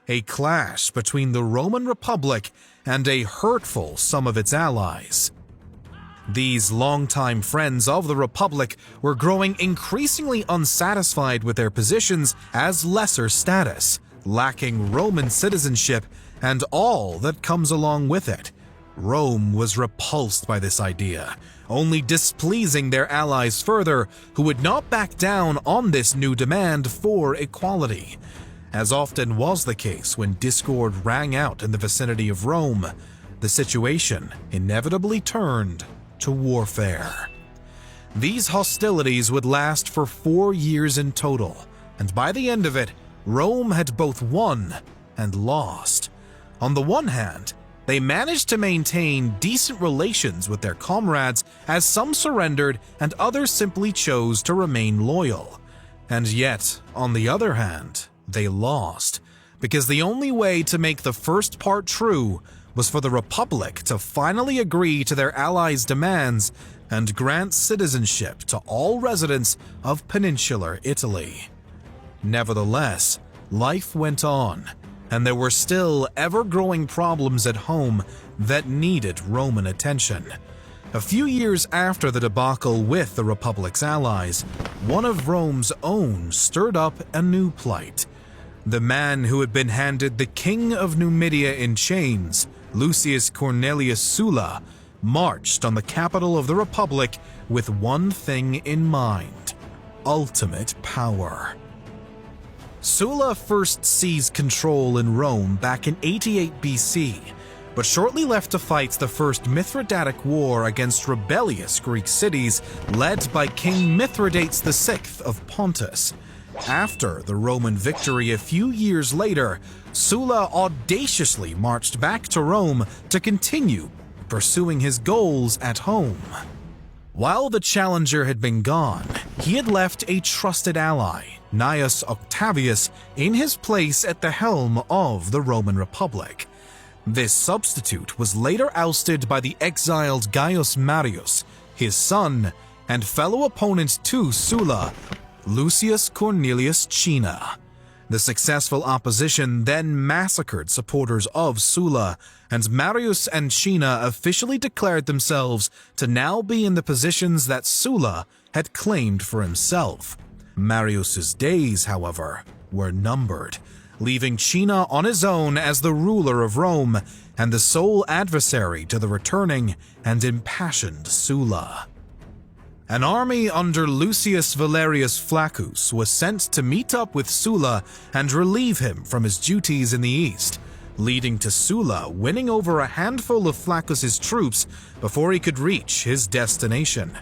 a clash between the Roman Republic and a hurtful some of its allies. These longtime friends of the Republic were growing increasingly unsatisfied with their positions as lesser status, lacking Roman citizenship and all that comes along with it. Rome was repulsed by this idea, only displeasing their allies further, who would not back down on this new demand for equality. As often was the case when discord rang out in the vicinity of Rome, the situation inevitably turned to warfare. These hostilities would last for 4 years in total, and by the end of it, Rome had both won and lost. On the one hand, they managed to maintain decent relations with their comrades, as some surrendered and others simply chose to remain loyal. And yet, on the other hand, they lost, because the only way to make the first part true was for the Republic to finally agree to their allies' demands and grant citizenship to all residents of peninsular Italy. Nevertheless, life went on, and there were still ever-growing problems at home that needed Roman attention. A few years after the debacle with the Republic's allies, one of Rome's own stirred up a new plight. The man who had been handed the king of Numidia in chains, Lucius Cornelius Sulla, marched on the capital of the Republic with one thing in mind: ultimate power. Sulla first seized control in Rome back in 88 BC, but shortly left to fight the First Mithridatic War against rebellious Greek cities led by King Mithridates VI of Pontus. After the Roman victory a few years later, Sulla audaciously marched back to Rome to continue pursuing his goals at home. While the challenger had been gone, he had left a trusted ally, Gnaeus Octavius, in his place at the helm of the Roman Republic. This substitute was later ousted by the exiled Gaius Marius, his son, and fellow opponent to Sulla, Lucius Cornelius Cinna. The successful opposition then massacred supporters of Sulla, and Marius and Cinna officially declared themselves to now be in the positions that Sulla had claimed for himself. Marius's days, however, were numbered, leaving Cinna on his own as the ruler of Rome and the sole adversary to the returning and impassioned Sulla. An army under Lucius Valerius Flaccus was sent to meet up with Sulla and relieve him from his duties in the east, leading to Sulla winning over a handful of Flaccus's troops before he could reach his destination.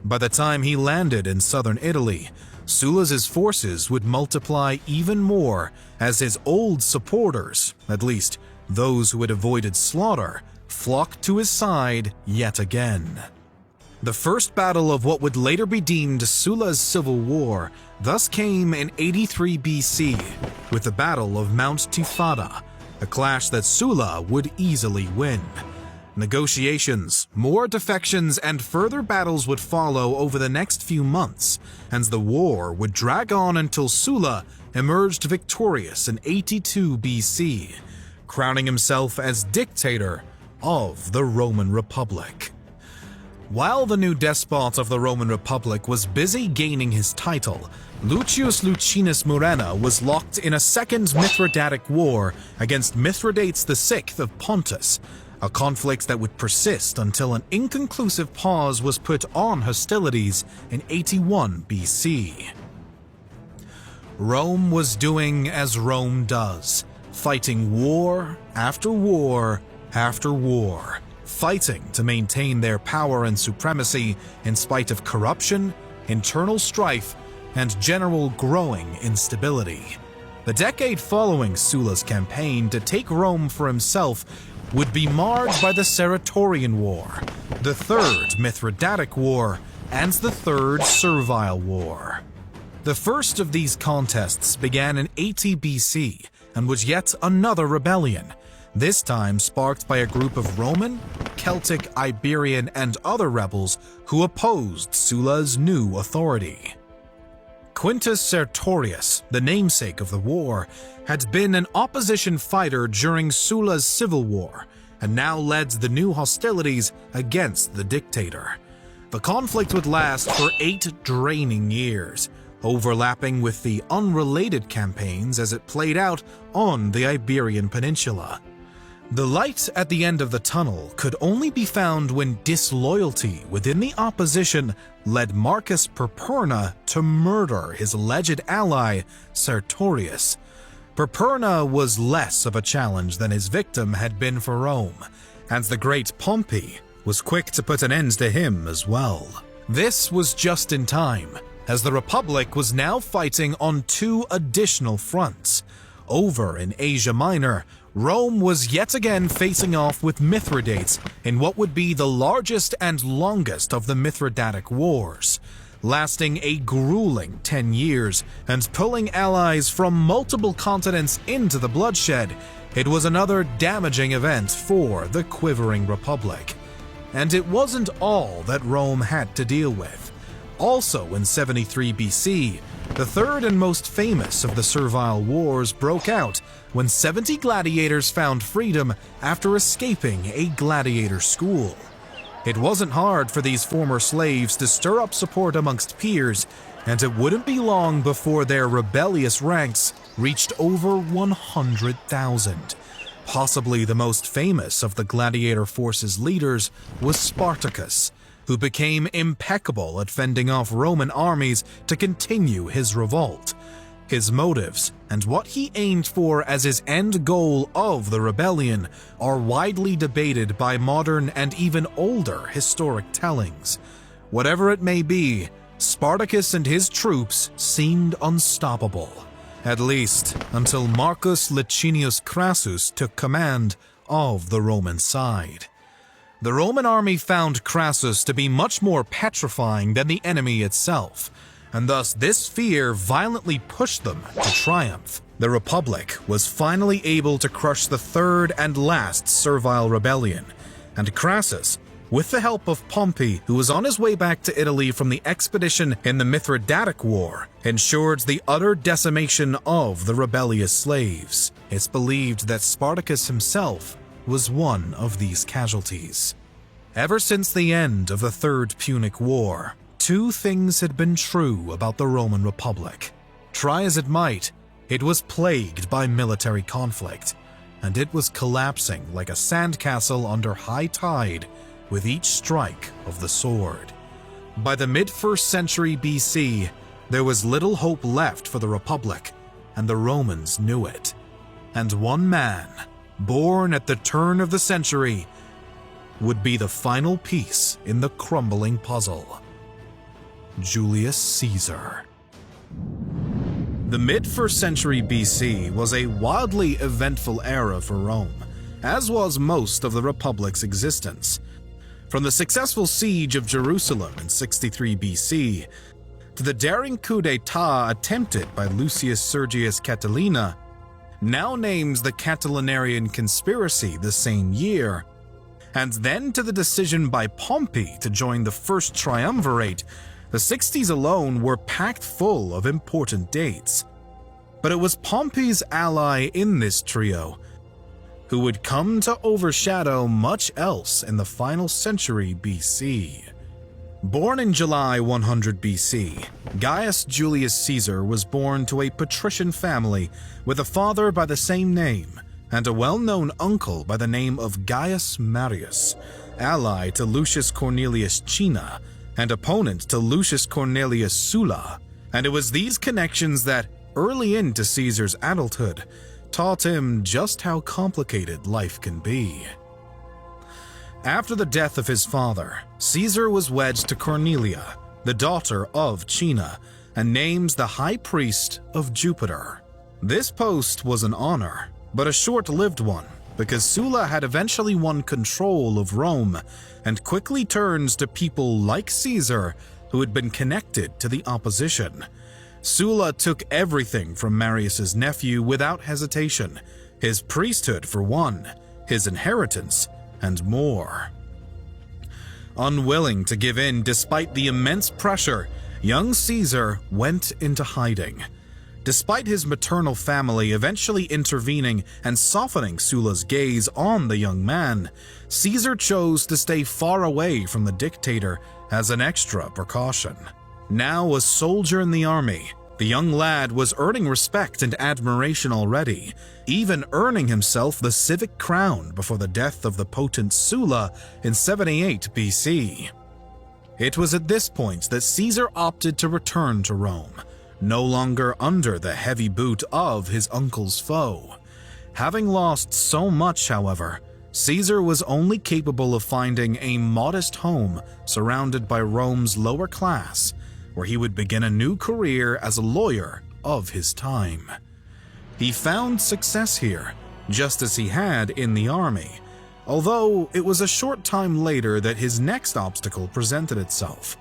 By the time he landed in southern Italy, Sulla's forces would multiply even more as his old supporters, at least those who had avoided slaughter, flocked to his side yet again. The first battle of what would later be deemed Sulla's civil war thus came in 83 BC, with the Battle of Mount Tifata, a clash that Sulla would easily win. Negotiations, more defections, and further battles would follow over the next few months, and the war would drag on until Sulla emerged victorious in 82 BC, crowning himself as dictator of the Roman Republic. While the new despot of the Roman Republic was busy gaining his title, Lucius Licinius Murena was locked in a second Mithridatic War against Mithridates VI of Pontus, a conflict that would persist until an inconclusive pause was put on hostilities in 81 BC. Rome was doing as Rome does, fighting war after war after war, fighting to maintain their power and supremacy in spite of corruption, internal strife, and general growing instability. The decade following Sulla's campaign to take Rome for himself would be marred by the Sertorian War, the Third Mithridatic War, and the Third Servile War. The first of these contests began in 80 BC and was yet another rebellion, this time sparked by a group of Roman, Celtic, Iberian, and other rebels who opposed Sulla's new authority. Quintus Sertorius, the namesake of the war, had been an opposition fighter during Sulla's civil war, and now led the new hostilities against the dictator. The conflict would last for 8 draining years, overlapping with the unrelated campaigns as it played out on the Iberian Peninsula. The light at the end of the tunnel could only be found when disloyalty within the opposition led Marcus Perperna to murder his alleged ally, Sertorius. Perperna was less of a challenge than his victim had been for Rome, and the great Pompey was quick to put an end to him as well. This was just in time, as the Republic was now fighting on 2 additional fronts. Over in Asia Minor, Rome was yet again facing off with Mithridates in what would be the largest and longest of the Mithridatic Wars, lasting a grueling 10 years and pulling allies from multiple continents into the bloodshed. It was another damaging event for the quivering Republic. And it wasn't all that Rome had to deal with. Also in 73 BC, the third and most famous of the Servile Wars broke out when 70 gladiators found freedom after escaping a gladiator school. It wasn't hard for these former slaves to stir up support amongst peers, and it wouldn't be long before their rebellious ranks reached over 100,000. Possibly the most famous of the gladiator force's leaders was Spartacus, who became impeccable at fending off Roman armies to continue his revolt. His motives and what he aimed for as his end goal of the rebellion are widely debated by modern and even older historic tellings. Whatever it may be, Spartacus and his troops seemed unstoppable, at least until Marcus Licinius Crassus took command of the Roman side. The Roman army found Crassus to be much more petrifying than the enemy itself, and thus this fear violently pushed them to triumph. The Republic was finally able to crush the third and last servile rebellion, and Crassus, with the help of Pompey, who was on his way back to Italy from the expedition in the Mithridatic War, ensured the utter decimation of the rebellious slaves. It's believed that Spartacus himself was one of these casualties. Ever since the end of the Third Punic War, two things had been true about the Roman Republic. Try as it might, it was plagued by military conflict, and it was collapsing like a sandcastle under high tide with each strike of the sword. By the mid-1st century BC, there was little hope left for the Republic, and the Romans knew it. And one man, born at the turn of the century, would be the final piece in the crumbling puzzle: Julius Caesar. The mid-1st century BC was a wildly eventful era for Rome, as was most of the Republic's existence. From the successful siege of Jerusalem in 63 BC, to the daring coup d'etat attempted by Lucius Sergius Catilina, now names the Catilinarian conspiracy the same year, and then to the decision by Pompey to join the First Triumvirate, the 60s alone were packed full of important dates. But it was Pompey's ally in this trio who would come to overshadow much else in the final century BC. Born in July 100 BC, Gaius Julius Caesar was born to a patrician family with a father by the same name and a well-known uncle by the name of Gaius Marius, ally to Lucius Cornelius Cinna and opponent to Lucius Cornelius Sulla. And it was these connections that, early into Caesar's adulthood, taught him just how complicated life can be. After the death of his father, Caesar was wed to Cornelia, the daughter of Cinna, and named the high priest of Jupiter. This post was an honor, but a short-lived one, because Sulla had eventually won control of Rome and quickly turns to people like Caesar who had been connected to the opposition. Sulla took everything from Marius's nephew without hesitation, his priesthood for one, his inheritance, and more. Unwilling to give in despite the immense pressure, young Caesar went into hiding. Despite his maternal family eventually intervening and softening Sulla's gaze on the young man, Caesar chose to stay far away from the dictator as an extra precaution. Now a soldier in the army, the young lad was earning respect and admiration already, even earning himself the civic crown before the death of the potent Sulla in 78 BC. It was at this point that Caesar opted to return to Rome, no longer under the heavy boot of his uncle's foe. Having lost so much, however, Caesar was only capable of finding a modest home surrounded by Rome's lower class, where he would begin a new career as a lawyer of his time. He found success here, just as he had in the army, although it was a short time later that his next obstacle presented itself.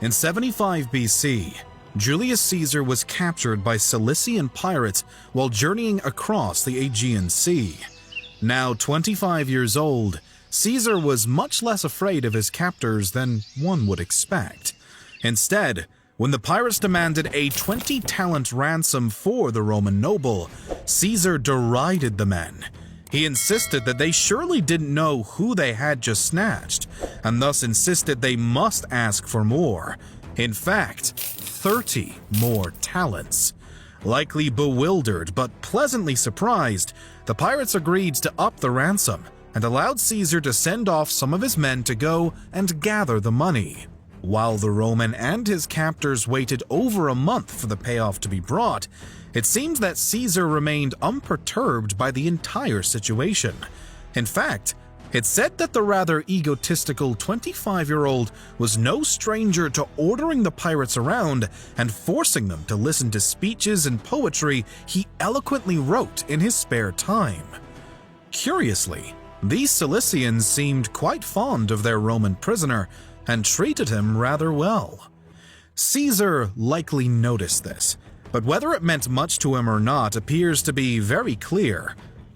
In 75 BC, Julius Caesar was captured by Cilician pirates while journeying across the Aegean Sea. Now 25 years old, Caesar was much less afraid of his captors than one would expect. Instead, when the pirates demanded a 20-talent ransom for the Roman noble, Caesar derided the men. He insisted that they surely didn't know who they had just snatched, and thus insisted they must ask for more. In fact, 30 more talents. Likely bewildered but pleasantly surprised, the pirates agreed to up the ransom and allowed Caesar to send off some of his men to go and gather the money. While the Roman and his captors waited over a month for the payoff to be brought, it seems that Caesar remained unperturbed by the entire situation. In fact, it's said that the rather egotistical 25-year-old was no stranger to ordering the pirates around and forcing them to listen to speeches and poetry he eloquently wrote in his spare time. Curiously, these Cilicians seemed quite fond of their Roman prisoner and treated him rather well. Caesar likely noticed this, but whether it meant much to him or not appears to be very clear.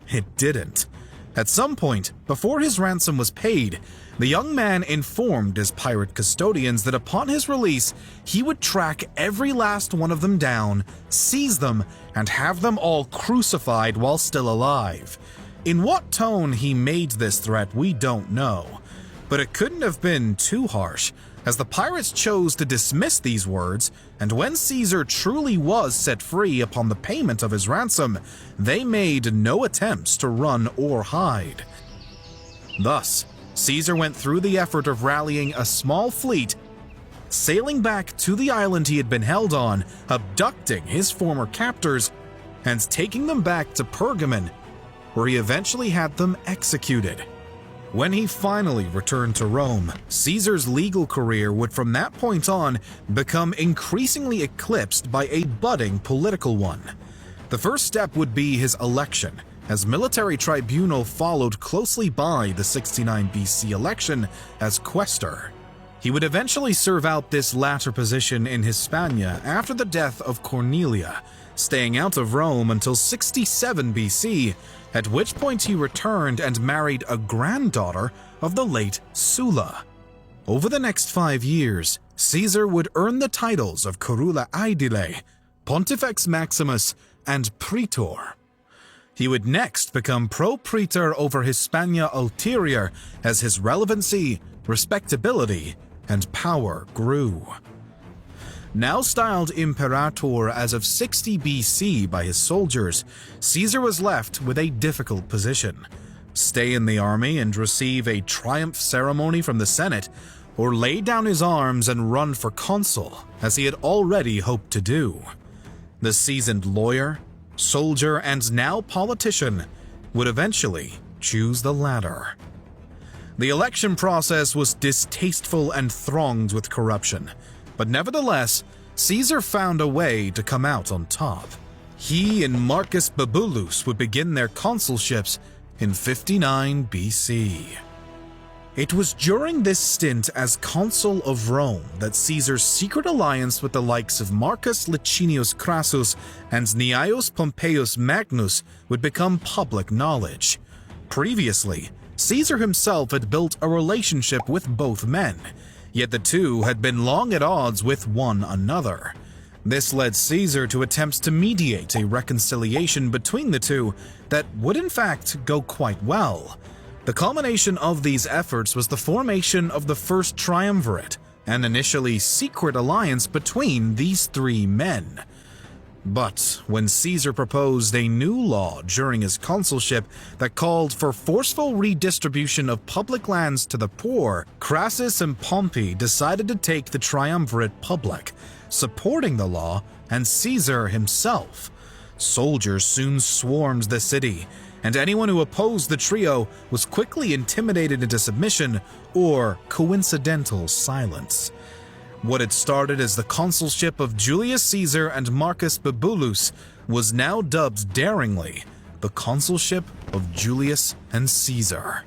It didn't. At some point, before his ransom was paid, the young man informed his pirate custodians that upon his release, he would track every last one of them down, seize them, and have them all crucified while still alive. In what tone he made this threat, we don't know, but it couldn't have been too harsh, as the pirates chose to dismiss these words, and when Caesar truly was set free upon the payment of his ransom, they made no attempts to run or hide. Thus, Caesar went through the effort of rallying a small fleet, sailing back to the island he had been held on, abducting his former captors, and taking them back to Pergamon, where he eventually had them executed. When he finally returned to Rome, Caesar's legal career would from that point on become increasingly eclipsed by a budding political one. The first step would be his election, as military tribunal followed closely by the 69 BC election as quaestor. He would eventually serve out this latter position in Hispania after the death of Cornelia, staying out of Rome until 67 BC, at which point he returned and married a granddaughter of the late Sulla. Over the next 5 years, Caesar would earn the titles of Curula Aedile, Pontifex Maximus, and Praetor. He would next become pro-praetor over Hispania Ulterior as his relevancy, respectability, and power grew. Now styled Imperator as of 60 BC by his soldiers, Caesar was left with a difficult position: stay in the army and receive a triumph ceremony from the Senate, or lay down his arms and run for consul, as he had already hoped to do. The seasoned lawyer, soldier, and now politician would eventually choose the latter. The election process was distasteful and thronged with corruption, but nevertheless, Caesar found a way to come out on top. He and Marcus Bibulus would begin their consulships in 59 BC. It was during this stint as consul of Rome that Caesar's secret alliance with the likes of Marcus Licinius Crassus and Gnaeus Pompeius Magnus would become public knowledge. Previously, Caesar himself had built a relationship with both men, yet the two had been long at odds with one another. This led Caesar to attempts to mediate a reconciliation between the two that would in fact go quite well. The culmination of these efforts was the formation of the First Triumvirate, an initially secret alliance between these three men. But when Caesar proposed a new law during his consulship that called for forceful redistribution of public lands to the poor, Crassus and Pompey decided to take the triumvirate public, supporting the law and Caesar himself. Soldiers soon swarmed the city, and anyone who opposed the trio was quickly intimidated into submission or coincidental silence. What had started as the consulship of Julius Caesar and Marcus Bibulus was now dubbed daringly the consulship of Julius and Caesar.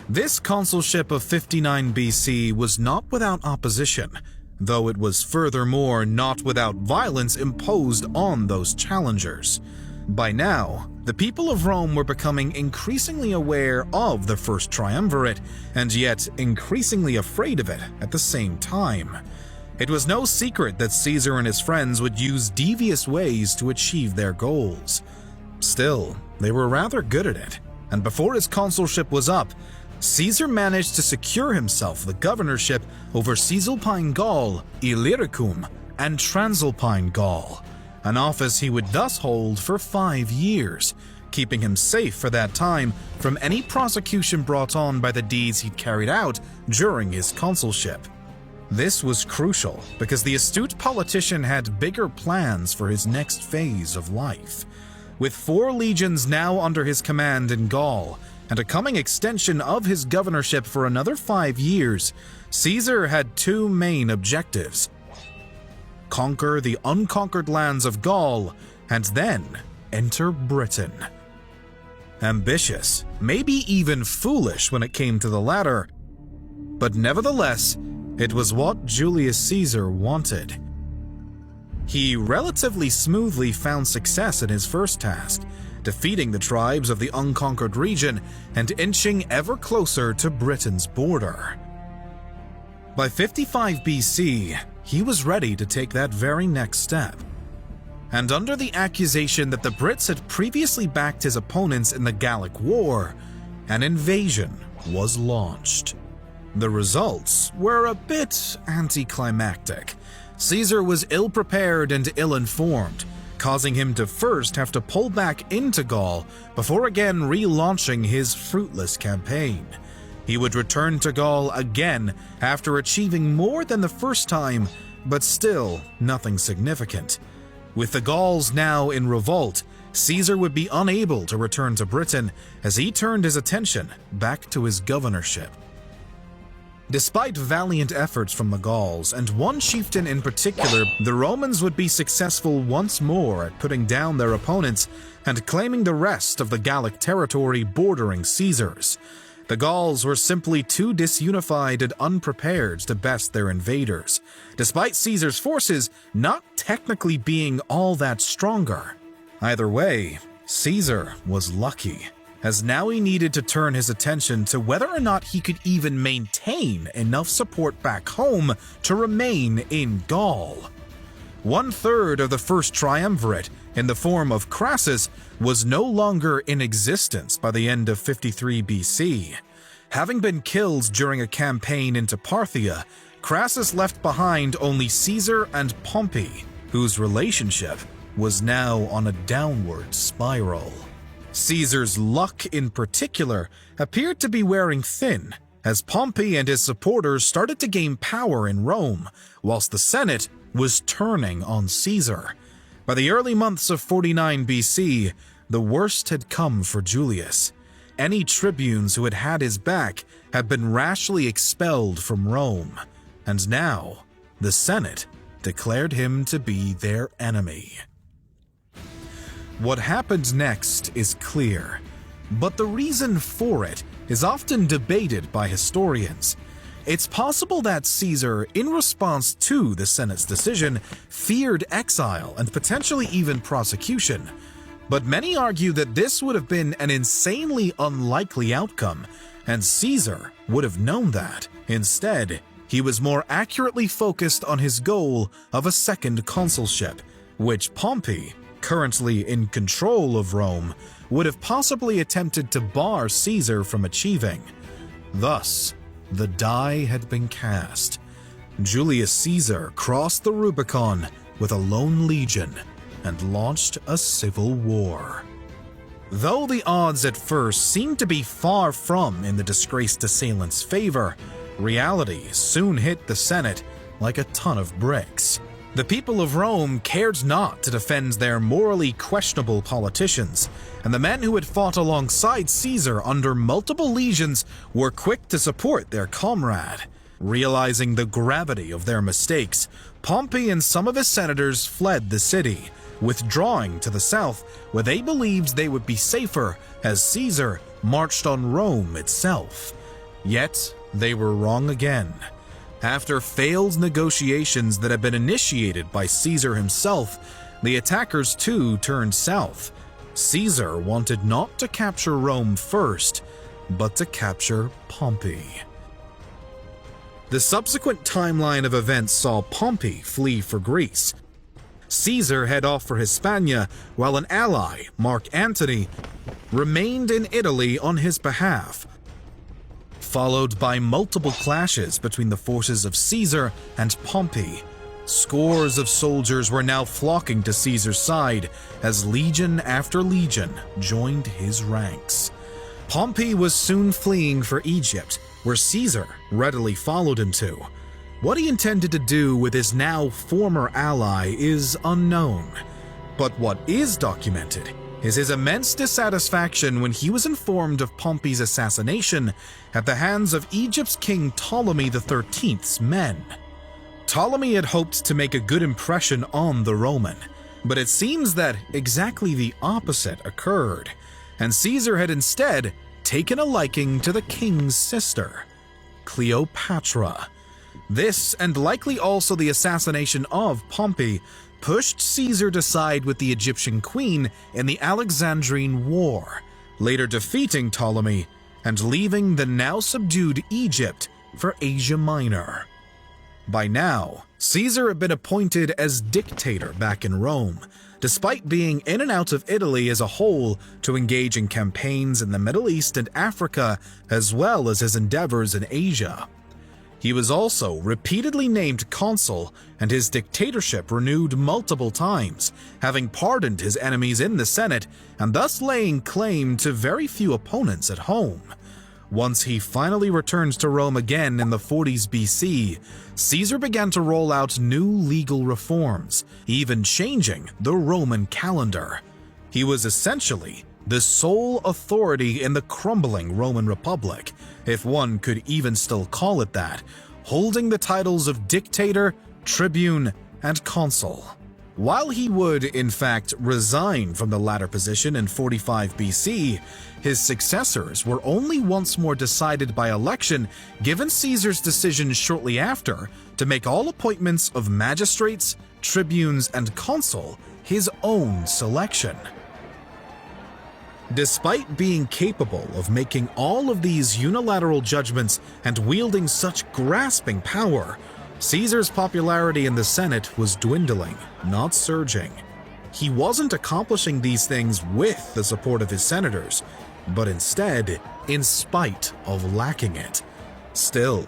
This consulship of 59 BC was not without opposition, though it was furthermore not without violence imposed on those challengers. By now, the people of Rome were becoming increasingly aware of the First Triumvirate, and yet increasingly afraid of it at the same time. It was no secret that Caesar and his friends would use devious ways to achieve their goals. Still, they were rather good at it, and before his consulship was up, Caesar managed to secure himself the governorship over Cisalpine Gaul, Illyricum, and Transalpine Gaul, an office he would thus hold for 5 years, keeping him safe for that time from any prosecution brought on by the deeds he'd carried out during his consulship. This was crucial because the astute politician had bigger plans for his next phase of life. With 4 legions now under his command in Gaul, and a coming extension of his governorship for another 5 years, Caesar had 2 main objectives: conquer the unconquered lands of Gaul, and then enter Britain. Ambitious, maybe even foolish when it came to the latter, but nevertheless, it was what Julius Caesar wanted. He relatively smoothly found success in his first task, defeating the tribes of the unconquered region and inching ever closer to Britain's border. By 55 BC, he was ready to take that very next step. And under the accusation that the Brits had previously backed his opponents in the Gallic War, an invasion was launched. The results were a bit anticlimactic. Caesar was ill-prepared and ill-informed, causing him to first have to pull back into Gaul before again relaunching his fruitless campaign. He would return to Gaul again after achieving more than the first time, but still nothing significant. With the Gauls now in revolt, Caesar would be unable to return to Britain as he turned his attention back to his governorship. Despite valiant efforts from the Gauls, and one chieftain in particular, the Romans would be successful once more at putting down their opponents and claiming the rest of the Gallic territory bordering Caesar's. The Gauls were simply too disunified and unprepared to best their invaders, despite Caesar's forces not technically being all that stronger. Either way, Caesar was lucky, as now he needed to turn his attention to whether or not he could even maintain enough support back home to remain in Gaul. 1/3 of the first triumvirate, in the form of Crassus, was no longer in existence by the end of 53 BC. Having been killed during a campaign into Parthia, Crassus left behind only Caesar and Pompey, whose relationship was now on a downward spiral. Caesar's luck in particular appeared to be wearing thin, as Pompey and his supporters started to gain power in Rome, whilst the Senate was turning on Caesar. By the early months of 49 BC, the worst had come for Julius. Any tribunes who had had his back had been rashly expelled from Rome, and now the Senate declared him to be their enemy. What happened next is clear, but the reason for it is often debated by historians. It's possible that Caesar, in response to the Senate's decision, feared exile and potentially even prosecution. But many argue that this would have been an insanely unlikely outcome, and Caesar would have known that. Instead, he was more accurately focused on his goal of a second consulship, which Pompey, currently in control of Rome, would have possibly attempted to bar Caesar from achieving. Thus, the die had been cast. Julius Caesar crossed the Rubicon with a lone legion and launched a civil war. Though the odds at first seemed to be far from in the disgraced assailant's favor, reality soon hit the Senate like a ton of bricks. The people of Rome cared not to defend their morally questionable politicians, and the men who had fought alongside Caesar under multiple legions were quick to support their comrade. Realizing the gravity of their mistakes, Pompey and some of his senators fled the city, withdrawing to the south, where they believed they would be safer as Caesar marched on Rome itself. Yet, they were wrong again. After failed negotiations that had been initiated by Caesar himself, the attackers too turned south. Caesar wanted not to capture Rome first, but to capture Pompey. The subsequent timeline of events saw Pompey flee for Greece, Caesar head off for Hispania, while an ally, Mark Antony, remained in Italy on his behalf, followed by multiple clashes between the forces of Caesar and Pompey. Scores of soldiers were now flocking to Caesar's side as legion after legion joined his ranks. Pompey was soon fleeing for Egypt, where Caesar readily followed him to. What he intended to do with his now former ally is unknown, but what is documented is his immense dissatisfaction when he was informed of Pompey's assassination at the hands of Egypt's king Ptolemy XIII's men. Ptolemy had hoped to make a good impression on the Roman, but it seems that exactly the opposite occurred, and Caesar had instead taken a liking to the king's sister, Cleopatra. This, and likely also the assassination of Pompey, pushed Caesar to side with the Egyptian queen in the Alexandrine War, later defeating Ptolemy and leaving the now subdued Egypt for Asia Minor. By now, Caesar had been appointed as dictator back in Rome, despite being in and out of Italy as a whole to engage in campaigns in the Middle East and Africa, as well as his endeavors in Asia. He was also repeatedly named consul, and his dictatorship renewed multiple times, having pardoned his enemies in the Senate and thus laying claim to very few opponents at home. Once he finally returned to Rome again in the 40s BC, Caesar began to roll out new legal reforms, even changing the Roman calendar. He was essentially the sole authority in the crumbling Roman Republic, if one could even still call it that, holding the titles of dictator, tribune, and consul. While he would, in fact, resign from the latter position in 45 BC, his successors were only once more decided by election, given Caesar's decision shortly after to make all appointments of magistrates, tribunes, and consul his own selection. Despite being capable of making all of these unilateral judgments and wielding such grasping power, Caesar's popularity in the Senate was dwindling, not surging. He wasn't accomplishing these things with the support of his senators, but instead in spite of lacking it. Still,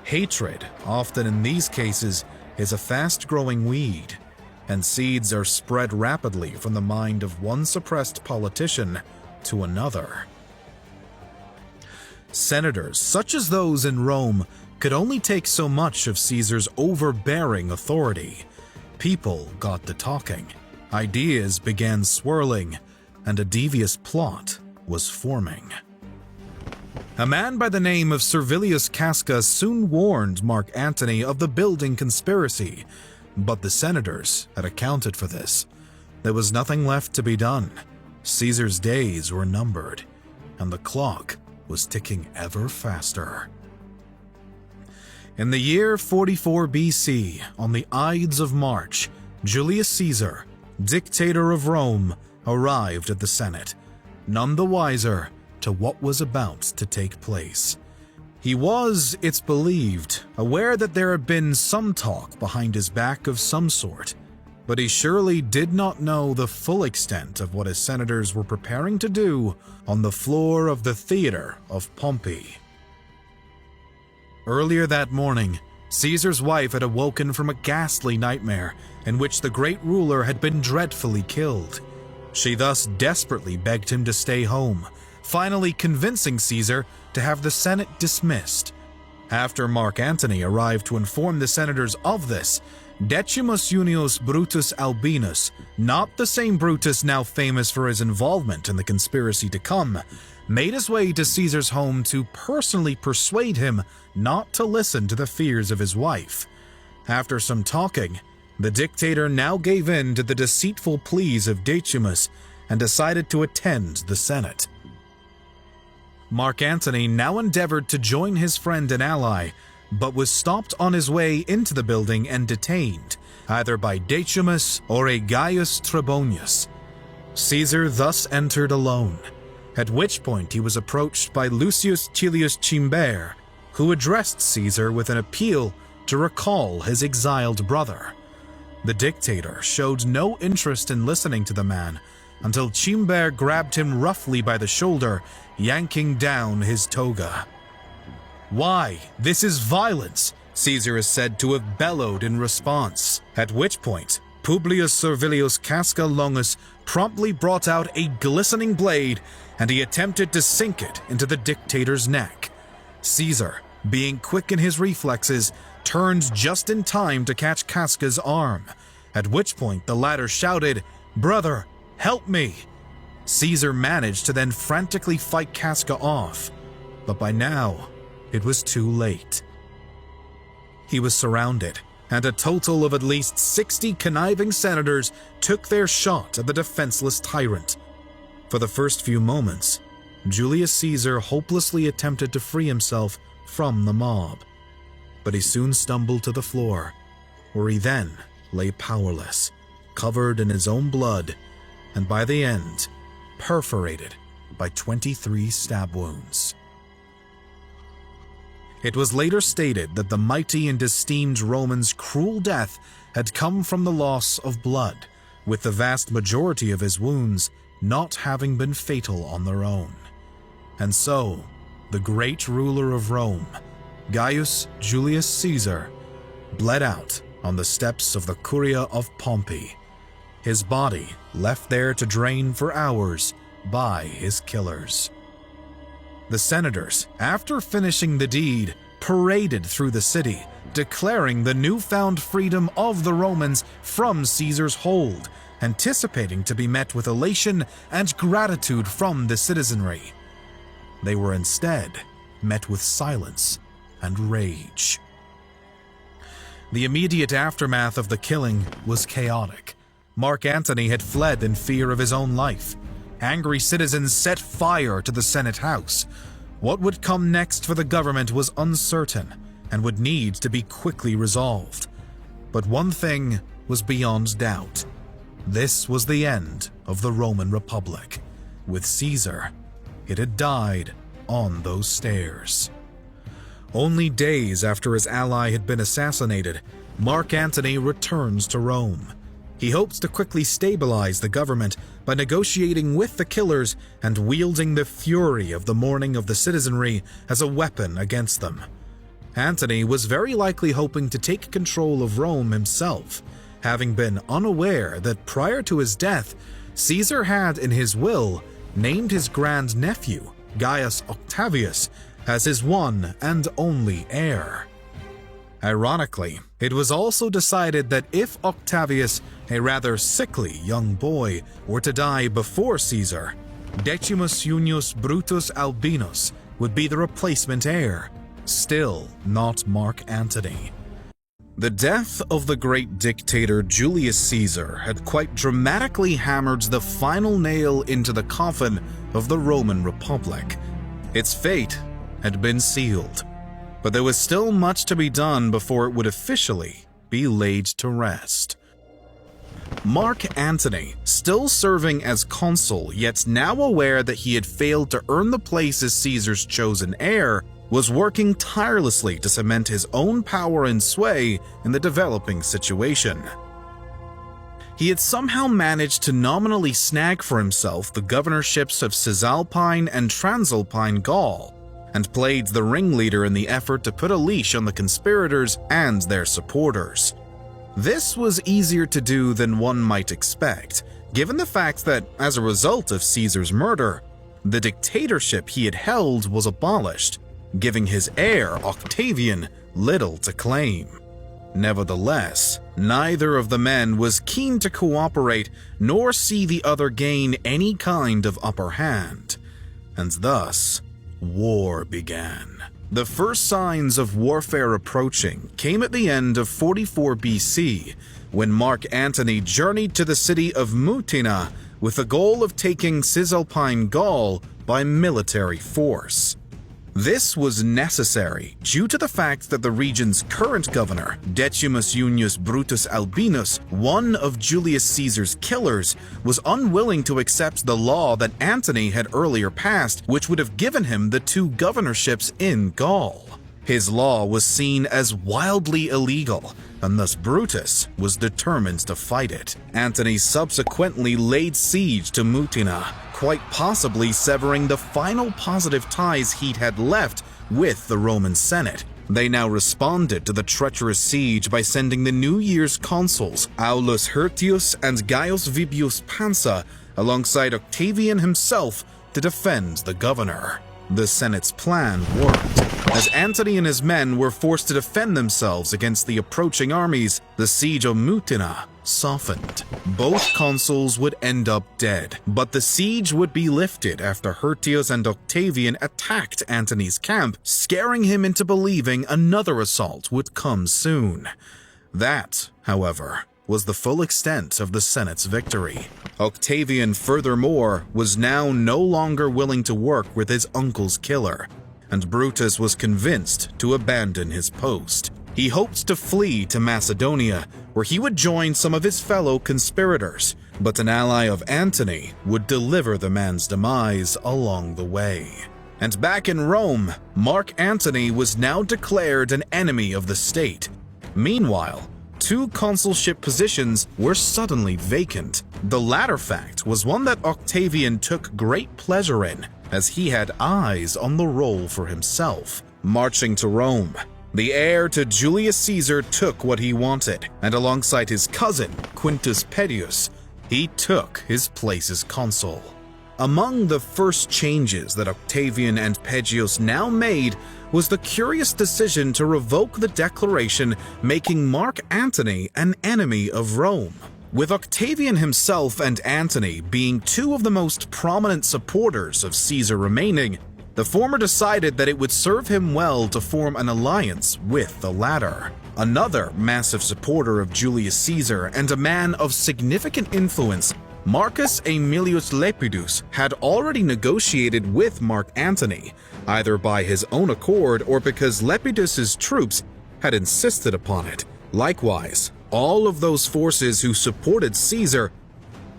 hatred, often in these cases, is a fast-growing weed, and seeds are spread rapidly from the mind of one suppressed politician to another. Senators, such as those in Rome, could only take so much of Caesar's overbearing authority. People got to talking, ideas began swirling, and a devious plot was forming. A man by the name of Servilius Casca soon warned Mark Antony of the building conspiracy, but the senators had accounted for this. There was nothing left to be done. Caesar's days were numbered, and the clock was ticking ever faster. In the year 44 BC, on the Ides of March, Julius Caesar, dictator of Rome, arrived at the Senate, none the wiser to what was about to take place. He was, it's believed, aware that there had been some talk behind his back of some sort, but he surely did not know the full extent of what his senators were preparing to do on the floor of the theater of Pompey. Earlier that morning, Caesar's wife had awoken from a ghastly nightmare in which the great ruler had been dreadfully killed. She thus desperately begged him to stay home, finally convincing Caesar to have the Senate dismissed. After Mark Antony arrived to inform the senators of this, Decimus Junius Brutus Albinus, not the same Brutus now famous for his involvement in the conspiracy to come, made his way to Caesar's home to personally persuade him not to listen to the fears of his wife. After some talking, the dictator now gave in to the deceitful pleas of Decimus and decided to attend the Senate. Mark Antony now endeavored to join his friend and ally, but was stopped on his way into the building and detained, either by Decimus or a Gaius Trebonius. Caesar thus entered alone, at which point he was approached by Lucius Cilius Cimber, who addressed Caesar with an appeal to recall his exiled brother. The dictator showed no interest in listening to the man until Cimber grabbed him roughly by the shoulder, yanking down his toga. "Why, this is violence," Caesar is said to have bellowed in response, at which point Publius Servilius Casca Longus promptly brought out a glistening blade and he attempted to sink it into the dictator's neck. Caesar, being quick in his reflexes, turned just in time to catch Casca's arm, at which point the latter shouted, "Brother, help me!" Caesar managed to then frantically fight Casca off, but by now, it was too late. He was surrounded, and a total of at least 60 conniving senators took their shot at the defenseless tyrant. For the first few moments, Julius Caesar hopelessly attempted to free himself from the mob, but he soon stumbled to the floor, where he then lay powerless, covered in his own blood, and by the end, perforated by 23 stab wounds. It was later stated that the mighty and esteemed Roman's cruel death had come from the loss of blood, with the vast majority of his wounds not having been fatal on their own. And so, the great ruler of Rome, Gaius Julius Caesar, bled out on the steps of the Curia of Pompey, his body left there to drain for hours by his killers. The senators, after finishing the deed, paraded through the city, declaring the newfound freedom of the Romans from Caesar's hold, anticipating to be met with elation and gratitude from the citizenry. They were instead met with silence and rage. The immediate aftermath of the killing was chaotic. Mark Antony had fled in fear of his own life. Angry citizens set fire to the Senate House. What would come next for the government was uncertain and would need to be quickly resolved. But one thing was beyond doubt. This was the end of the Roman Republic. With Caesar, it had died on those stairs. Only days after his ally had been assassinated, Mark Antony returns to Rome. He hopes to quickly stabilize the government by negotiating with the killers and wielding the fury of the mourning of the citizenry as a weapon against them. Antony was very likely hoping to take control of Rome himself, having been unaware that prior to his death, Caesar had in his will named his grandnephew, Gaius Octavius, as his one and only heir. Ironically, it was also decided that if Octavius, a rather sickly young boy, were to die before Caesar, Decimus Junius Brutus Albinus would be the replacement heir, still not Mark Antony. The death of the great dictator Julius Caesar had quite dramatically hammered the final nail into the coffin of the Roman Republic. Its fate had been sealed, but there was still much to be done before it would officially be laid to rest. Mark Antony, still serving as consul, yet now aware that he had failed to earn the place as Caesar's chosen heir, was working tirelessly to cement his own power and sway in the developing situation. He had somehow managed to nominally snag for himself the governorships of Cisalpine and Transalpine Gaul, and played the ringleader in the effort to put a leash on the conspirators and their supporters. This was easier to do than one might expect, given the fact that, as a result of Caesar's murder, the dictatorship he had held was abolished, giving his heir, Octavian, little to claim. Nevertheless, neither of the men was keen to cooperate nor see the other gain any kind of upper hand, and thus, war began. The first signs of warfare approaching came at the end of 44 BC, when Mark Antony journeyed to the city of Mutina with the goal of taking Cisalpine Gaul by military force. This was necessary due to the fact that the region's current governor, Decimus Junius Brutus Albinus, one of Julius Caesar's killers, was unwilling to accept the law that Antony had earlier passed, which would have given him the two governorships in Gaul. His law was seen as wildly illegal, and thus Brutus was determined to fight it. Antony subsequently laid siege to Mutina, quite possibly severing the final positive ties he'd had left with the Roman Senate. They now responded to the treacherous siege by sending the New Year's consuls, Aulus Hirtius and Gaius Vibius Pansa, alongside Octavian himself to defend the governor. The Senate's plan worked. As Antony and his men were forced to defend themselves against the approaching armies, the siege of Mutina softened. Both consuls would end up dead, but the siege would be lifted after Hirtius and Octavian attacked Antony's camp, scaring him into believing another assault would come soon. That, however, was the full extent of the Senate's victory. Octavian, furthermore, was now no longer willing to work with his uncle's killer, and Brutus was convinced to abandon his post. He hoped to flee to Macedonia, where he would join some of his fellow conspirators, but an ally of Antony would deliver the man's demise along the way. And back in Rome, Mark Antony was now declared an enemy of the state. Meanwhile, 2 consulship positions were suddenly vacant. The latter fact was one that Octavian took great pleasure in, as he had eyes on the role for himself. Marching to Rome, the heir to Julius Caesar took what he wanted, and alongside his cousin, Quintus Pedius, he took his place as consul. Among the first changes that Octavian and Pedius now made was the curious decision to revoke the declaration making Mark Antony an enemy of Rome. With Octavian himself and Antony being 2 of the most prominent supporters of Caesar remaining, the former decided that it would serve him well to form an alliance with the latter. Another massive supporter of Julius Caesar and a man of significant influence, Marcus Aemilius Lepidus, had already negotiated with Mark Antony, either by his own accord or because Lepidus's troops had insisted upon it. Likewise, all of those forces who supported Caesar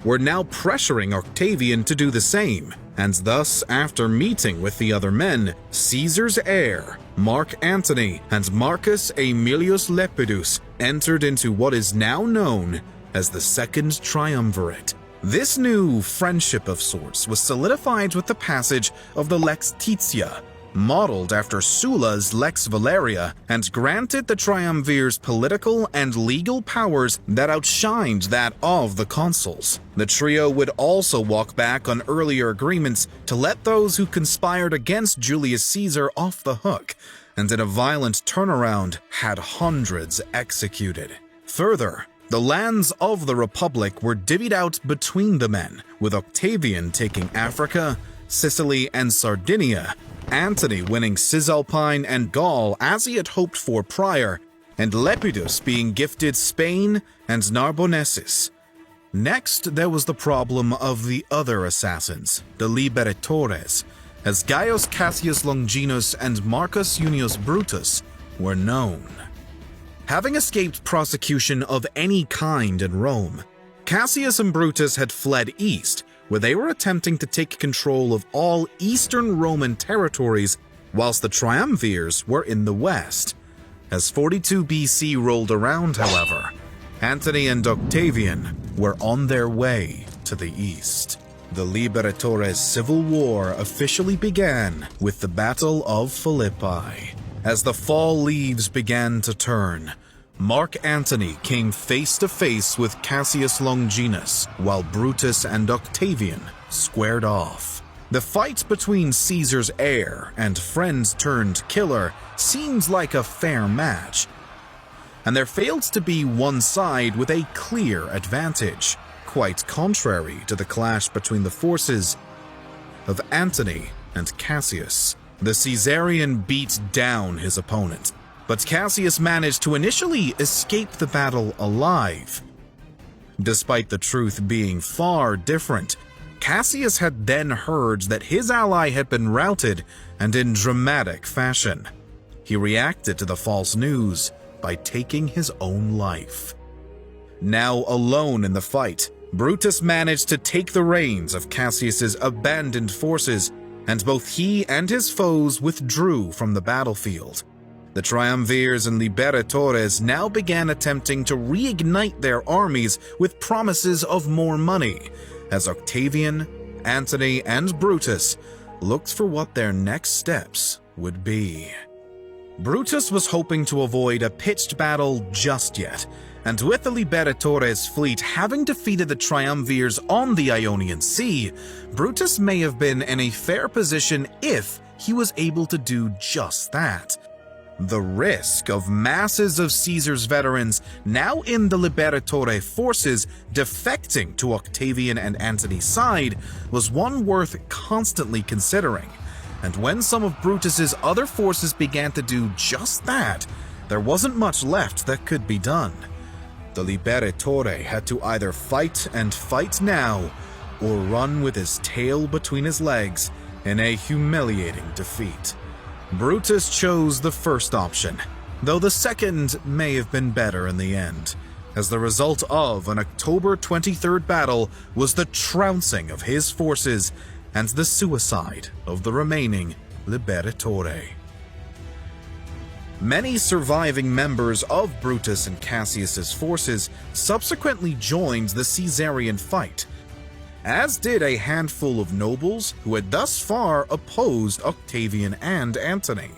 were now pressuring Octavian to do the same, and thus, after meeting with the other men, Caesar's heir, Mark Antony, and Marcus Aemilius Lepidus entered into what is now known as the Second Triumvirate. This new friendship of sorts was solidified with the passage of the Lex Titiia, modeled after Sulla's Lex Valeria, and granted the triumvirs political and legal powers that outshined that of the consuls. The trio would also walk back on earlier agreements to let those who conspired against Julius Caesar off the hook, and in a violent turnaround had hundreds executed. Further, the lands of the Republic were divvied out between the men, with Octavian taking Africa, Sicily, and Sardinia, Antony winning Cisalpine and Gaul as he had hoped for prior, and Lepidus being gifted Spain and Narbonensis. Next, there was the problem of the other assassins, the Liberatores, as Gaius Cassius Longinus and Marcus Junius Brutus were known. Having escaped prosecution of any kind in Rome, Cassius and Brutus had fled east, where they were attempting to take control of all Eastern Roman territories, whilst the triumvirs were in the west. As 42 BC rolled around, however, Antony and Octavian were on their way to the east. The Liberatores' civil war officially began with the Battle of Philippi. As the fall leaves began to turn, Mark Antony came face to face with Cassius Longinus, while Brutus and Octavian squared off. The fight between Caesar's heir and friend-turned-killer seems like a fair match, and there failed to be one side with a clear advantage, quite contrary to the clash between the forces of Antony and Cassius. The Caesarian beat down his opponent, but Cassius managed to initially escape the battle alive. Despite the truth being far different, Cassius had then heard that his ally had been routed, and in dramatic fashion, he reacted to the false news by taking his own life. Now alone in the fight, Brutus managed to take the reins of Cassius's abandoned forces, and both he and his foes withdrew from the battlefield. The triumvirs and liberatores now began attempting to reignite their armies with promises of more money, as Octavian, Antony, and Brutus looked for what their next steps would be. Brutus was hoping to avoid a pitched battle just yet, and with the Liberatores' fleet having defeated the triumvirs on the Ionian Sea, Brutus may have been in a fair position if he was able to do just that. The risk of masses of Caesar's veterans now in the Liberatore forces defecting to Octavian and Antony's side was one worth constantly considering. And when some of Brutus's other forces began to do just that, there wasn't much left that could be done. The Liberatore had to either fight and fight now, or run with his tail between his legs in a humiliating defeat. Brutus chose the first option, though the second may have been better in the end, as the result of an October 23rd battle was the trouncing of his forces and the suicide of the remaining Liberatore. Many surviving members of Brutus and Cassius's forces subsequently joined the Caesarian fight, as did a handful of nobles who had thus far opposed Octavian and Antony.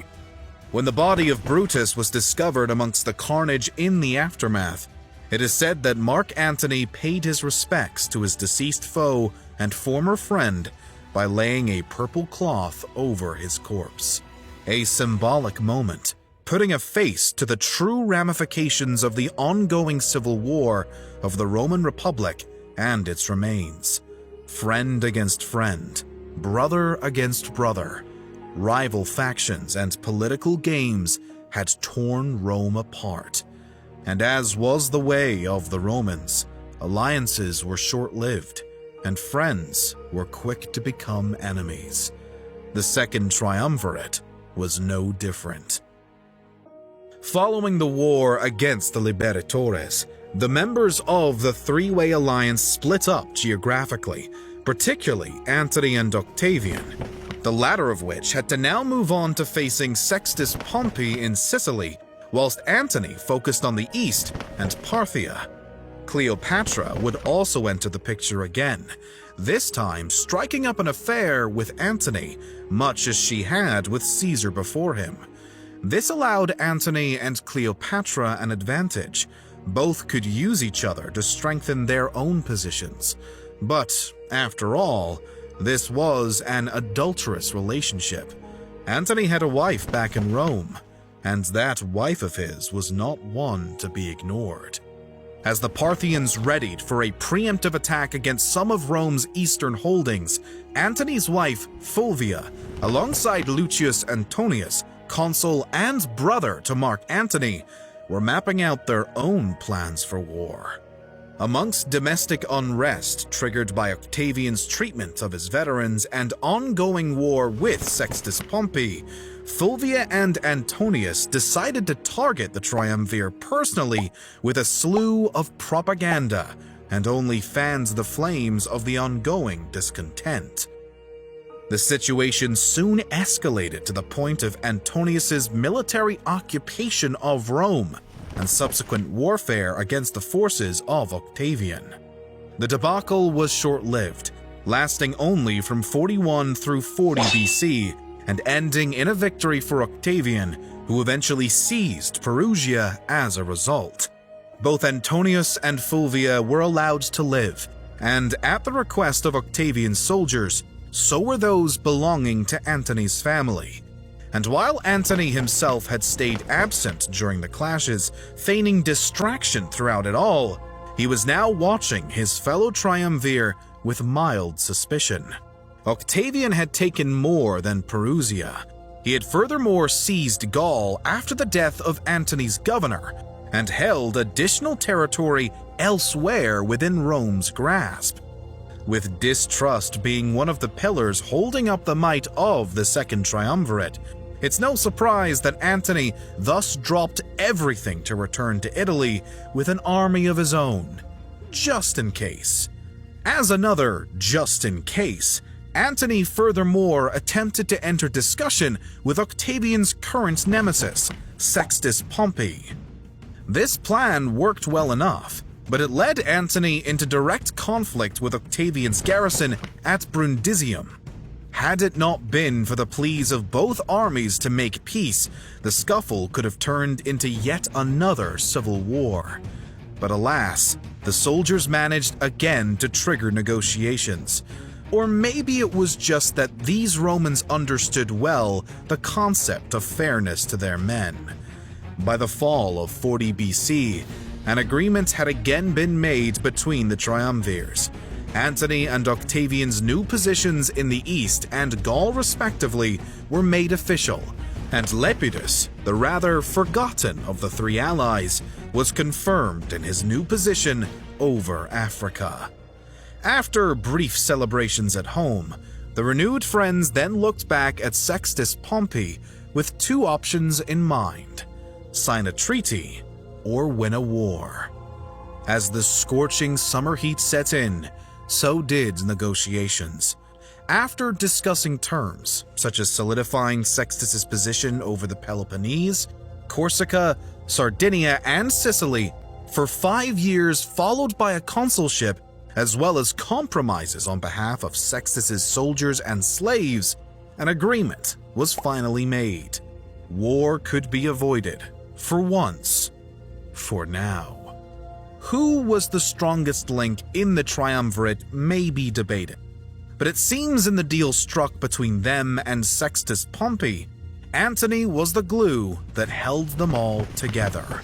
When the body of Brutus was discovered amongst the carnage in the aftermath, it is said that Mark Antony paid his respects to his deceased foe and former friend by laying a purple cloth over his corpse. A symbolic moment, putting a face to the true ramifications of the ongoing civil war of the Roman Republic and its remains. Friend against friend, brother against brother, rival factions and political games had torn Rome apart. And as was the way of the Romans, alliances were short-lived, and friends were quick to become enemies. The Second Triumvirate was no different. Following the war against the Liberatores, the members of the three-way alliance split up geographically, particularly Antony and Octavian, the latter of which had to now move on to facing Sextus Pompey in Sicily, whilst Antony focused on the east and Parthia. Cleopatra would also enter the picture again, this time striking up an affair with Antony, much as she had with Caesar before him. This allowed Antony and Cleopatra an advantage. Both could use each other to strengthen their own positions. But, after all, this was an adulterous relationship. Antony had a wife back in Rome, and that wife of his was not one to be ignored. As the Parthians readied for a preemptive attack against some of Rome's eastern holdings, Antony's wife, Fulvia, alongside Lucius Antonius, consul and brother to Mark Antony, were mapping out their own plans for war. Amongst domestic unrest triggered by Octavian's treatment of his veterans and ongoing war with Sextus Pompey, Fulvia and Antonius decided to target the triumvir personally with a slew of propaganda and only fanned the flames of the ongoing discontent. The situation soon escalated to the point of Antonius's military occupation of Rome and subsequent warfare against the forces of Octavian. The debacle was short-lived, lasting only from 41 through 40 BC, and ending in a victory for Octavian, who eventually seized Perugia as a result. Both Antonius and Fulvia were allowed to live, and at the request of Octavian's soldiers, so were those belonging to Antony's family. And while Antony himself had stayed absent during the clashes, feigning distraction throughout it all, he was now watching his fellow triumvir with mild suspicion. Octavian had taken more than Perusia. He had furthermore seized Gaul after the death of Antony's governor, and held additional territory elsewhere within Rome's grasp. With distrust being one of the pillars holding up the might of the Second Triumvirate, it's no surprise that Antony thus dropped everything to return to Italy with an army of his own, just in case. As another just in case, Antony furthermore attempted to enter discussion with Octavian's current nemesis, Sextus Pompey. This plan worked well enough, but it led Antony into direct conflict with Octavian's garrison at Brundisium. Had it not been for the pleas of both armies to make peace, the scuffle could have turned into yet another civil war. But alas, the soldiers managed again to trigger negotiations. Or maybe it was just that these Romans understood well the concept of fairness to their men. By the fall of 40 BC, an agreement had again been made between the triumvirs. Antony and Octavian's new positions in the East and Gaul respectively were made official, and Lepidus, the rather forgotten of the three allies, was confirmed in his new position over Africa. After brief celebrations at home, the renewed friends then looked back at Sextus Pompey with two options in mind: sign a treaty or win a war. As the scorching summer heat set in, so did negotiations. After discussing terms, such as solidifying Sextus's position over the Peloponnese, Corsica, Sardinia, and Sicily for 5 years, followed by a consulship, as well as compromises on behalf of Sextus's soldiers and slaves, an agreement was finally made. War could be avoided, for once, for now. Who was the strongest link in the triumvirate may be debated, but it seems in the deal struck between them and Sextus Pompey, Antony was the glue that held them all together.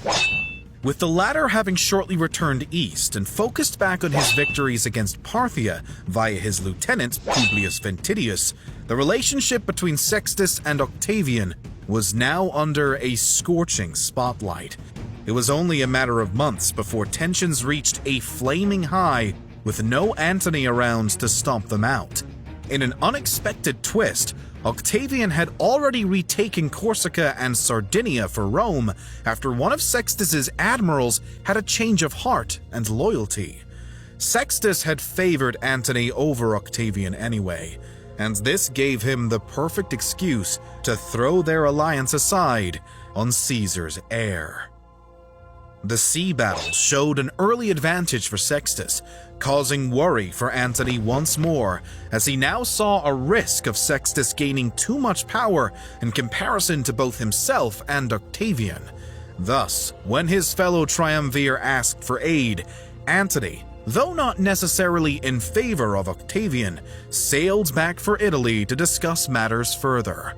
With the latter having shortly returned east and focused back on his victories against Parthia via his lieutenant Publius Ventidius, the relationship between Sextus and Octavian was now under a scorching spotlight. It was only a matter of months before tensions reached a flaming high, with no Antony around to stomp them out. In an unexpected twist, Octavian had already retaken Corsica and Sardinia for Rome after one of Sextus's admirals had a change of heart and loyalty. Sextus had favored Antony over Octavian anyway, and this gave him the perfect excuse to throw their alliance aside on Caesar's heir. The sea battle showed an early advantage for Sextus, causing worry for Antony once more, as he now saw a risk of Sextus gaining too much power in comparison to both himself and Octavian. Thus, when his fellow triumvir asked for aid, Antony, though not necessarily in favor of Octavian, sailed back for Italy to discuss matters further.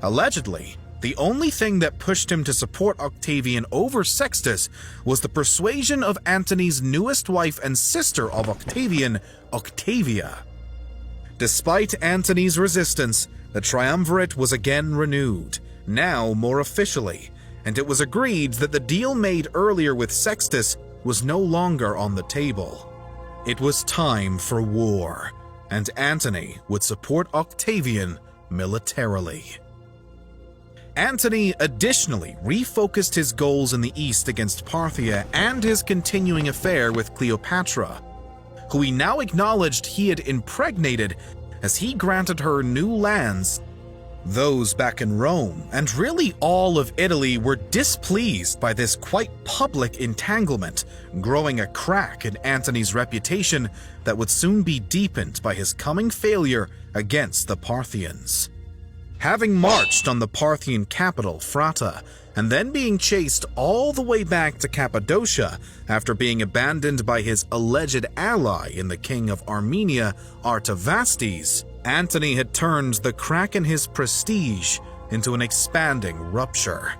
Allegedly, the only thing that pushed him to support Octavian over Sextus was the persuasion of Antony's newest wife and sister of Octavian, Octavia. Despite Antony's resistance, the triumvirate was again renewed, now more officially, and it was agreed that the deal made earlier with Sextus was no longer on the table. It was time for war, and Antony would support Octavian militarily. Antony additionally refocused his goals in the east against Parthia and his continuing affair with Cleopatra, who he now acknowledged he had impregnated as he granted her new lands. Those back in Rome, and really all of Italy, were displeased by this quite public entanglement, growing a crack in Antony's reputation that would soon be deepened by his coming failure against the Parthians. Having marched on the Parthian capital, Frata, and then being chased all the way back to Cappadocia after being abandoned by his alleged ally in the king of Armenia, Artavasdes, Antony had turned the crack in his prestige into an expanding rupture.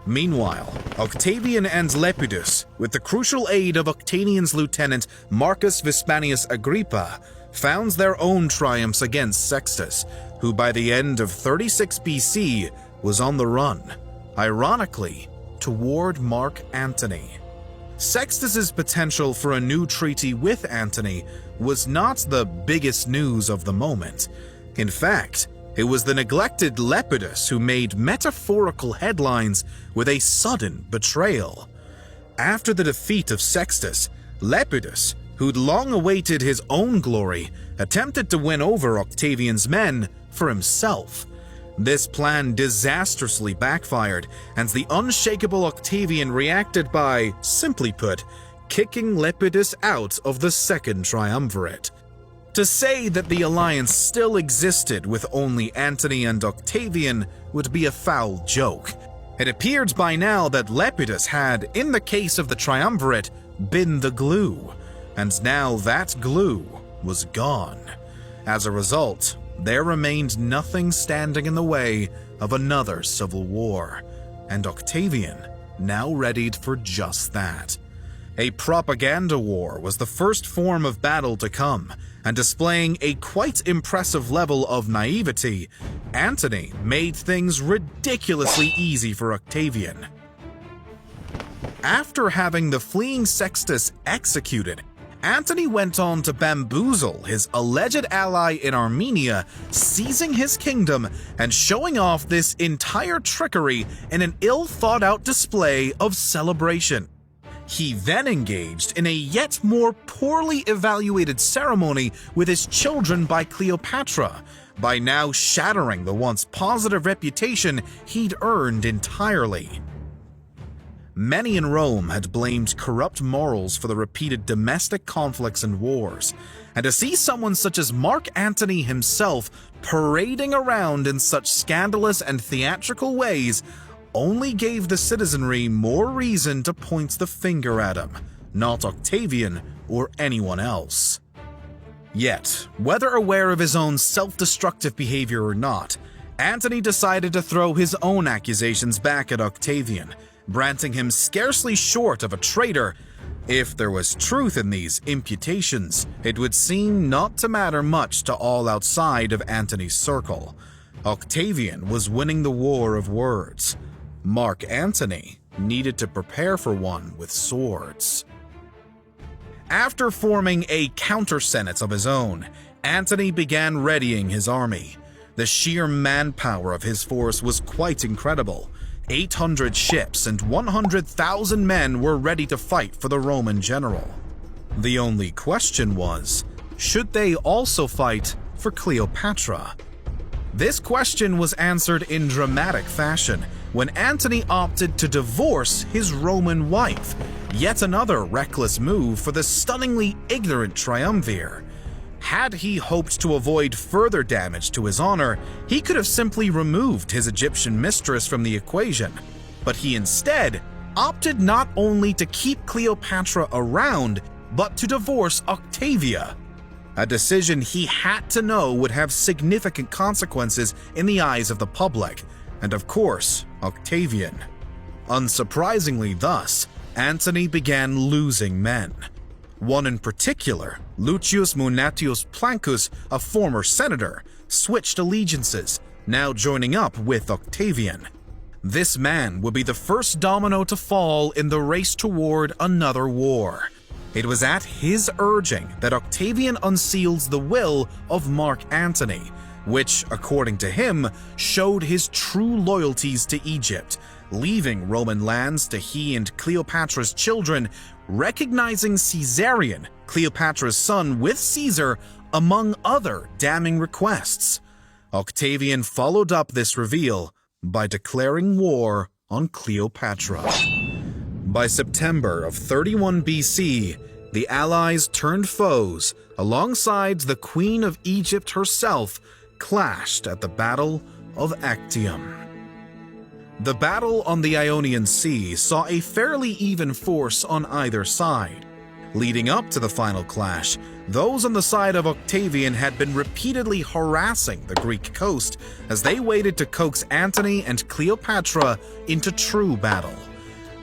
Meanwhile, Octavian and Lepidus, with the crucial aid of Octavian's lieutenant Marcus Vespasianus Agrippa, found their own triumphs against Sextus, who by the end of 36 BC was on the run, ironically, toward Mark Antony. Sextus's potential for a new treaty with Antony was not the biggest news of the moment. In fact, it was the neglected Lepidus who made metaphorical headlines with a sudden betrayal. After the defeat of Sextus, Lepidus, who'd long awaited his own glory, attempted to win over Octavian's men for himself. This plan disastrously backfired, and the unshakable Octavian reacted by, simply put, kicking Lepidus out of the second triumvirate. To say that the alliance still existed with only Antony and Octavian would be a foul joke. It appeared by now that Lepidus had, in the case of the triumvirate, been the glue, and now that glue was gone. As a result, there remained nothing standing in the way of another civil war, and Octavian now readied for just that. A propaganda war was the first form of battle to come, and displaying a quite impressive level of naivety, Antony made things ridiculously easy for Octavian. After having the fleeing Sextus executed, Antony went on to bamboozle his alleged ally in Armenia, seizing his kingdom and showing off this entire trickery in an ill-thought-out display of celebration. He then engaged in a yet more poorly evaluated ceremony with his children by Cleopatra, by now shattering the once positive reputation he'd earned entirely. Many in Rome had blamed corrupt morals for the repeated domestic conflicts and wars, and to see someone such as Mark Antony himself parading around in such scandalous and theatrical ways only gave the citizenry more reason to point the finger at him, not Octavian or anyone else. Yet, whether aware of his own self-destructive behavior or not, Antony decided to throw his own accusations back at Octavian, branding him scarcely short of a traitor. If there was truth in these imputations, it would seem not to matter much to all outside of Antony's circle. Octavian was winning the war of words. Mark Antony needed to prepare for one with swords. After forming a counter-senate of his own, Antony began readying his army. The sheer manpower of his force was quite incredible. 800 ships and 100,000 men were ready to fight for the Roman general. The only question was, should they also fight for Cleopatra? This question was answered in dramatic fashion when Antony opted to divorce his Roman wife, yet another reckless move for the stunningly ignorant triumvir. Had he hoped to avoid further damage to his honor, he could have simply removed his Egyptian mistress from the equation, but he instead opted not only to keep Cleopatra around, but to divorce Octavia, a decision he had to know would have significant consequences in the eyes of the public, and of course, Octavian. Unsurprisingly thus, Antony began losing men. One in particular, Lucius Munatius Plancus, a former senator, switched allegiances, now joining up with Octavian. This man would be the first domino to fall in the race toward another war. It was at his urging that Octavian unseals the will of Mark Antony, which, according to him, showed his true loyalties to Egypt, leaving Roman lands to he and Cleopatra's children, recognizing Caesarion, Cleopatra's son, with Caesar, among other damning requests. Octavian followed up this reveal by declaring war on Cleopatra. By September of 31 BC, the allies turned foes alongside the Queen of Egypt herself, clashed at the Battle of Actium. The battle on the Ionian Sea saw a fairly even force on either side. Leading up to the final clash, those on the side of Octavian had been repeatedly harassing the Greek coast as they waited to coax Antony and Cleopatra into true battle.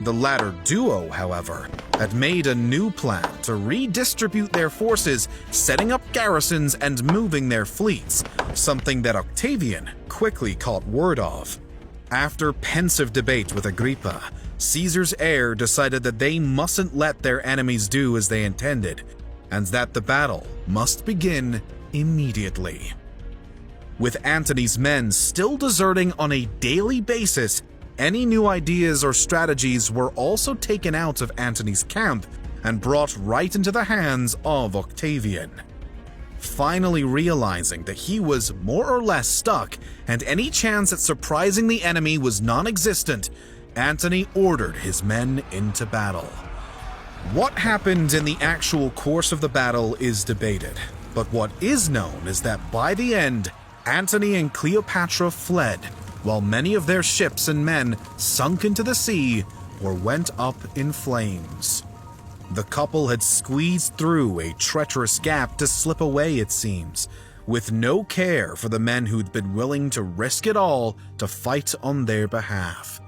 The latter duo, however, had made a new plan to redistribute their forces, setting up garrisons and moving their fleets, something that Octavian quickly caught word of. After pensive debate with Agrippa, Caesar's heir decided that they mustn't let their enemies do as they intended, and that the battle must begin immediately. With Antony's men still deserting on a daily basis, any new ideas or strategies were also taken out of Antony's camp and brought right into the hands of Octavian. Finally realizing that he was more or less stuck and any chance at surprising the enemy was non-existent, Antony ordered his men into battle. What happened in the actual course of the battle is debated, but what is known is that by the end, Antony and Cleopatra fled, while many of their ships and men sunk into the sea or went up in flames. The couple had squeezed through a treacherous gap to slip away, it seems, with no care for the men who'd been willing to risk it all to fight on their behalf.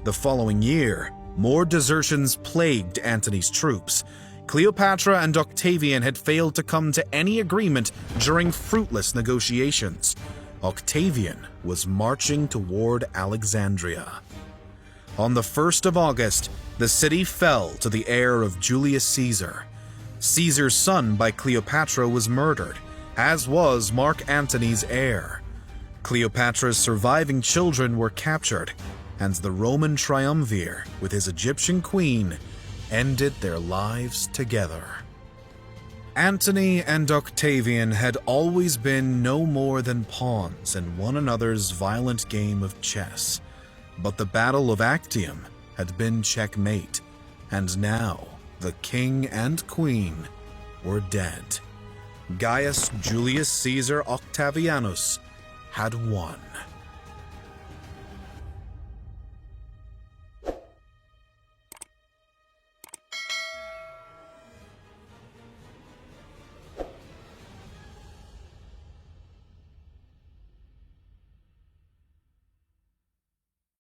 The following year, more desertions plagued Antony's troops. Cleopatra and Octavian had failed to come to any agreement during fruitless negotiations. Octavian was marching toward Alexandria. On the 1st of August, the city fell to the heir of Julius Caesar. Caesar's son by Cleopatra was murdered, as was Mark Antony's heir. Cleopatra's surviving children were captured, and the Roman triumvir, with his Egyptian queen, ended their lives together. Antony and Octavian had always been no more than pawns in one another's violent game of chess, but the Battle of Actium had been checkmate, and now the king and queen were dead. Gaius Julius Caesar Octavianus had won.